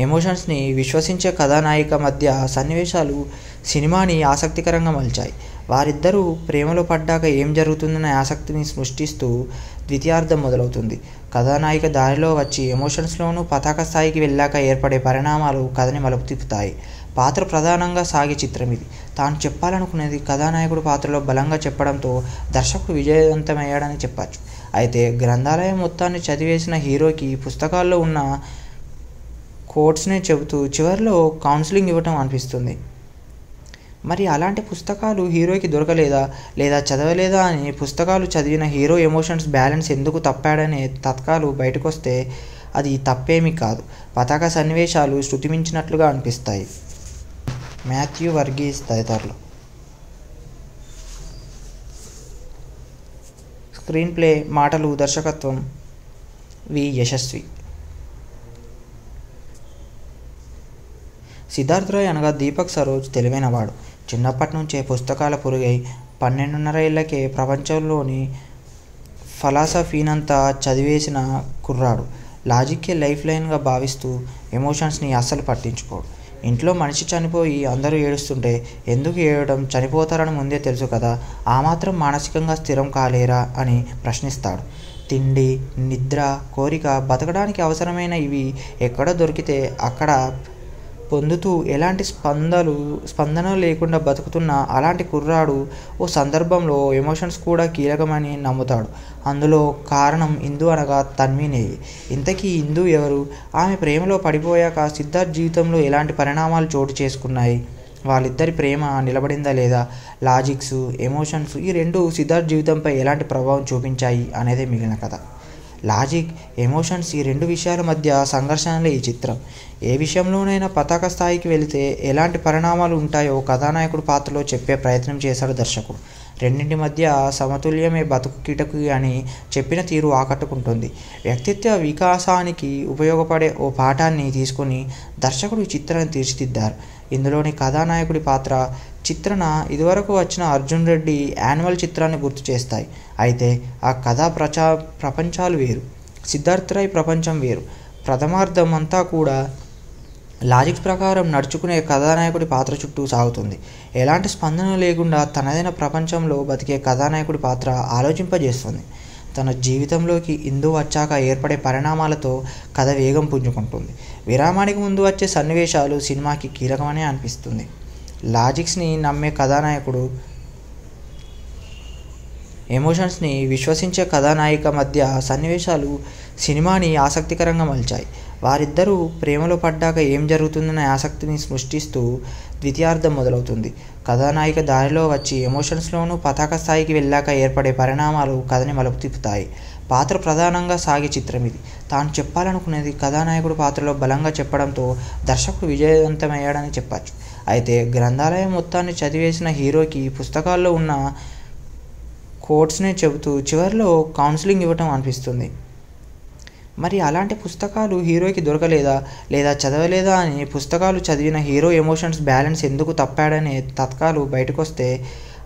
ఎమోషన్స్ని విశ్వసించే కథానాయిక మధ్య సన్నివేశాలు సినిమాని ఆసక్తికరంగా మలిచాయి. వారిద్దరూ ప్రేమలో పడ్డాక ఏం జరుగుతుందనే ఆసక్తిని సృష్టిస్తూ ద్వితీయార్థం మొదలవుతుంది. కథానాయిక దారిలో వచ్చి ఎమోషన్స్లోనూ పతాక స్థాయికి వెళ్ళాక ఏర్పడే పరిణామాలు కథని మలుపు తిప్పుతాయి. పాత్ర ప్రధానంగా సాగే చిత్రం ఇది. తాను చెప్పాలనుకునేది కథానాయకుడు పాత్రలో బలంగా చెప్పడంతో దర్శకుడు విజయవంతమయ్యాడని చెప్పచ్చు. అయితే గ్రంథాలయం మొత్తాన్ని చదివేసిన హీరోకి పుస్తకాల్లో ఉన్న కోట్స్నే చెబుతూ చివరిలో కౌన్సిలింగ్ ఇవ్వటం అనిపిస్తుంది. మరి అలాంటి పుస్తకాలు హీరోకి దొరకలేదా లేదా చదవలేదా అని పుస్తకాలు చదివిన హీరో ఎమోషన్స్ బ్యాలెన్స్ ఎందుకు తప్పాడనే తత్కాలు బయటకొస్తే అది తప్పేమీ కాదు. పతాక సన్నివేశాలు శృతిమించినట్లుగా అనిపిస్తాయి. మాథ్యూ వర్గీస్ తదితరులు. స్క్రీన్ ప్లే, మాటలు, దర్శకత్వం వి. యశస్వి. సిద్ధార్థ్ రాయ్ అనగా దీపక్ సరోజ్ తెలివైనవాడు. చిన్నప్పటి నుంచే పుస్తకాల పురుగై 12.5 ఏళ్లకే ప్రపంచంలోని ఫిలాసఫీనంతా చదివేసిన కుర్రాడు. లాజిక్కే లైఫ్ లైన్గా భావిస్తూ ఎమోషన్స్ని అస్సలు పట్టించుకోడు. ఇంట్లో మనిషి చనిపోయి అందరూ ఏడుస్తుంటే ఎందుకు ఏడవడం, చనిపోతారని ముందే తెలుసు కదా, ఆ మాత్రం మానసికంగా స్థిరం కాలేరా అని ప్రశ్నిస్తాడు. తిండి, నిద్ర, కోరిక, బతకడానికి అవసరమైన ఇవి ఎక్కడ దొరికితే అక్కడ పొందుతూ ఎలాంటి స్పందన లేకుండా బతుకుతున్న అలాంటి కుర్రాడు ఓ సందర్భంలో ఎమోషన్స్ కూడా కీలకమని నమ్ముతాడు. అందులో కారణం ఇందు అనగా తన్వీనేయి. ఇంతకీ ఇందు ఎవరు? ఆమె ప్రేమలో పడిపోయాక సిద్ధార్థ్ జీవితంలో ఎలాంటి పరిణామాలు చోటు చేసుకున్నాయి? వాళ్ళిద్దరి ప్రేమ నిలబడిందా లేదా? లాజిక్స్, ఎమోషన్స్ ఈ రెండు సిద్ధార్థ్ జీవితంపై ఎలాంటి ప్రభావం చూపించాయి అనేదే మిగిలిన కథ. లాజిక్, ఎమోషన్స్ ఈ రెండు విషయాల మధ్య సంఘర్షణలే ఈ చిత్రం. ఏ విషయంలోనైనా పతాక స్థాయికి వెళితే ఎలాంటి పరిణామాలు ఉంటాయో కథానాయకుడి పాత్రలో చెప్పే ప్రయత్నం చేశాడు దర్శకుడు. రెండింటి మధ్య సమతుల్యమే బతుకు కిటకి అని చెప్పిన తీరు ఆకట్టుకుంటుంది. వ్యక్తిత్వ వికాసానికి ఉపయోగపడే ఓ పాఠాన్ని తీసుకొని దర్శకుడు ఈ చిత్రాన్ని తీర్చిదిద్దారు. ఇందులోని కథానాయకుడి పాత్ర, చిత్రణ ఇదివరకు వచ్చిన అర్జున్ రెడ్డి యాన్యువల్ చిత్రాన్ని గుర్తు చేస్తాయి. అయితే ఆ కథా ప్రపంచాలు వేరు, సిద్ధార్థ్ రాయ్ ప్రపంచం వేరు. ప్రథమార్థం అంతా కూడా లాజిక్స్ ప్రకారం నడుచుకునే కథానాయకుడి పాత్ర చుట్టూ సాగుతుంది. ఎలాంటి స్పందన లేకుండా తనదైన ప్రపంచంలో బతికే కథానాయకుడి పాత్ర ఆలోచింపజేస్తుంది. తన జీవితంలోకి ఇందు వచ్చాక ఏర్పడే పరిణామాలతో కథ వేగం పుంజుకుంటుంది. విరామానికి ముందు వచ్చే సన్నివేశాలు సినిమాకి కీలకమనే అనిపిస్తుంది. లాజిక్స్ని నమ్మే కథానాయకుడు, ఎమోషన్స్ని విశ్వసించే కథానాయిక మధ్య సన్నివేశాలు సినిమాని ఆసక్తికరంగా మలిచాయి. వారిద్దరూ ప్రేమలో పడ్డాక ఏం జరుగుతుందనే ఆసక్తిని సృష్టిస్తూ ద్వితీయార్థం మొదలవుతుంది. కథానాయిక దారిలో వచ్చి ఎమోషన్స్లోనూ పతాక స్థాయికి వెళ్ళాక ఏర్పడే పరిణామాలు కథని మలుపు తిప్పుతాయి. పాత్ర ప్రధానంగా సాగే చిత్రం ఇది. తాను చెప్పాలనుకునేది కథానాయకుడు పాత్రలో బలంగా చెప్పడంతో దర్శకుడు విజయవంతమయ్యాడని చెప్పచ్చు. అయితే గ్రంథాలయం మొత్తాన్ని చదివేసిన హీరోకి పుస్తకాల్లో ఉన్న కోట్స్నే చెబుతూ చివరిలో కౌన్సిలింగ్ ఇవ్వటం అనిపిస్తుంది. మరి అలాంటి పుస్తకాలు హీరోకి దొరకలేదా లేదా చదవలేదా అని పుస్తకాలు చదివిన హీరో ఎమోషన్స్ బ్యాలెన్స్ ఎందుకు తప్పాడనే తత్కాలు బయటకొస్తే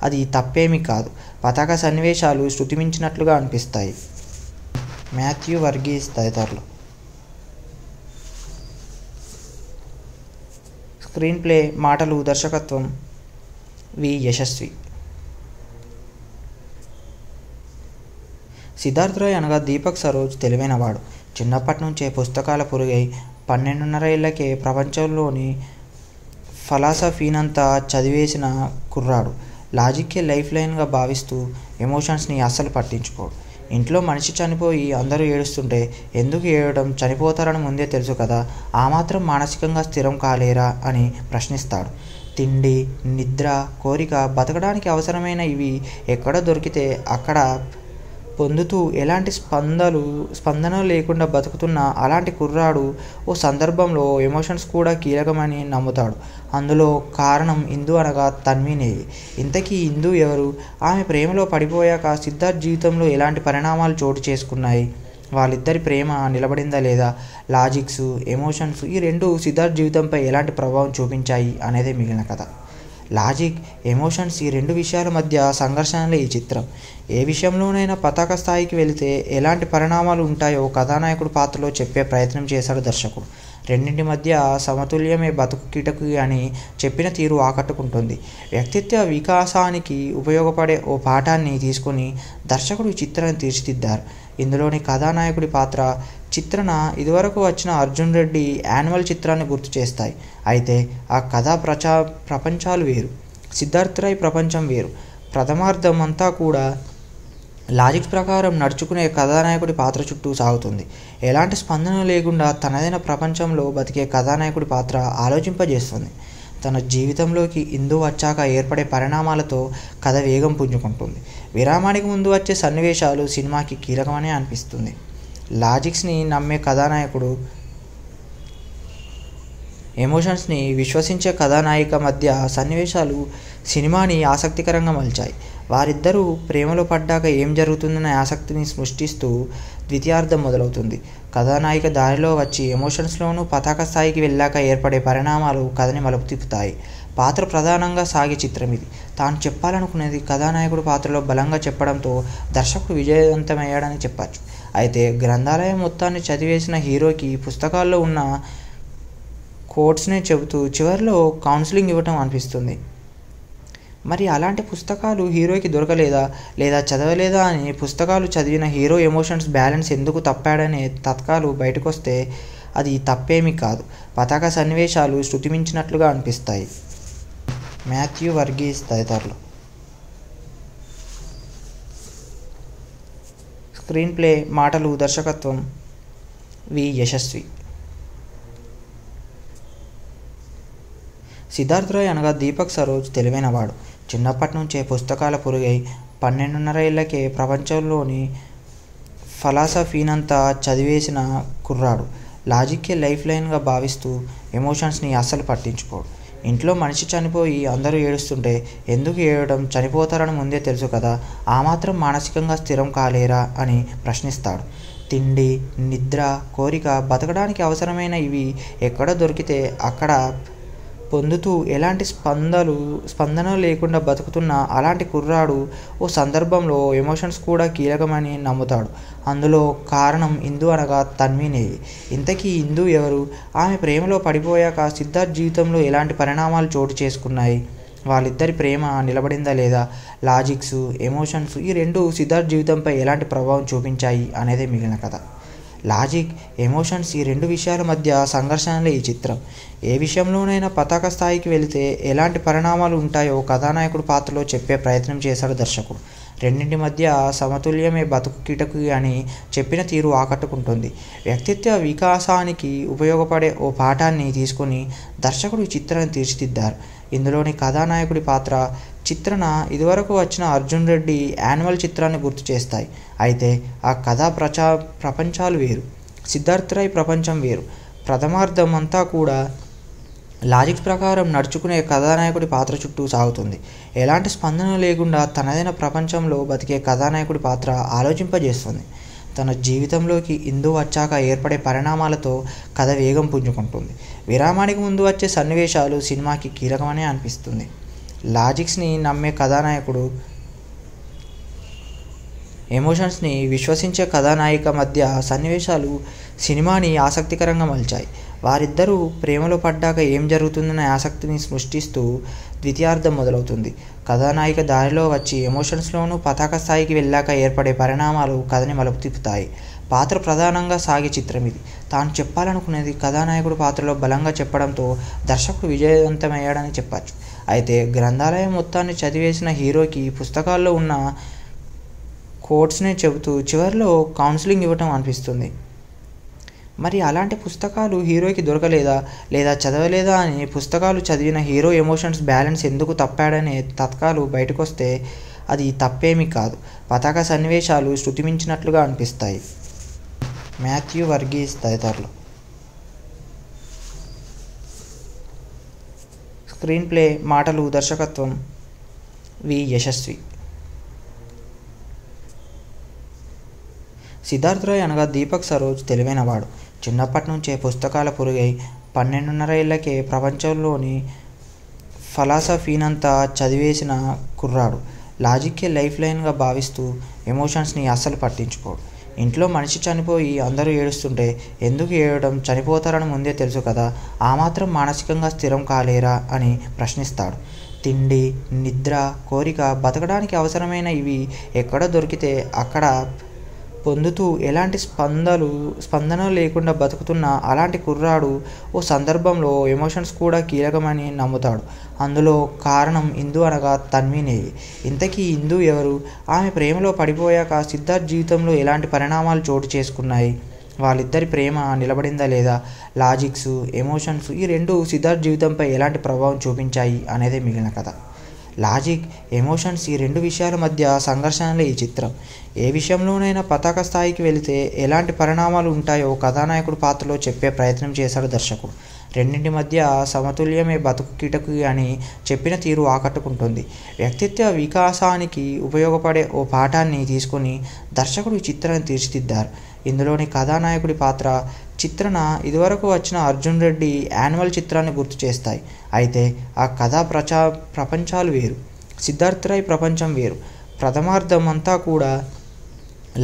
అది తప్పేమీ కాదు. పతాక సన్నివేశాలు శృతిమించినట్లుగా అనిపిస్తాయి. మాథ్యూ వర్గీస్ తదితరులు. స్క్రీన్ ప్లే, మాటలు, దర్శకత్వం వి యశస్వి. సిద్ధార్థ్ రాయ్ అనగా దీపక్ సరోజ్ తెలివైనవాడు. చిన్నప్పటి నుంచే పుస్తకాల పురుగై 12.5 ఏళ్లకే ప్రపంచంలోని ఫలాసఫీనంతా చదివేసిన కుర్రాడు. లాజిక్కే లైఫ్ లైన్గా భావిస్తూ ఎమోషన్స్ని అస్సలు పట్టించుకోడు. ఇంట్లో మనిషి చనిపోయి అందరూ ఏడుస్తుంటే ఎందుకు ఏడవడం, చనిపోతారని ముందే తెలుసు కదా, ఆ మాత్రం మానసికంగా స్థిరం కాలేరా అని ప్రశ్నిస్తాడు. తిండి, నిద్ర, కోరిక, బతకడానికి అవసరమైన ఇవి ఎక్కడ దొరికితే అక్కడ పొందుతూ ఎలాంటి స్పందన లేకుండా బతుకుతున్న అలాంటి కుర్రాడు ఓ సందర్భంలో ఎమోషన్స్ కూడా కీలకమని నమ్ముతాడు. అందులో కారణం ఇందు అనగా తన్వీనేవి. ఇంతకీ ఇందు ఎవరు? ఆమె ప్రేమలో పడిపోయాక సిద్ధార్థ్ జీవితంలో ఎలాంటి పరిణామాలు చోటు చేసుకున్నాయి? వాళ్ళిద్దరి ప్రేమ నిలబడిందా లేదా? లాజిక్స్, ఎమోషన్స్ ఈ రెండు సిద్ధార్థ్ జీవితంపై ఎలాంటి ప్రభావం చూపించాయి అనేదే మిగిలిన కథ. లాజిక్, ఎమోషన్స్ ఈ రెండు విషయాల మధ్య సంఘర్షణలే ఈ చిత్రం. ఏ విషయంలోనైనా పతాక స్థాయికి వెళితే ఎలాంటి పరిణామాలు ఉంటాయో కథానాయకుడి పాత్రలో చెప్పే ప్రయత్నం చేశాడు దర్శకుడు. రెండింటి మధ్య సమతుల్యమే బతుకు కిటకి అని చెప్పిన తీరు ఆకట్టుకుంటుంది. వ్యక్తిత్వ వికాసానికి ఉపయోగపడే ఓ పాఠాన్ని తీసుకొని దర్శకుడు ఈ చిత్రాన్ని తీర్చిదిద్దారు. ఇందులోని కథానాయకుడి పాత్ర, చిత్రణ ఇదివరకు వచ్చిన అర్జున్ రెడ్డి యాన్యువల్ చిత్రాన్ని గుర్తు చేస్తాయి. అయితే ఆ కథా ప్రపంచాలు వేరు, సిద్ధార్థ్ రాయ్ ప్రపంచం వేరు. ప్రథమార్థం అంతా కూడా లాజిక్స్ ప్రకారం నడుచుకునే కథానాయకుడి పాత్ర చుట్టూ సాగుతుంది. ఎలాంటి స్పందన లేకుండా తనదైన ప్రపంచంలో బతికే కథానాయకుడి పాత్ర ఆలోచింపజేస్తుంది. తన జీవితంలోకి ఇందు వచ్చాక ఏర్పడే పరిణామాలతో కథ వేగం పుంజుకుంటుంది. విరామానికి ముందు వచ్చే సన్నివేశాలు సినిమాకి కీలకమనే అనిపిస్తుంది. లాజిక్స్ని నమ్మే కథానాయకుడు, ఎమోషన్స్ని విశ్వసించే కథానాయిక మధ్య సన్నివేశాలు సినిమాని ఆసక్తికరంగా మలిచాయి. వారిద్దరూ ప్రేమలో పడ్డాక ఏం జరుగుతుందనే ఆసక్తిని సృష్టిస్తూ ద్వితీయార్థం మొదలవుతుంది. కథానాయిక దారిలో వచ్చి ఎమోషన్స్లోనూ పతాక స్థాయికి వెళ్ళాక ఏర్పడే పరిణామాలు కథని మలుపు తిప్పుతాయి. పాత్ర ప్రధానంగా సాగే చిత్రం ఇది. తాను చెప్పాలనుకునేది కథానాయకుడి పాత్రలో బలంగా చెప్పడంతో దర్శకుడు విజయవంతమయ్యాడని చెప్పచ్చు. అయితే గ్రంథాలయం మొత్తాన్ని చదివేసిన హీరోకి పుస్తకాల్లో ఉన్న కోట్స్నే చెబుతూ చివరిలో కౌన్సిలింగ్ ఇవ్వటం అనిపిస్తుంది. మరి అలాంటి పుస్తకాలు హీరోకి దొరకలేదా లేదా చదవలేదా అని పుస్తకాలు చదివిన హీరో ఎమోషన్స్ బ్యాలెన్స్ ఎందుకు తప్పాడనే తత్కాలు బయటకొస్తే అది తప్పేమీ కాదు. పతాక సన్నివేశాలు శృతిమించినట్లుగా అనిపిస్తాయి. మాథ్యూ వర్గీస్ తదితరులు. స్క్రీన్ ప్లే, మాటలు, దర్శకత్వం వి యశస్వి. సిద్ధార్థ్ రాయ్ అనగా దీపక్ సరోజ్ తెలివైనవాడు. చిన్నప్పటి నుంచే పుస్తకాల పురుగై 12.5 ఏళ్లకే ప్రపంచంలోని ఫిలాసఫీనంతా చదివేసిన కుర్రాడు. లాజిక్కే లైఫ్ లైన్గా భావిస్తూ ఎమోషన్స్ని అస్సలు పట్టించుకోడు. ఇంట్లో మనిషి చనిపోయి అందరూ ఏడుస్తుంటే ఎందుకు ఏడవడం, చనిపోతారని ముందే తెలుసు కదా, ఆ మాత్రం మానసికంగా స్థిరం కాలేరా అని ప్రశ్నిస్తాడు. తిండి, నిద్ర, కోరిక, బతకడానికి అవసరమైన ఇవి ఎక్కడ దొరికితే అక్కడ పొందుతూ ఎలాంటి స్పందన లేకుండా బతుకుతున్న అలాంటి కుర్రాడు ఓ సందర్భంలో ఎమోషన్స్ కూడా కీలకమని నమ్ముతాడు. అందులో కారణం ఇందు అనగా తన్వినేయి. ఇంతకీ ఇందు ఎవరు? ఆమె ప్రేమలో పడిపోయాక సిద్ధార్థ్ జీవితంలో ఎలాంటి పరిణామాలు చోటు చేసుకున్నాయి? వాళ్ళిద్దరి ప్రేమ నిలబడిందా లేదా? లాజిక్స్, ఎమోషన్స్ ఈ రెండు సిద్ధార్థ్ జీవితంపై ఎలాంటి ప్రభావం చూపించాయి అనేదే మిగిలిన కథ. లాజిక్, ఎమోషన్స్ ఈ రెండు విషయాల మధ్య సంఘర్షణలే ఈ చిత్రం. ఏ విషయంలోనైనా పతాక స్థాయికి వెళితే ఎలాంటి పరిణామాలు ఉంటాయో కథానాయకుడు పాత్రలో చెప్పే ప్రయత్నం చేశాడు దర్శకుడు. రెండింటి మధ్య సమతుల్యమే బతుకు కిటకు అని చెప్పిన తీరు ఆకట్టుకుంటుంది. వ్యక్తిత్వ వికాసానికి ఉపయోగపడే ఓ పాఠాన్ని తీసుకుని దర్శకుడు ఈ చిత్రాన్ని తీర్చిదిద్దారు. ఇందులోని కథానాయకుడి పాత్ర, చిత్రణ ఇదివరకు వచ్చిన అర్జున్ రెడ్డి యాన్యువల్ చిత్రాన్ని గుర్తు చేస్తాయి. అయితే ఆ కథా ప్రపంచాలు వేరు, సిద్ధార్థ్ రాయ్ ప్రపంచం వేరు. ప్రథమార్థం అంతా కూడా లాజిక్స్ ప్రకారం నడుచుకునే కథానాయకుడి పాత్ర చుట్టూ సాగుతుంది. ఎలాంటి స్పందన లేకుండా తనదైన ప్రపంచంలో బతికే కథానాయకుడి పాత్ర ఆలోచింపజేస్తుంది. తన జీవితంలోకి ఇందు వచ్చాక ఏర్పడే పరిణామాలతో కథ వేగం పుంజుకుంటుంది. విరామానికి ముందు వచ్చే సన్నివేశాలు సినిమాకి కీలకమనే అనిపిస్తుంది. లాజిక్స్ని నమ్మే కథానాయకుడు, ఎమోషన్స్ని విశ్వసించే కథానాయిక మధ్య సన్నివేశాలు సినిమాని ఆసక్తికరంగా మలిచాయి. వారిద్దరూ ప్రేమలో పడ్డాక ఏం జరుగుతుందనే ఆసక్తిని సృష్టిస్తూ ద్వితీయార్థం మొదలవుతుంది. కథానాయిక దారిలో వచ్చి ఎమోషన్స్లోనూ పతాక స్థాయికి వెళ్ళాక ఏర్పడే పరిణామాలు కథని మలుపు తిప్పుతాయి. పాత్ర ప్రధానంగా సాగే చిత్రం ఇది. తాను చెప్పాలనుకునేది కథానాయకుడు పాత్రలో బలంగా చెప్పడంతో దర్శకుడు విజయవంతమయ్యాడని చెప్పచ్చు. అయితే గ్రంథాలయం మొత్తాన్ని చదివేసిన హీరోకి పుస్తకాల్లో ఉన్న కోట్స్నే చెబుతూ చివరిలో కౌన్సిలింగ్ ఇవ్వటం అనిపిస్తుంది. మరి అలాంటి పుస్తకాలు హీరోకి దొరకలేదా లేదా చదవలేదా అని పుస్తకాలు చదివిన హీరో ఎమోషన్స్ బ్యాలెన్స్ ఎందుకు తప్పాడనే తత్కాలు బయటకొస్తే అది తప్పేమీ కాదు. పతాక సన్నివేశాలు శృతిమించినట్లుగా అనిపిస్తాయి. మాథ్యూ వర్గీస్ తదితరులు. స్క్రీన్ ప్లే, మాటలు, దర్శకత్వం వి యశస్వి. సిద్ధార్థ్ రాయ్ అనగా దీపక్ సరోజ్ తెలివైనవాడు. చిన్నప్పటి నుంచే పుస్తకాల పురుగై 12.5 ఏళ్లకే ప్రపంచంలోని ఫిలాసఫీనంతా చదివేసిన కుర్రాడు. లాజిక్కే లైఫ్ లైన్గా భావిస్తూ ఎమోషన్స్ని అస్సలు పట్టించుకోడు. ఇంట్లో మనిషి చనిపోయి అందరూ ఏడుస్తుంటే ఎందుకు ఏడవడం, చనిపోతారని ముందే తెలుసు కదా, ఆ మాత్రం మానసికంగా స్థిరం కాలేరా అని ప్రశ్నిస్తాడు. తిండి, నిద్ర, కోరిక, బతకడానికి అవసరమైన ఇవి ఎక్కడ దొరికితే అక్కడ పొందుతూ ఎలాంటి స్పందన లేకుండా బతుకుతున్న అలాంటి కుర్రాడు ఓ సందర్భంలో ఎమోషన్స్ కూడా కీలకమని నమ్ముతాడు. అందులో కారణం ఇందు అనగా తన్వినేయి. ఇంతకీ ఇందు ఎవరు? ఆమె ప్రేమలో పడిపోయాక సిద్ధార్థ్ జీవితంలో ఎలాంటి పరిణామాలు చోటు చేసుకున్నాయి? వాళ్ళిద్దరి ప్రేమ నిలబడిందా లేదా? లాజిక్స్, ఎమోషన్స్ ఈ రెండు సిద్ధార్థ్ జీవితంపై ఎలాంటి ప్రభావం చూపించాయి అనేదే మిగిలిన కథ. లాజిక్, ఎమోషన్స్ ఈ రెండు విషయాల మధ్య సంఘర్షణలే ఈ చిత్రం. ఏ విషయంలోనైనా పతాక స్థాయికి వెళితే ఎలాంటి పరిణామాలు ఉంటాయో కథానాయకుడు పాత్రలో చెప్పే ప్రయత్నం చేశాడు దర్శకుడు. రెండింటి మధ్య సమతుల్యమే బతుకు కిటకు అని చెప్పిన తీరు ఆకట్టుకుంటుంది. వ్యక్తిత్వ వికాసానికి ఉపయోగపడే ఓ పాఠాన్ని తీసుకుని దర్శకుడు ఈ చిత్రాన్ని తీర్చిదిద్దారు. ఇందులోని కథానాయకుడి పాత్ర, చిత్రణ ఇదివరకు వచ్చిన అర్జున్ రెడ్డి యాన్యువల్ చిత్రాన్ని గుర్తు చేస్తాయి. అయితే ఆ కథా ప్రపంచాలు వేరు, సిద్ధార్థ్ రాయ్ ప్రపంచం వేరు. ప్రథమార్థం అంతా కూడా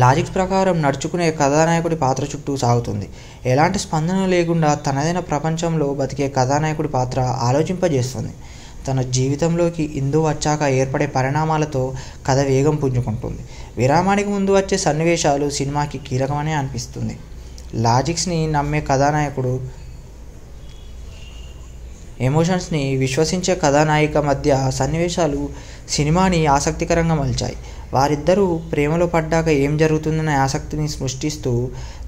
లాజిక్స్ ప్రకారం నడుచుకునే కథానాయకుడి పాత్ర చుట్టూ సాగుతుంది. ఎలాంటి స్పందన లేకుండా తనదైన ప్రపంచంలో బతికే కథానాయకుడి పాత్ర ఆలోచింపజేస్తుంది. తన జీవితంలోకి ఇందు వచ్చాక ఏర్పడే పరిణామాలతో కథ వేగం పుంజుకుంటుంది. విరామానికి ముందు వచ్చే సన్నివేశాలు సినిమాకి కీలకమనే అనిపిస్తుంది. లాజిక్స్ని నమ్మే కథానాయకుడు, ఎమోషన్స్ని విశ్వసించే కథానాయిక మధ్య సన్నివేశాలు సినిమాని ఆసక్తికరంగా మలిచాయి. వారిద్దరూ ప్రేమలో పడ్డాక ఏం జరుగుతుందనే ఆసక్తిని సృష్టిస్తూ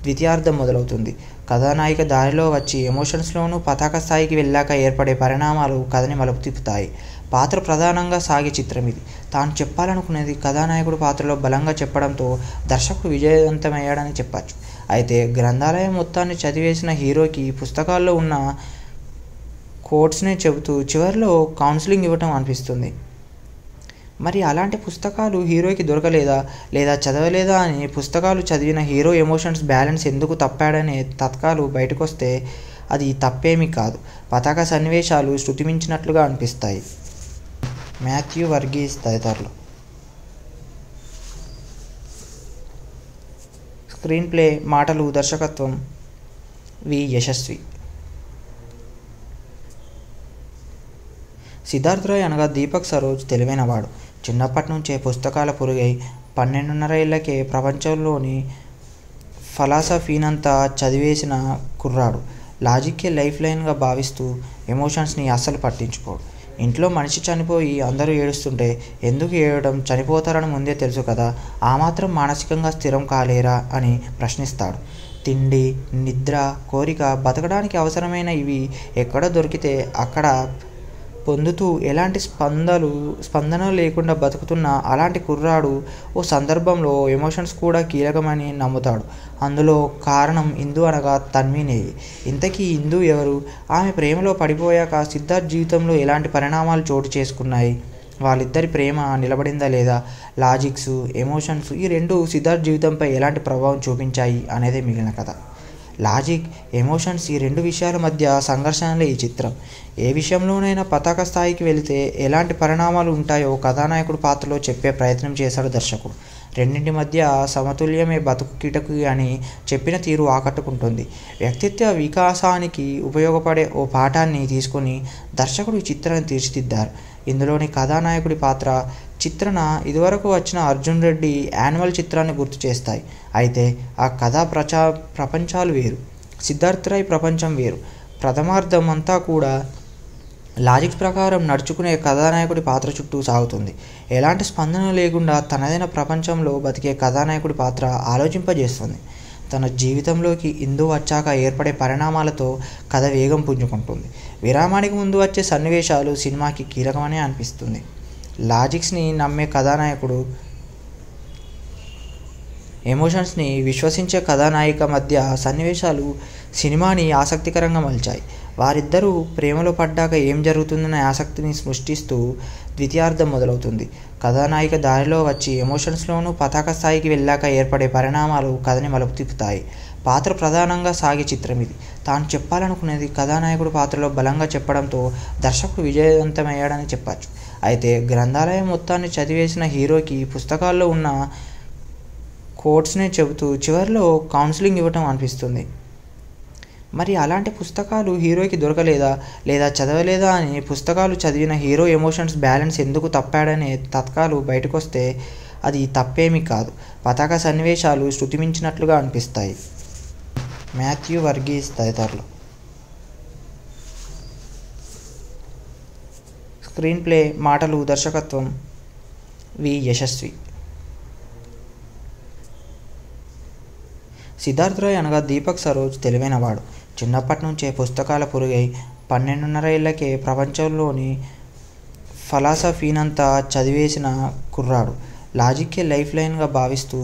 ద్వితీయార్థం మొదలవుతుంది. కథానాయిక దారిలో వచ్చి ఎమోషన్స్లోనూ పతాక స్థాయికి వెళ్ళాక ఏర్పడే పరిణామాలు కథని మలుపు తిప్పుతాయి. పాత్ర ప్రధానంగా సాగే చిత్రం ఇది. తాను చెప్పాలనుకునేది కథానాయకుడు పాత్రలో బలంగా చెప్పడంతో దర్శకుడు విజయవంతమయ్యాడని చెప్పచ్చు. అయితే గ్రంథాలయం మొత్తాన్ని చదివేసిన హీరోకి పుస్తకాల్లో ఉన్న కోట్స్నే చెబుతూ చివరిలో కౌన్సిలింగ్ ఇవ్వటం అనిపిస్తుంది. మరి అలాంటి పుస్తకాలు హీరోకి దొరకలేదా లేదా చదవలేదా అని పుస్తకాలు చదివిన హీరో ఎమోషన్స్ బ్యాలెన్స్ ఎందుకు తప్పాడనే తత్కాలు బయటకొస్తే అది తప్పేమీ కాదు. పతాక సన్నివేశాలు శృతిమించినట్లుగా అనిపిస్తాయి. మాథ్యూ వర్గీస్ తదితరులు. స్క్రీన్ ప్లే, మాటలు, దర్శకత్వం వి. యశస్వి. సిద్ధార్థ్ రాయ్ అనగా దీపక్ సరోజ్ తెలివైనవాడు. చిన్నప్పటి నుంచే పుస్తకాల పురుగై 12.5 ఏళ్లకే ప్రపంచంలోని ఫిలాసఫీనంతా చదివేసిన కుర్రాడు. లాజిక్కే లైఫ్ లైన్గా భావిస్తూ ఎమోషన్స్ని అస్సలు పట్టించుకోడు. ఇంట్లో మనిషి చనిపోయి అందరూ ఏడుస్తుంటే ఎందుకు ఏడవడం, చనిపోతారని ముందే తెలుసు కదా, ఆ మాత్రం మానసికంగా స్థిరం కాలేరా అని ప్రశ్నిస్తాడు. తిండి, నిద్ర, కోరిక, బతకడానికి అవసరమైన ఇవి ఎక్కడ దొరికితే అక్కడ పొందుతూ ఎలాంటి స్పందన లేకుండా బతుకుతున్న అలాంటి కుర్రాడు ఓ సందర్భంలో ఎమోషన్స్ కూడా కీలకమని నమ్ముతాడు. అందులో కారణం ఇందు అనగా తన్వీనేయి. ఇంతకీ ఇందు ఎవరు? ఆమె ప్రేమలో పడిపోయాక సిద్ధార్థ్ జీవితంలో ఎలాంటి పరిణామాలు చోటు చేసుకున్నాయి? వాళ్ళిద్దరి ప్రేమ నిలబడిందా లేదా? లాజిక్స్, ఎమోషన్స్ ఈ రెండు సిద్ధార్థ్ జీవితంపై ఎలాంటి ప్రభావం చూపించాయి అనేదే మిగిలిన కథ. లాజిక్, ఎమోషన్స్ ఈ రెండు విషయాల మధ్య సంఘర్షణలే ఈ చిత్రం. ఏ విషయంలోనైనా పతాక స్థాయికి వెళితే ఎలాంటి పరిణామాలు ఉంటాయో కథానాయకుడు పాత్రలో చెప్పే ప్రయత్నం చేశాడు దర్శకుడు. రెండింటి మధ్య సమతుల్యమే బతుకు కిటకు అని చెప్పిన తీరు ఆకట్టుకుంటుంది. వ్యక్తిత్వ వికాసానికి ఉపయోగపడే ఓ పాఠాన్ని తీసుకొని దర్శకుడు ఈ చిత్రాన్ని తీర్చిదిద్దారు. ఇందులోని కథానాయకుడి పాత్ర చిత్రణ ఇదివరకు వచ్చిన అర్జున్ రెడ్డి యాన్యువల్ చిత్రాన్ని గుర్తు చేస్తాయి. అయితే ఆ కథా ప్రపంచాలు వేరు, సిద్ధార్థ్ రాయ్ ప్రపంచం వేరు. ప్రథమార్థం అంతా కూడా లాజిక్స్ ప్రకారం నడుచుకునే కథానాయకుడి పాత్ర చుట్టూ సాగుతుంది. ఎలాంటి స్పందన లేకుండా తనదైన ప్రపంచంలో బతికే కథానాయకుడి పాత్ర ఆలోచింపజేస్తుంది. తన జీవితంలోకి ఇందు వచ్చాక ఏర్పడే పరిణామాలతో కథ వేగం పుంజుకుంటుంది. విరామానికి ముందు వచ్చే సన్నివేశాలు సినిమాకి కీలకమనే అనిపిస్తుంది. లాజిక్స్ని నమ్మే కథానాయకుడు, ఎమోషన్స్ని విశ్వసించే కథానాయిక మధ్య సన్నివేశాలు సినిమాని ఆసక్తికరంగా మలిచాయి. వారిద్దరూ ప్రేమలో పడ్డాక ఏం జరుగుతుందనే ఆసక్తిని సృష్టిస్తూ ద్వితీయార్థం మొదలవుతుంది. కథానాయిక దారిలో వచ్చి ఎమోషన్స్లోనూ పతాక స్థాయికి వెళ్ళాక ఏర్పడే పరిణామాలు కథని మలుపు తిప్పుతాయి. పాత్ర ప్రధానంగా సాగే చిత్రం ఇది. తాను చెప్పాలనుకునేది కథానాయకుడు పాత్రలో బలంగా చెప్పడంతో దర్శకుడు విజయవంతమయ్యాడని చెప్పచ్చు. అయితే గ్రంథాలయం మొత్తాన్ని చదివేసిన హీరోకి పుస్తకాల్లో ఉన్న కోట్స్నే చెబుతూ చివరిలో కౌన్సిలింగ్ ఇవ్వటం అనిపిస్తుంది. మరి అలాంటి పుస్తకాలు హీరోకి దొరకలేదా లేదా చదవలేదా అని పుస్తకాలు చదివిన హీరో ఎమోషన్స్ బ్యాలెన్స్ ఎందుకు తప్పాడనే తత్కాలు బయటకొస్తే అది తప్పేమీ కాదు. పతాక సన్నివేశాలు శృతిమించినట్లుగా అనిపిస్తాయి. మాథ్యూ వర్గీస్ తదితరులు. స్క్రీన్ ప్లే, మాటలు, దర్శకత్వం వి. యశస్వి. సిద్ధార్థ్ రాయ్ అనగా దీపక్ సరోజ్ తెలివైనవాడు. చిన్నప్పటి నుంచే పుస్తకాల పురుగై 12.5 ఏళ్లకే ప్రపంచంలోని ఫిలాసఫీనంతా చదివేసిన కుర్రాడు. లాజిక్కే లైఫ్ లైన్గా భావిస్తూ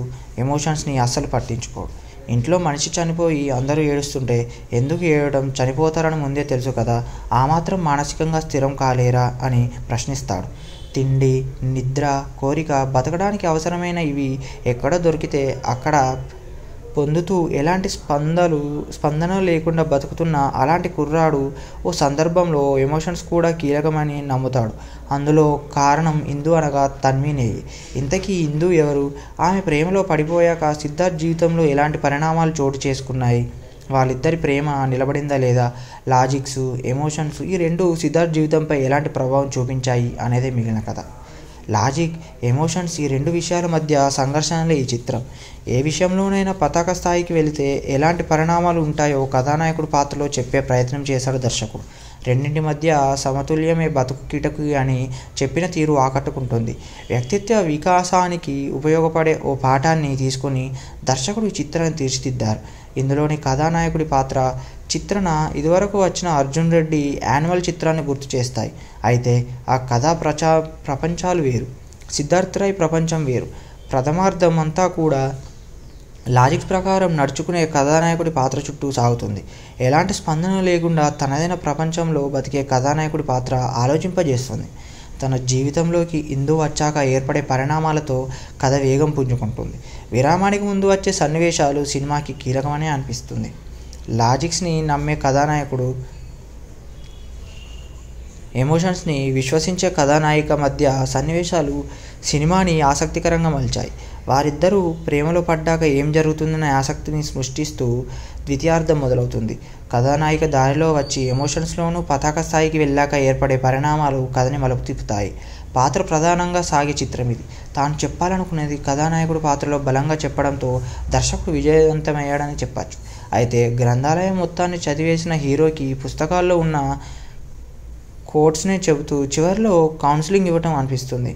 ఎమోషన్స్ని అస్సలు పట్టించుకోడు. ఇంట్లో మనిషి చనిపోయి అందరూ ఏడుస్తుంటే ఎందుకు ఏడవడం, చనిపోతారని ముందే తెలుసు కదా, ఆ మాత్రం మానసికంగా స్థిరం కాలేరా అని ప్రశ్నిస్తాడు. తిండి, నిద్ర, కోరిక, బతకడానికి అవసరమైన ఇవి ఎక్కడ దొరికితే అక్కడ పొందుతూ ఎలాంటి స్పందన లేకుండా బతుకుతున్న అలాంటి కుర్రాడు ఓ సందర్భంలో ఎమోషన్స్ కూడా కీలకమని నమ్ముతాడు. అందులో కారణం ఇందు అనగా తన్వీనేయి. ఇంతకీ ఇందు ఎవరు? ఆమె ప్రేమలో పడిపోయాక సిద్ధార్థ్ జీవితంలో ఎలాంటి పరిణామాలు చోటు చేసుకున్నాయి? వాళ్ళిద్దరి ప్రేమ నిలబడిందా లేదా? లాజిక్స్, ఎమోషన్స్ ఈ రెండు సిద్ధార్థ్ జీవితంపై ఎలాంటి ప్రభావం చూపించాయి అనేదే మిగిలిన కథ. లాజిక్, ఎమోషన్స్ ఈ రెండు విషయాల మధ్య సంఘర్షణలే ఈ చిత్రం. ఏ విషయంలోనైనా పతాక స్థాయికి వెళితే ఎలాంటి పరిణామాలు ఉంటాయో కథానాయకుడు పాత్రలో చెప్పే ప్రయత్నం చేశాడు దర్శకుడు. రెండింటి మధ్య సమతుల్యమే బతుకు కిటకి అని చెప్పిన తీరు ఆకట్టుకుంటుంది. వ్యక్తిత్వ వికాసానికి ఉపయోగపడే ఓ పాఠాన్ని తీసుకుని దర్శకుడు ఈ చిత్రాన్ని తీర్చిదిద్దారు. ఇందులోని కథానాయకుడి పాత్ర, చిత్రణ ఇదివరకు వచ్చిన అర్జున్ రెడ్డి యాన్యువల్ చిత్రాన్ని గుర్తు చేస్తాయి. అయితే ఆ కథా ప్రపంచాలు వేరు, సిద్ధార్థ్ రాయ్ ప్రపంచం వేరు. ప్రథమార్థం అంతా కూడా లాజిక్స్ ప్రకారం నడుచుకునే కథానాయకుడి పాత్ర చుట్టూ సాగుతుంది. ఎలాంటి స్పందన లేకుండా తనదైన ప్రపంచంలో బతికే కథానాయకుడి పాత్ర ఆలోచింపజేస్తుంది. తన జీవితంలోకి ఇందు వచ్చాక ఏర్పడే పరిణామాలతో కథ వేగం పుంజుకుంటుంది. విరామానికి ముందు వచ్చే సన్నివేశాలు సినిమాకి కీలకమనే అనిపిస్తుంది. లాజిక్స్ని నమ్మే కథానాయకుడు, ఎమోషన్స్ని విశ్వసించే కథానాయిక మధ్య సన్నివేశాలు సినిమాని ఆసక్తికరంగా మలిచాయి. వారిద్దరూ ప్రేమలో పడ్డాక ఏం జరుగుతుందనే ఆసక్తిని సృష్టిస్తూ ద్వితీయార్థం మొదలవుతుంది. కథానాయిక దారిలో వచ్చి ఎమోషన్స్లోనూ పతాక స్థాయికి వెళ్ళాక ఏర్పడే పరిణామాలు కథని మలుపు తిప్పుతాయి. పాత్ర ప్రధానంగా సాగే చిత్రం ఇది. తాను చెప్పాలనుకునేది కథానాయకుడు పాత్రలో బలంగా చెప్పడంతో దర్శకుడు విజయవంతమయ్యాడని చెప్పచ్చు. అయితే గ్రంథాలయం మొత్తాన్ని చదివేసిన హీరోకి పుస్తకాల్లో ఉన్న కోట్స్నే చెబుతూ చివరిలో కౌన్సిలింగ్ ఇవ్వటం అనిపిస్తుంది.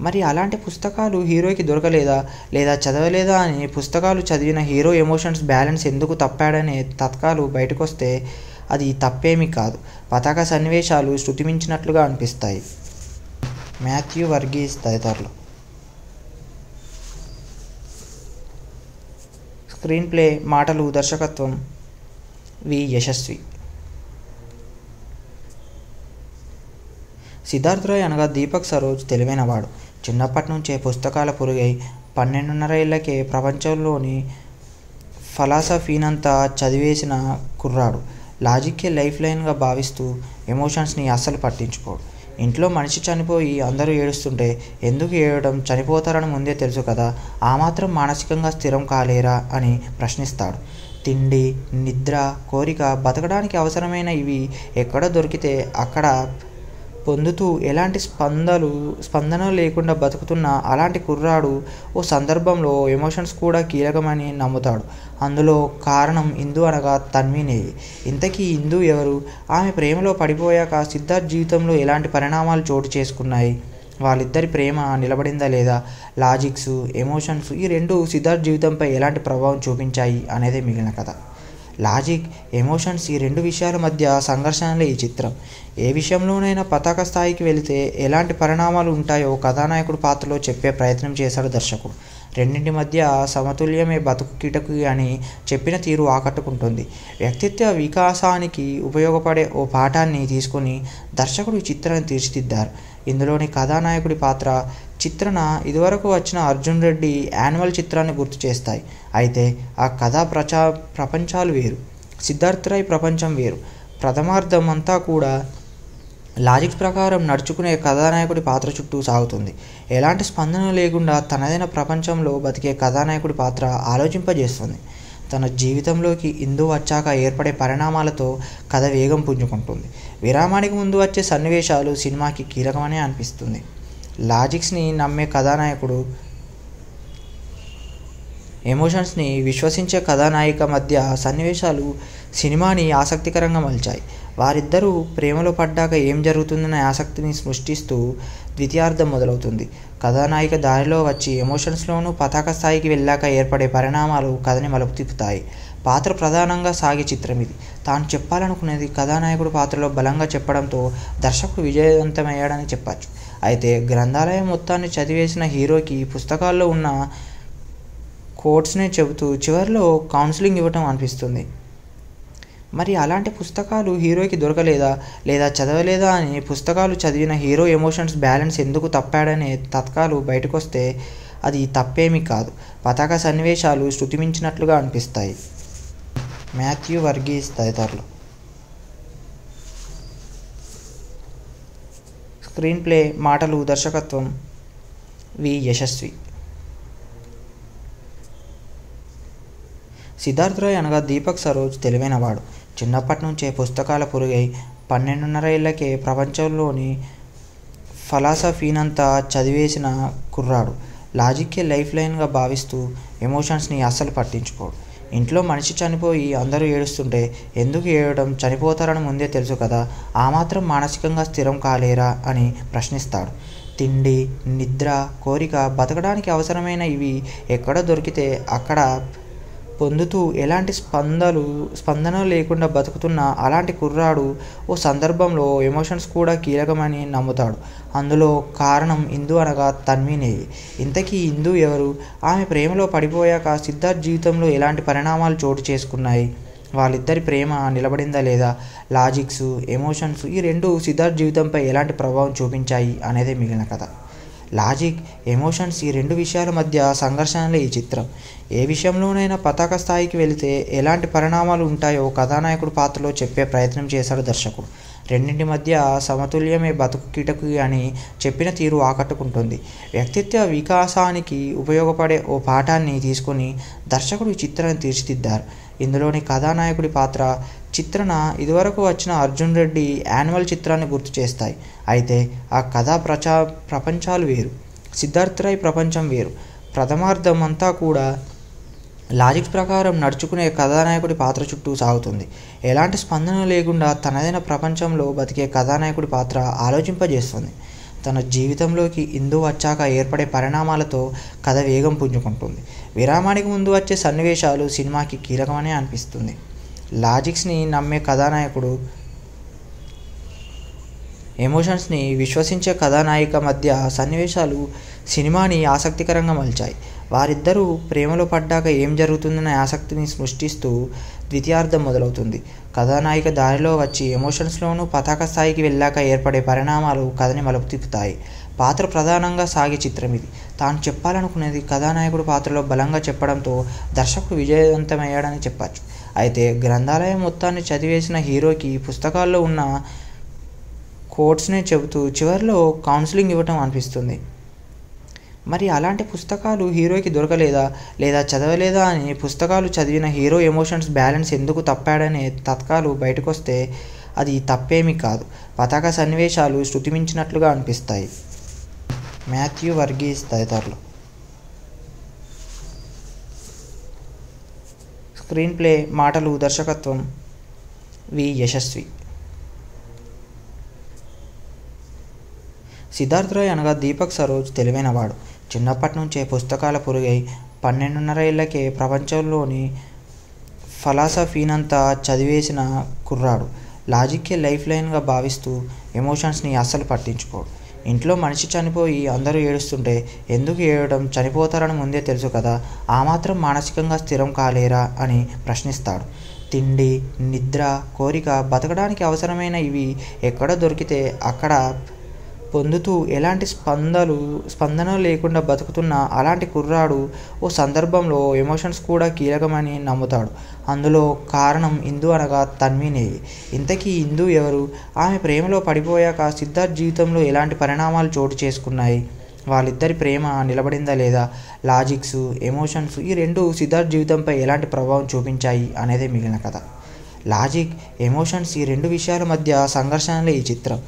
మరి అలాంటి పుస్తకాలు హీరోకి దొరకలేదా లేదా చదవలేదా అని పుస్తకాలు చదివిన హీరో ఎమోషన్స్ బ్యాలెన్స్ ఎందుకు తప్పాడనే తత్కాలు బయటకొస్తే అది తప్పేమీ కాదు. పతాక సన్నివేశాలు శృతిమించినట్లుగా అనిపిస్తాయి. మాథ్యూ వర్గీస్ తదితరులు. స్క్రీన్ ప్లే, మాటలు, దర్శకత్వం వి యశస్వి. సిద్ధార్థ్ రాయ్ అనగా దీపక్ సరోజ్ తెలివైనవాడు. చిన్నప్పటి నుంచే పుస్తకాల పురుగై 12.5 ఏళ్లకే ప్రపంచంలోని ఫలాసఫీనంతా చదివేసిన కుర్రాడు. లాజిక్కే లైఫ్ లైన్గా భావిస్తూ ఎమోషన్స్ని అస్సలు పట్టించుకోడు. ఇంట్లో మనిషి చనిపోయి అందరూ ఏడుస్తుంటే ఎందుకు ఏడవడం, చనిపోతారని ముందే తెలుసు కదా, ఆ మాత్రం మానసికంగా స్థిరం కాలేరా అని ప్రశ్నిస్తాడు. తిండి, నిద్ర, కోరిక, బతకడానికి అవసరమైన ఇవి ఎక్కడ దొరికితే అక్కడ పొందుతూ ఎలాంటి స్పందన లేకుండా బతుకుతున్న అలాంటి కుర్రాడు ఓ సందర్భంలో ఎమోషన్స్ కూడా కీలకమని నమ్ముతాడు. అందులో కారణం ఇందు అనగా తన్వీనేవి. ఇంతకీ ఇందు ఎవరు? ఆమె ప్రేమలో పడిపోయాక సిద్ధార్థ్ జీవితంలో ఎలాంటి పరిణామాలు చోటు చేసుకున్నాయి? వాళ్ళిద్దరి ప్రేమ నిలబడిందా లేదా? లాజిక్స్, ఎమోషన్స్ ఈ రెండు సిద్ధార్థ్ జీవితంపై ఎలాంటి ప్రభావం చూపించాయి అనేదే మిగిలిన కథ. లాజిక్, ఎమోషన్స్ ఈ రెండు విషయాల మధ్య సంఘర్షణలే ఈ చిత్రం. ఏ విషయంలోనైనా పతాక స్థాయికి వెళితే ఎలాంటి పరిణామాలు ఉంటాయో కథానాయకుడు పాత్రలో చెప్పే ప్రయత్నం చేశాడు దర్శకుడు. రెండింటి మధ్య సమతుల్యమే బతుకు కిటకి అని చెప్పిన తీరు ఆకట్టుకుంటుంది. వ్యక్తిత్వ వికాసానికి ఉపయోగపడే ఓ పాఠాన్ని తీసుకుని దర్శకుడు ఈ చిత్రాన్ని తీర్చిదిద్దారు. ఇందులోని కథానాయకుడి పాత్ర, చిత్రణ ఇదివరకు వచ్చిన అర్జున్ రెడ్డి యాన్యువల్ చిత్రాన్ని గుర్తు చేస్తాయి. అయితే ఆ కథా ప్రపంచాలు వేరు, సిద్ధార్థ్ రాయ్ ప్రపంచం వేరు. ప్రథమార్థం అంతా కూడా లాజిక్స్ ప్రకారం నడుచుకునే కథానాయకుడి పాత్ర చుట్టూ సాగుతుంది. ఎలాంటి స్పందన లేకుండా తనదైన ప్రపంచంలో బతికే కథానాయకుడి పాత్ర ఆలోచింపజేస్తుంది. తన జీవితంలోకి ఇందు వచ్చాక ఏర్పడే పరిణామాలతో కథ వేగం పుంజుకుంటుంది. విరామానికి ముందు వచ్చే సన్నివేశాలు సినిమాకి కీలకమనే అనిపిస్తుంది. లాజిక్స్ని నమ్మే కథానాయకుడు, ఎమోషన్స్ని విశ్వసించే కథానాయిక మధ్య సన్నివేశాలు సినిమాని ఆసక్తికరంగా మలిచాయి. వారిద్దరూ ప్రేమలో పడ్డాక ఏం జరుగుతుందనే ఆసక్తిని సృష్టిస్తూ ద్వితీయార్థం మొదలవుతుంది. కథానాయిక దారిలో వచ్చి ఎమోషన్స్లోనూ పతాక స్థాయికి వెళ్ళాక ఏర్పడే పరిణామాలు కథని మలుపు తిప్పుతాయి. పాత్ర ప్రధానంగా సాగే చిత్రం ఇది. తాను చెప్పాలనుకునేది కథానాయకుడు పాత్రలో బలంగా చెప్పడంతో దర్శకుడు విజయవంతమయ్యాడని చెప్పచ్చు. అయితే గ్రంథాలయం మొత్తాన్ని చదివేసిన హీరోకి పుస్తకాల్లో ఉన్న కోట్స్నే చెబుతూ చివరిలో కౌన్సిలింగ్ ఇవ్వటం అనిపిస్తుంది. మరి అలాంటి పుస్తకాలు హీరోకి దొరకలేదా లేదా చదవలేదా అని పుస్తకాలు చదివిన హీరో ఎమోషన్స్ బ్యాలెన్స్ ఎందుకు తప్పాడనే తత్కాలు బయటకొస్తే అది తప్పేమీ కాదు. పతాక సన్నివేశాలు శృతిమించినట్లుగా అనిపిస్తాయి. మాథ్యూ వర్గీస్ తదితరులు. స్క్రీన్ ప్లే, మాటలు, దర్శకత్వం వి యశస్వి. సిద్ధార్థ్ రాయ్ అనగా దీపక్ సరోజ్ తెలివైనవాడు. చిన్నప్పటి నుంచే పుస్తకాల పురుగై 12.5 ఏళ్లకే ప్రపంచంలోని ఫలాసఫీనంతా చదివేసిన కుర్రాడు. లాజిక్కే లైఫ్ లైన్గా భావిస్తూ ఎమోషన్స్ని అస్సలు పట్టించుకోడు. ఇంట్లో మనిషి చనిపోయి అందరూ ఏడుస్తుంటే ఎందుకు ఏడవడం, చనిపోతారని ముందే తెలుసు కదా, ఆ మాత్రం మానసికంగా స్థిరం కాలేరా అని ప్రశ్నిస్తాడు. తిండి, నిద్ర, కోరిక, బతకడానికి అవసరమైన ఇవి ఎక్కడ దొరికితే అక్కడ పొందుతూ ఎలాంటి స్పందన లేకుండా బతుకుతున్న అలాంటి కుర్రాడు ఓ సందర్భంలో ఎమోషన్స్ కూడా కీలకమని నమ్ముతాడు. అందులో కారణం ఇందు అనగా తన్వినేవి. ఇంతకీ ఇందు ఎవరు? ఆమె ప్రేమలో పడిపోయాక సిద్ధార్థ్ జీవితంలో ఎలాంటి పరిణామాలు చోటు చేసుకున్నాయి? వాళ్ళిద్దరి ప్రేమ నిలబడిందా లేదా? లాజిక్స్, ఎమోషన్స్ ఈ రెండు సిద్ధార్థ్ జీవితంపై ఎలాంటి ప్రభావం చూపించాయి అనేదే మిగిలిన కథ. లాజిక్, ఎమోషన్స్ ఈ రెండు విషయాల మధ్య సంఘర్షణలే ఈ చిత్రం. ఏ విషయంలోనైనా పతాక స్థాయికి వెళితే ఎలాంటి పరిణామాలు ఉంటాయో కథానాయకుడు పాత్రలో చెప్పే ప్రయత్నం చేశాడు దర్శకుడు. రెండింటి మధ్య సమతుల్యమే బతుకు కిటకు అని చెప్పిన తీరు ఆకట్టుకుంటుంది. వ్యక్తిత్వ వికాసానికి ఉపయోగపడే ఓ పాఠాన్ని తీసుకొని దర్శకుడు ఈ చిత్రాన్ని తీర్చిదిద్దారు. ఇందులోని కథానాయకుడి పాత్ర, చిత్రణ ఇదివరకు వచ్చిన అర్జున్ రెడ్డి యాన్యువల్ చిత్రాన్ని గుర్తు చేస్తాయి. అయితే ఆ కథా ప్రపంచాలు వేరు, సిద్ధార్థ్ రాయ్ ప్రపంచం వేరు. ప్రథమార్థం అంతా కూడా లాజిక్స్ ప్రకారం నడుచుకునే కథానాయకుడి పాత్ర చుట్టూ సాగుతుంది. ఎలాంటి స్పందన లేకుండా తనదైన ప్రపంచంలో బతికే కథానాయకుడి పాత్ర ఆలోచింపజేస్తుంది. తన జీవితంలోకి ఇందు వచ్చాక ఏర్పడే పరిణామాలతో కథ వేగం పుంజుకుంటుంది. విరామానికి ముందు వచ్చే సన్నివేశాలు సినిమాకి కీలకమనే అనిపిస్తుంది. లాజిక్స్ని నమ్మే కథానాయకుడు, ఎమోషన్స్ని విశ్వసించే కథానాయిక మధ్య సన్నివేశాలు సినిమాని ఆసక్తికరంగా మలిచాయి. వారిద్దరూ ప్రేమలో పడ్డాక ఏం జరుగుతుందనే ఆసక్తిని సృష్టిస్తూ ద్వితీయార్థం మొదలవుతుంది. కథానాయిక దారిలో వచ్చి ఎమోషన్స్లోనూ పతాక స్థాయికి వెళ్ళాక ఏర్పడే పరిణామాలు కథని మలుపు తిప్పుతాయి. పాత్ర ప్రధానంగా సాగే చిత్రం ఇది. తాను చెప్పాలనుకునేది కథానాయకుడు పాత్రలో బలంగా చెప్పడంతో దర్శకుడు విజయవంతమయ్యాడని చెప్పచ్చు. అయితే గ్రంథాలయం మొత్తాన్ని చదివేసిన హీరోకి పుస్తకాల్లో ఉన్న కోట్స్నే చెబుతూ చివరిలో కౌన్సిలింగ్ ఇవ్వటం అనిపిస్తుంది. మరి అలాంటి పుస్తకాలు హీరోకి దొరకలేదా లేదా చదవలేదా అని పుస్తకాలు చదివిన హీరో ఎమోషన్స్ బ్యాలెన్స్ ఎందుకు తప్పాడనే తత్కాలు బయటకొస్తే అది తప్పేమీ కాదు. పతాక సన్నివేశాలు శృతిమించినట్లుగా అనిపిస్తాయి. మాథ్యూ వర్గీస్ తదితరులు. స్క్రీన్ ప్లే, మాటలు, దర్శకత్వం వి యశస్వి. సిద్ధార్థ్ రాయ్ అనగా దీపక్ సరోజ్ తెలివైనవాడు. చిన్నప్పటి నుంచే పుస్తకాల పురుగై 12.5 ఏళ్లకే ప్రపంచంలోని ఫలాసఫీనంతా చదివేసిన కుర్రాడు. లాజిక్కే లైఫ్ లైన్గా భావిస్తూ ఎమోషన్స్ని అస్సలు పట్టించుకోడు. ఇంట్లో మనిషి చనిపోయి అందరూ ఏడుస్తుంటే ఎందుకు ఏడవడం, చనిపోతారని ముందే తెలుసు కదా, ఆ మాత్రం మానసికంగా స్థిరం కాలేరా అని ప్రశ్నిస్తాడు. తిండి, నిద్ర, కోరిక, బతకడానికి అవసరమైన ఇవి ఎక్కడ దొరికితే అక్కడ పొందుతూ ఎలాంటి స్పందన లేకుండా బతుకుతున్న అలాంటి కుర్రాడు ఓ సందర్భంలో ఎమోషన్స్ కూడా కీలకమని నమ్ముతాడు. అందులో కారణం ఇందు అనగా తన్వినేవి. ఇంతకీ ఇందు ఎవరు? ఆమె ప్రేమలో పడిపోయాక సిద్ధార్థ్ జీవితంలో ఎలాంటి పరిణామాలు చోటు చేసుకున్నాయి? వాళ్ళిద్దరి ప్రేమ నిలబడిందా లేదా? లాజిక్స్, ఎమోషన్స్ ఈ రెండు సిద్ధార్థ్ జీవితంపై ఎలాంటి ప్రభావం చూపించాయి అనేదే మిగిలిన కథ. లాజిక్, ఎమోషన్స్ ఈ రెండు విషయాల మధ్య సంఘర్షణలే ఈ చిత్రం.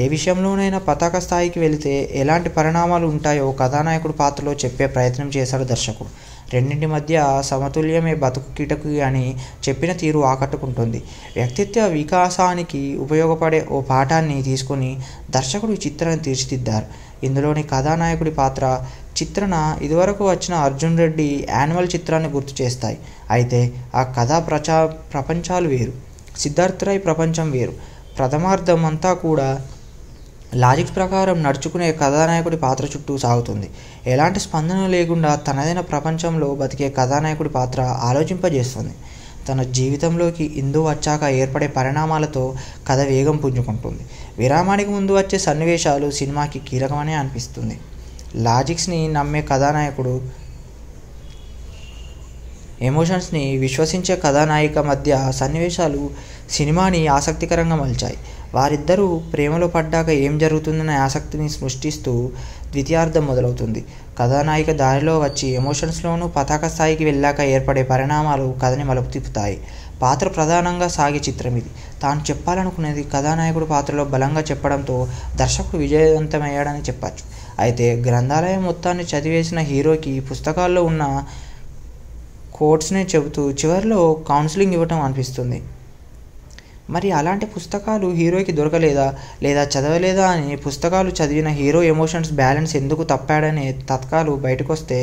ఏ విషయంలోనైనా పతాక స్థాయికి వెళితే ఎలాంటి పరిణామాలు ఉంటాయో కథానాయకుడు పాత్రలో చెప్పే ప్రయత్నం చేశాడు దర్శకుడు. రెండింటి మధ్య సమతుల్యమే బతుకు కిటకు అని చెప్పిన తీరు ఆకట్టుకుంటుంది. వ్యక్తిత్వ వికాసానికి ఉపయోగపడే ఓ పాఠాన్ని తీసుకొని దర్శకుడు ఈ చిత్రాన్ని తీర్చిదిద్దారు. ఇందులోని కథానాయకుడి పాత్ర, చిత్రణ ఇదివరకు వచ్చిన అర్జున్ రెడ్డి యాన్యువల్ చిత్రాన్ని గుర్తు చేస్తాయి. అయితే ఆ కథా ప్రపంచాలు వేరు, సిద్ధార్థ్ రాయ్ ప్రపంచం వేరు. ప్రథమార్థం అంతా కూడా లాజిక్స్ ప్రకారం నడుచుకునే కథానాయకుడి పాత్ర చుట్టూ సాగుతుంది. ఎలాంటి స్పందన లేకుండా తనదైన ప్రపంచంలో బతికే కథానాయకుడి పాత్ర ఆలోచింపజేస్తుంది. తన జీవితంలోకి ఇందు వచ్చాక ఏర్పడే పరిణామాలతో కథ వేగం పుంజుకుంటుంది. విరామానికి ముందు వచ్చే సన్నివేశాలు సినిమాకి కీలకమనే అనిపిస్తుంది. లాజిక్స్ని నమ్మే కథానాయకుడు, ఎమోషన్స్ని విశ్వసించే కథానాయిక మధ్య సన్నివేశాలు సినిమాని ఆసక్తికరంగా మలిచాయి. వారిద్దరూ ప్రేమలో పడ్డాక ఏం జరుగుతుందనే ఆసక్తిని సృష్టిస్తూ ద్వితీయార్థం మొదలవుతుంది. కథానాయిక దారిలో వచ్చి ఎమోషన్స్లోనూ పతాక స్థాయికి వెళ్ళాక ఏర్పడే పరిణామాలు కథని మలుపు తిప్పుతాయి. పాత్ర ప్రధానంగా సాగే చిత్రం ఇది. తాను చెప్పాలనుకునేది కథానాయకుడు పాత్రలో బలంగా చెప్పడంతో దర్శకుడు విజయవంతమయ్యాడని చెప్పచ్చు. అయితే గ్రంథాలయం మొత్తాన్ని చదివేసిన హీరోకి పుస్తకాల్లో ఉన్న కోట్స్నే చెబుతూ చివరిలో కౌన్సిలింగ్ ఇవ్వటం అనిపిస్తుంది. మరి అలాంటి పుస్తకాలు హీరోకి దొరకలేదా లేదా చదవలేదా అని పుస్తకాలు చదివిన హీరో ఎమోషన్స్ బ్యాలెన్స్ ఎందుకు తప్పాడనే తత్కాలు బయటకొస్తే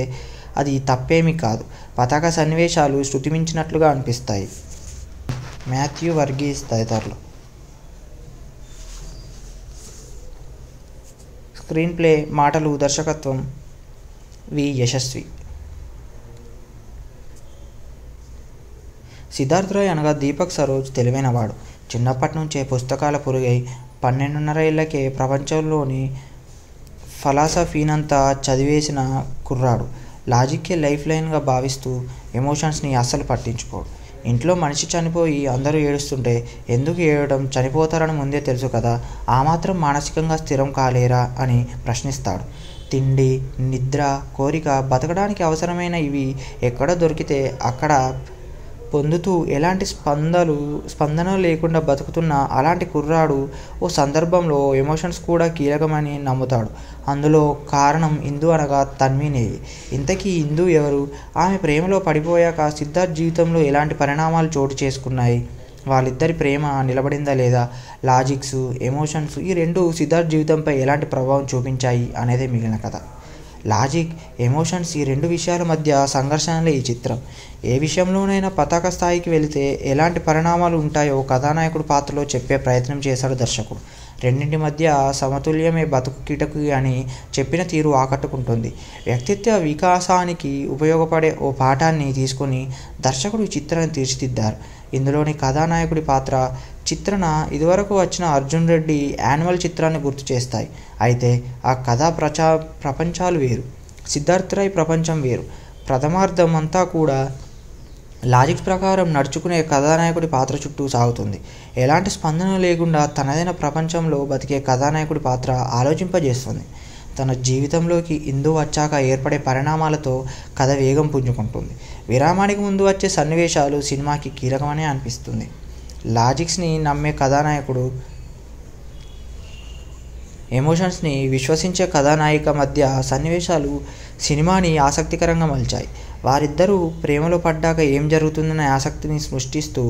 అది తప్పేమీ కాదు. పతాక సన్నివేశాలు శృతిమించినట్లుగా అనిపిస్తాయి. మాథ్యూ వర్గీస్ తదితరులు. స్క్రీన్ ప్లే, మాటలు, దర్శకత్వం వి. యశస్వి. సిద్ధార్థ్ రాయ్ అనగా దీపక్ సరోజ్ తెలివైనవాడు. చిన్నప్పటి నుంచే పుస్తకాల పురుగై 12.5 ఏళ్లకే ప్రపంచంలోని ఫిలాసఫీనంతా చదివేసిన కుర్రాడు. లాజిక్కే లైఫ్ లైన్గా భావిస్తూ ఎమోషన్స్ని అస్సలు పట్టించుకోడు. ఇంట్లో మనిషి చనిపోయి అందరూ ఏడుస్తుంటే ఎందుకు ఏడవడం, చనిపోతారని ముందే తెలుసు కదా, ఆ మాత్రం మానసికంగా స్థిరం కాలేరా అని ప్రశ్నిస్తాడు. తిండి, నిద్ర, కోరిక, బతకడానికి అవసరమైన ఇవి ఎక్కడ దొరికితే అక్కడ పొందుతూ ఎలాంటి స్పందన లేకుండా బతుకుతున్న అలాంటి కుర్రాడు ఓ సందర్భంలో ఎమోషన్స్ కూడా కీలకమని నమ్ముతాడు. అందులో కారణం ఇందు అనగా తన్వీనేవి. ఇంతకీ ఇందు ఎవరు? ఆమె ప్రేమలో పడిపోయాక సిద్ధార్థ్ జీవితంలో ఎలాంటి పరిణామాలు చోటు చేసుకున్నాయి? వాళ్ళిద్దరి ప్రేమ నిలబడిందా లేదా? లాజిక్స్, ఎమోషన్స్ ఈ రెండు సిద్ధార్థ్ జీవితంపై ఎలాంటి ప్రభావం చూపించాయి అనేదే మిగిలిన కథ. లాజిక్, ఎమోషన్స్ ఈ రెండు విషయాల మధ్య సంఘర్షణలే ఈ చిత్రం. ఏ విషయంలోనైనా పతాక స్థాయికి వెళితే ఎలాంటి పరిణామాలు ఉంటాయో కథానాయకుడు పాత్రలో చెప్పే ప్రయత్నం చేశాడు దర్శకుడు. రెండింటి మధ్య సమతుల్యమే బతుకు కిటకు అని చెప్పిన తీరు ఆకట్టుకుంటుంది. వ్యక్తిత్వ వికాసానికి ఉపయోగపడే ఓ పాఠాన్ని తీసుకొని దర్శకుడు ఈ చిత్రాన్ని తీర్చిదిద్దారు. ఇందులోని కథానాయకుడి పాత్ర, చిత్రణ ఇదివరకు వచ్చిన అర్జున్ రెడ్డి యానిమల్ చిత్రాన్ని గుర్తు చేస్తాయి. అయితే ఆ కథా ప్రపంచాలు వేరు. సిద్ధార్థ్ రాయ్ ప్రపంచం వేరు. ప్రథమార్థం అంతా కూడా లాజిక్స్ ప్రకారం నడుచుకునే కథానాయకుడి పాత్ర చుట్టూ సాగుతుంది. ఎలాంటి స్పందన లేకుండా తనదైన ప్రపంచంలో బతికే కథానాయకుడి పాత్ర ఆలోచింపజేస్తుంది. తన జీవితంలోకి ఇందు వచ్చాక ఏర్పడే పరిణామాలతో కథ వేగం పుంజుకుంటుంది. విరామానికి ముందు వచ్చే సన్నివేశాలు సినిమాకి కీలకమనే అనిపిస్తుంది. లాజిక్స్ని నమ్మే కథానాయకుడు, ఎమోషన్స్ని విశ్వసించే కథానాయిక మధ్య సన్నివేశాలు సినిమాని ఆసక్తికరంగా మలిచాయి. వారిద్దరూ ప్రేమలో పడ్డాక ఏం జరుగుతుందనే ఆసక్తిని సృష్టిస్తూ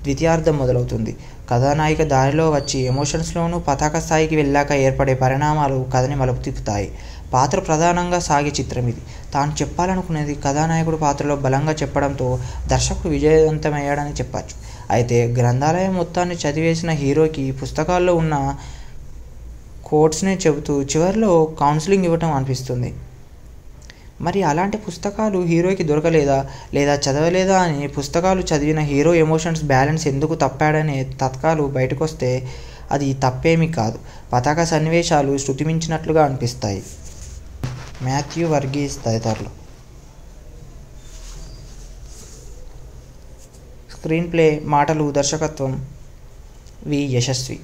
ద్వితీయార్థం మొదలవుతుంది. కథానాయిక దారిలో వచ్చి ఎమోషన్స్లోనూ పతాక స్థాయికి వెళ్ళాక ఏర్పడే పరిణామాలు కథని మలుపు తిప్పుతాయి. పాత్ర ప్రధానంగా సాగే చిత్రం ఇది. తాను చెప్పాలనుకునేది కథానాయకుడు పాత్రలో బలంగా చెప్పడంతో దర్శకుడు విజయవంతమయ్యాడని చెప్పచ్చు. అయితే గ్రంథాలయం మొత్తాన్ని చదివేసిన హీరోకి పుస్తకాల్లో ఉన్న కోట్స్నే చెబుతూ చివరిలో కౌన్సిలింగ్ ఇవ్వటం అనిపిస్తుంది. మరి అలాంటి పుస్తకాలు హీరోకి దొరకలేదా లేదా చదవలేదా అని పుస్తకాలు చదివిన హీరో ఎమోషన్స్ బ్యాలెన్స్ ఎందుకు తప్పాడనే తత్కాలు బయటకొస్తే అది తప్పేమీ కాదు. పతాక సన్నివేశాలు శృతిమించినట్లుగా అనిపిస్తాయి. మాథ్యూ వర్గీస్ తదితరులు. స్క్రీన్ ప్లే, మాటలు, దర్శకత్వం వి. యశస్వి.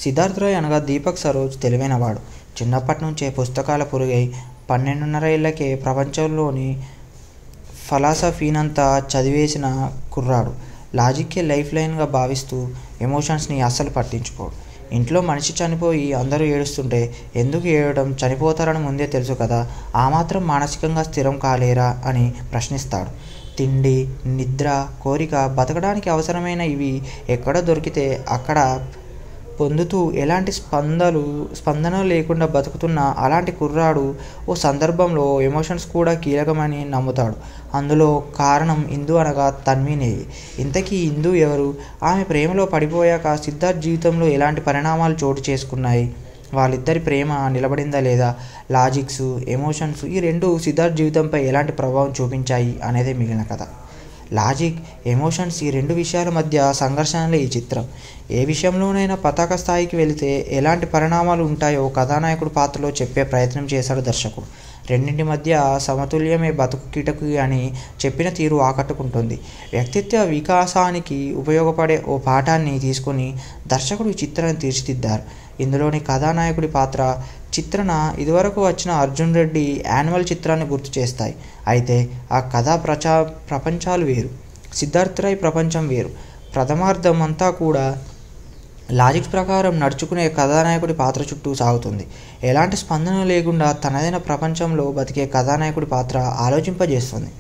సిద్ధార్థ్ రాయ్ అనగా దీపక్ సరోజ్ తెలివైనవాడు. చిన్నప్పటి నుంచే పుస్తకాల పురుగై 12.5 ఏళ్లకే ప్రపంచంలోని ఫిలాసఫీనంతా చదివేసిన కుర్రాడు. లాజిక్కే లైఫ్ లైన్గా భావిస్తూ ఎమోషన్స్ని అస్సలు పట్టించుకోడు. ఇంట్లో మనిషి చనిపోయి అందరూ ఏడుస్తుంటే ఎందుకు ఏడవడం, చనిపోతారని ముందే తెలుసు కదా, ఆ మాత్రం మానసికంగా స్థిరం కాలేరా అని ప్రశ్నిస్తాడు. తిండి, నిద్ర, కోరిక, బతకడానికి అవసరమైన ఇవి ఎక్కడ దొరికితే అక్కడ పొందుతూ ఎలాంటి స్పందన లేకుండా బతుకుతున్న అలాంటి కుర్రాడు ఓ సందర్భంలో ఎమోషన్స్ కూడా కీలకమని నమ్ముతాడు. అందులో కారణం ఇందు అనగా తన్వీనేవి. ఇంతకీ ఇందు ఎవరు? ఆమె ప్రేమలో పడిపోయాక సిద్ధార్థ్ జీవితంలో ఎలాంటి పరిణామాలు చోటు చేసుకున్నాయి? వాళ్ళిద్దరి ప్రేమ నిలబడిందా లేదా? లాజిక్స్, ఎమోషన్స్ ఈ రెండు సిద్ధార్థ్ జీవితంపై ఎలాంటి ప్రభావం చూపించాయి అనేదే మిగిలిన కథ. లాజిక్, ఎమోషన్స్ ఈ రెండు విషయాల మధ్య సంఘర్షణలే ఈ చిత్రం. ఏ విషయంలోనైనా పతాక స్థాయికి వెళితే ఎలాంటి పరిణామాలు ఉంటాయో కథానాయకుడు పాత్రలో చెప్పే ప్రయత్నం చేశాడు దర్శకుడు. రెండింటి మధ్య సమతుల్యమే బతుకు కిటకు అని చెప్పిన తీరు ఆకట్టుకుంటుంది. వ్యక్తిత్వ వికాసానికి ఉపయోగపడే ఓ పాఠాన్ని తీసుకొని దర్శకుడు ఈ చిత్రాన్ని తీర్చిదిద్దారు. ఇందులోని కథానాయకుడి పాత్ర, చిత్రణ ఇదివరకు వచ్చిన అర్జున్ రెడ్డి యానిమల్ చిత్రాన్ని గుర్తు చేస్తాయి. అయితే ఆ కథా ప్రపంచాలు వేరు. సిద్ధార్థ్ రాయ్ ప్రపంచం వేరు. ప్రథమార్థం అంతా కూడా లాజిక్స్ ప్రకారం నడుచుకునే కథానాయకుడి పాత్ర చుట్టూ సాగుతుంది. ఎలాంటి స్పందన లేకుండా తనదైన ప్రపంచంలో బతికే కథానాయకుడి పాత్ర ఆలోచింపజేస్తుంది.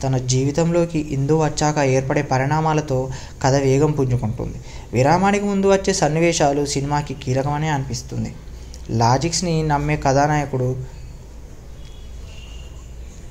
తన జీవితంలోకి ఇందు వచ్చాక ఏర్పడే పరిణామాలతో కథ వేగం పుంజుకుంటుంది. విరామానికి ముందు వచ్చే సన్నివేశాలు సినిమాకి కీలకమనే అనిపిస్తుంది. లాజిక్స్ని నమ్మే కథానాయకుడు,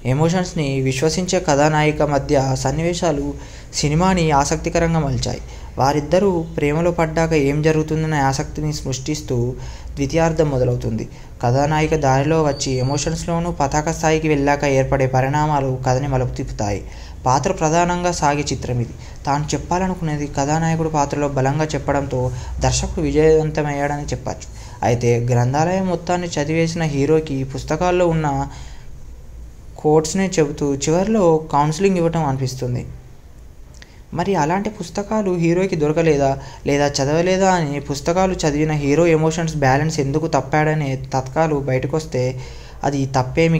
ఎమోషన్స్ని విశ్వసించే కథానాయిక మధ్య సన్నివేశాలు సినిమాని ఆసక్తికరంగా మలిచాయి. వారిద్దరూ ప్రేమలో పడ్డాక ఏం జరుగుతుందనే ఆసక్తిని సృష్టిస్తూ ద్వితీయార్థం మొదలవుతుంది. కథానాయిక దారిలో వచ్చి ఎమోషన్స్లోనూ పతాక స్థాయికి వెళ్ళాక ఏర్పడే పరిణామాలు కథని మలుపు తిప్పుతాయి. పాత్ర ప్రధానంగా సాగే చిత్రం ఇది. తాను చెప్పాలనుకునేది కథానాయకుడు పాత్రలో బలంగా చెప్పడంతో దర్శకుడు విజయవంతమయ్యాడని చెప్పచ్చు. అయితే గ్రంథాలయం మొత్తాన్ని చదివేసిన హీరోకి పుస్తకాల్లో ఉన్న కోట్స్నే చెబుతూ చివరిలో కౌన్సిలింగ్ ఇవ్వటం అనిపిస్తుంది. మరి అలాంటి పుస్తకాలు హీరోకి దొరకలేదా లేదా చదవలేదా అని పుస్తకాలు చదివిన హీరో ఎమోషన్స్ బ్యాలెన్స్ ఎందుకు తప్పాడనే తత్కాలు బయటకొస్తే అది తప్పేమి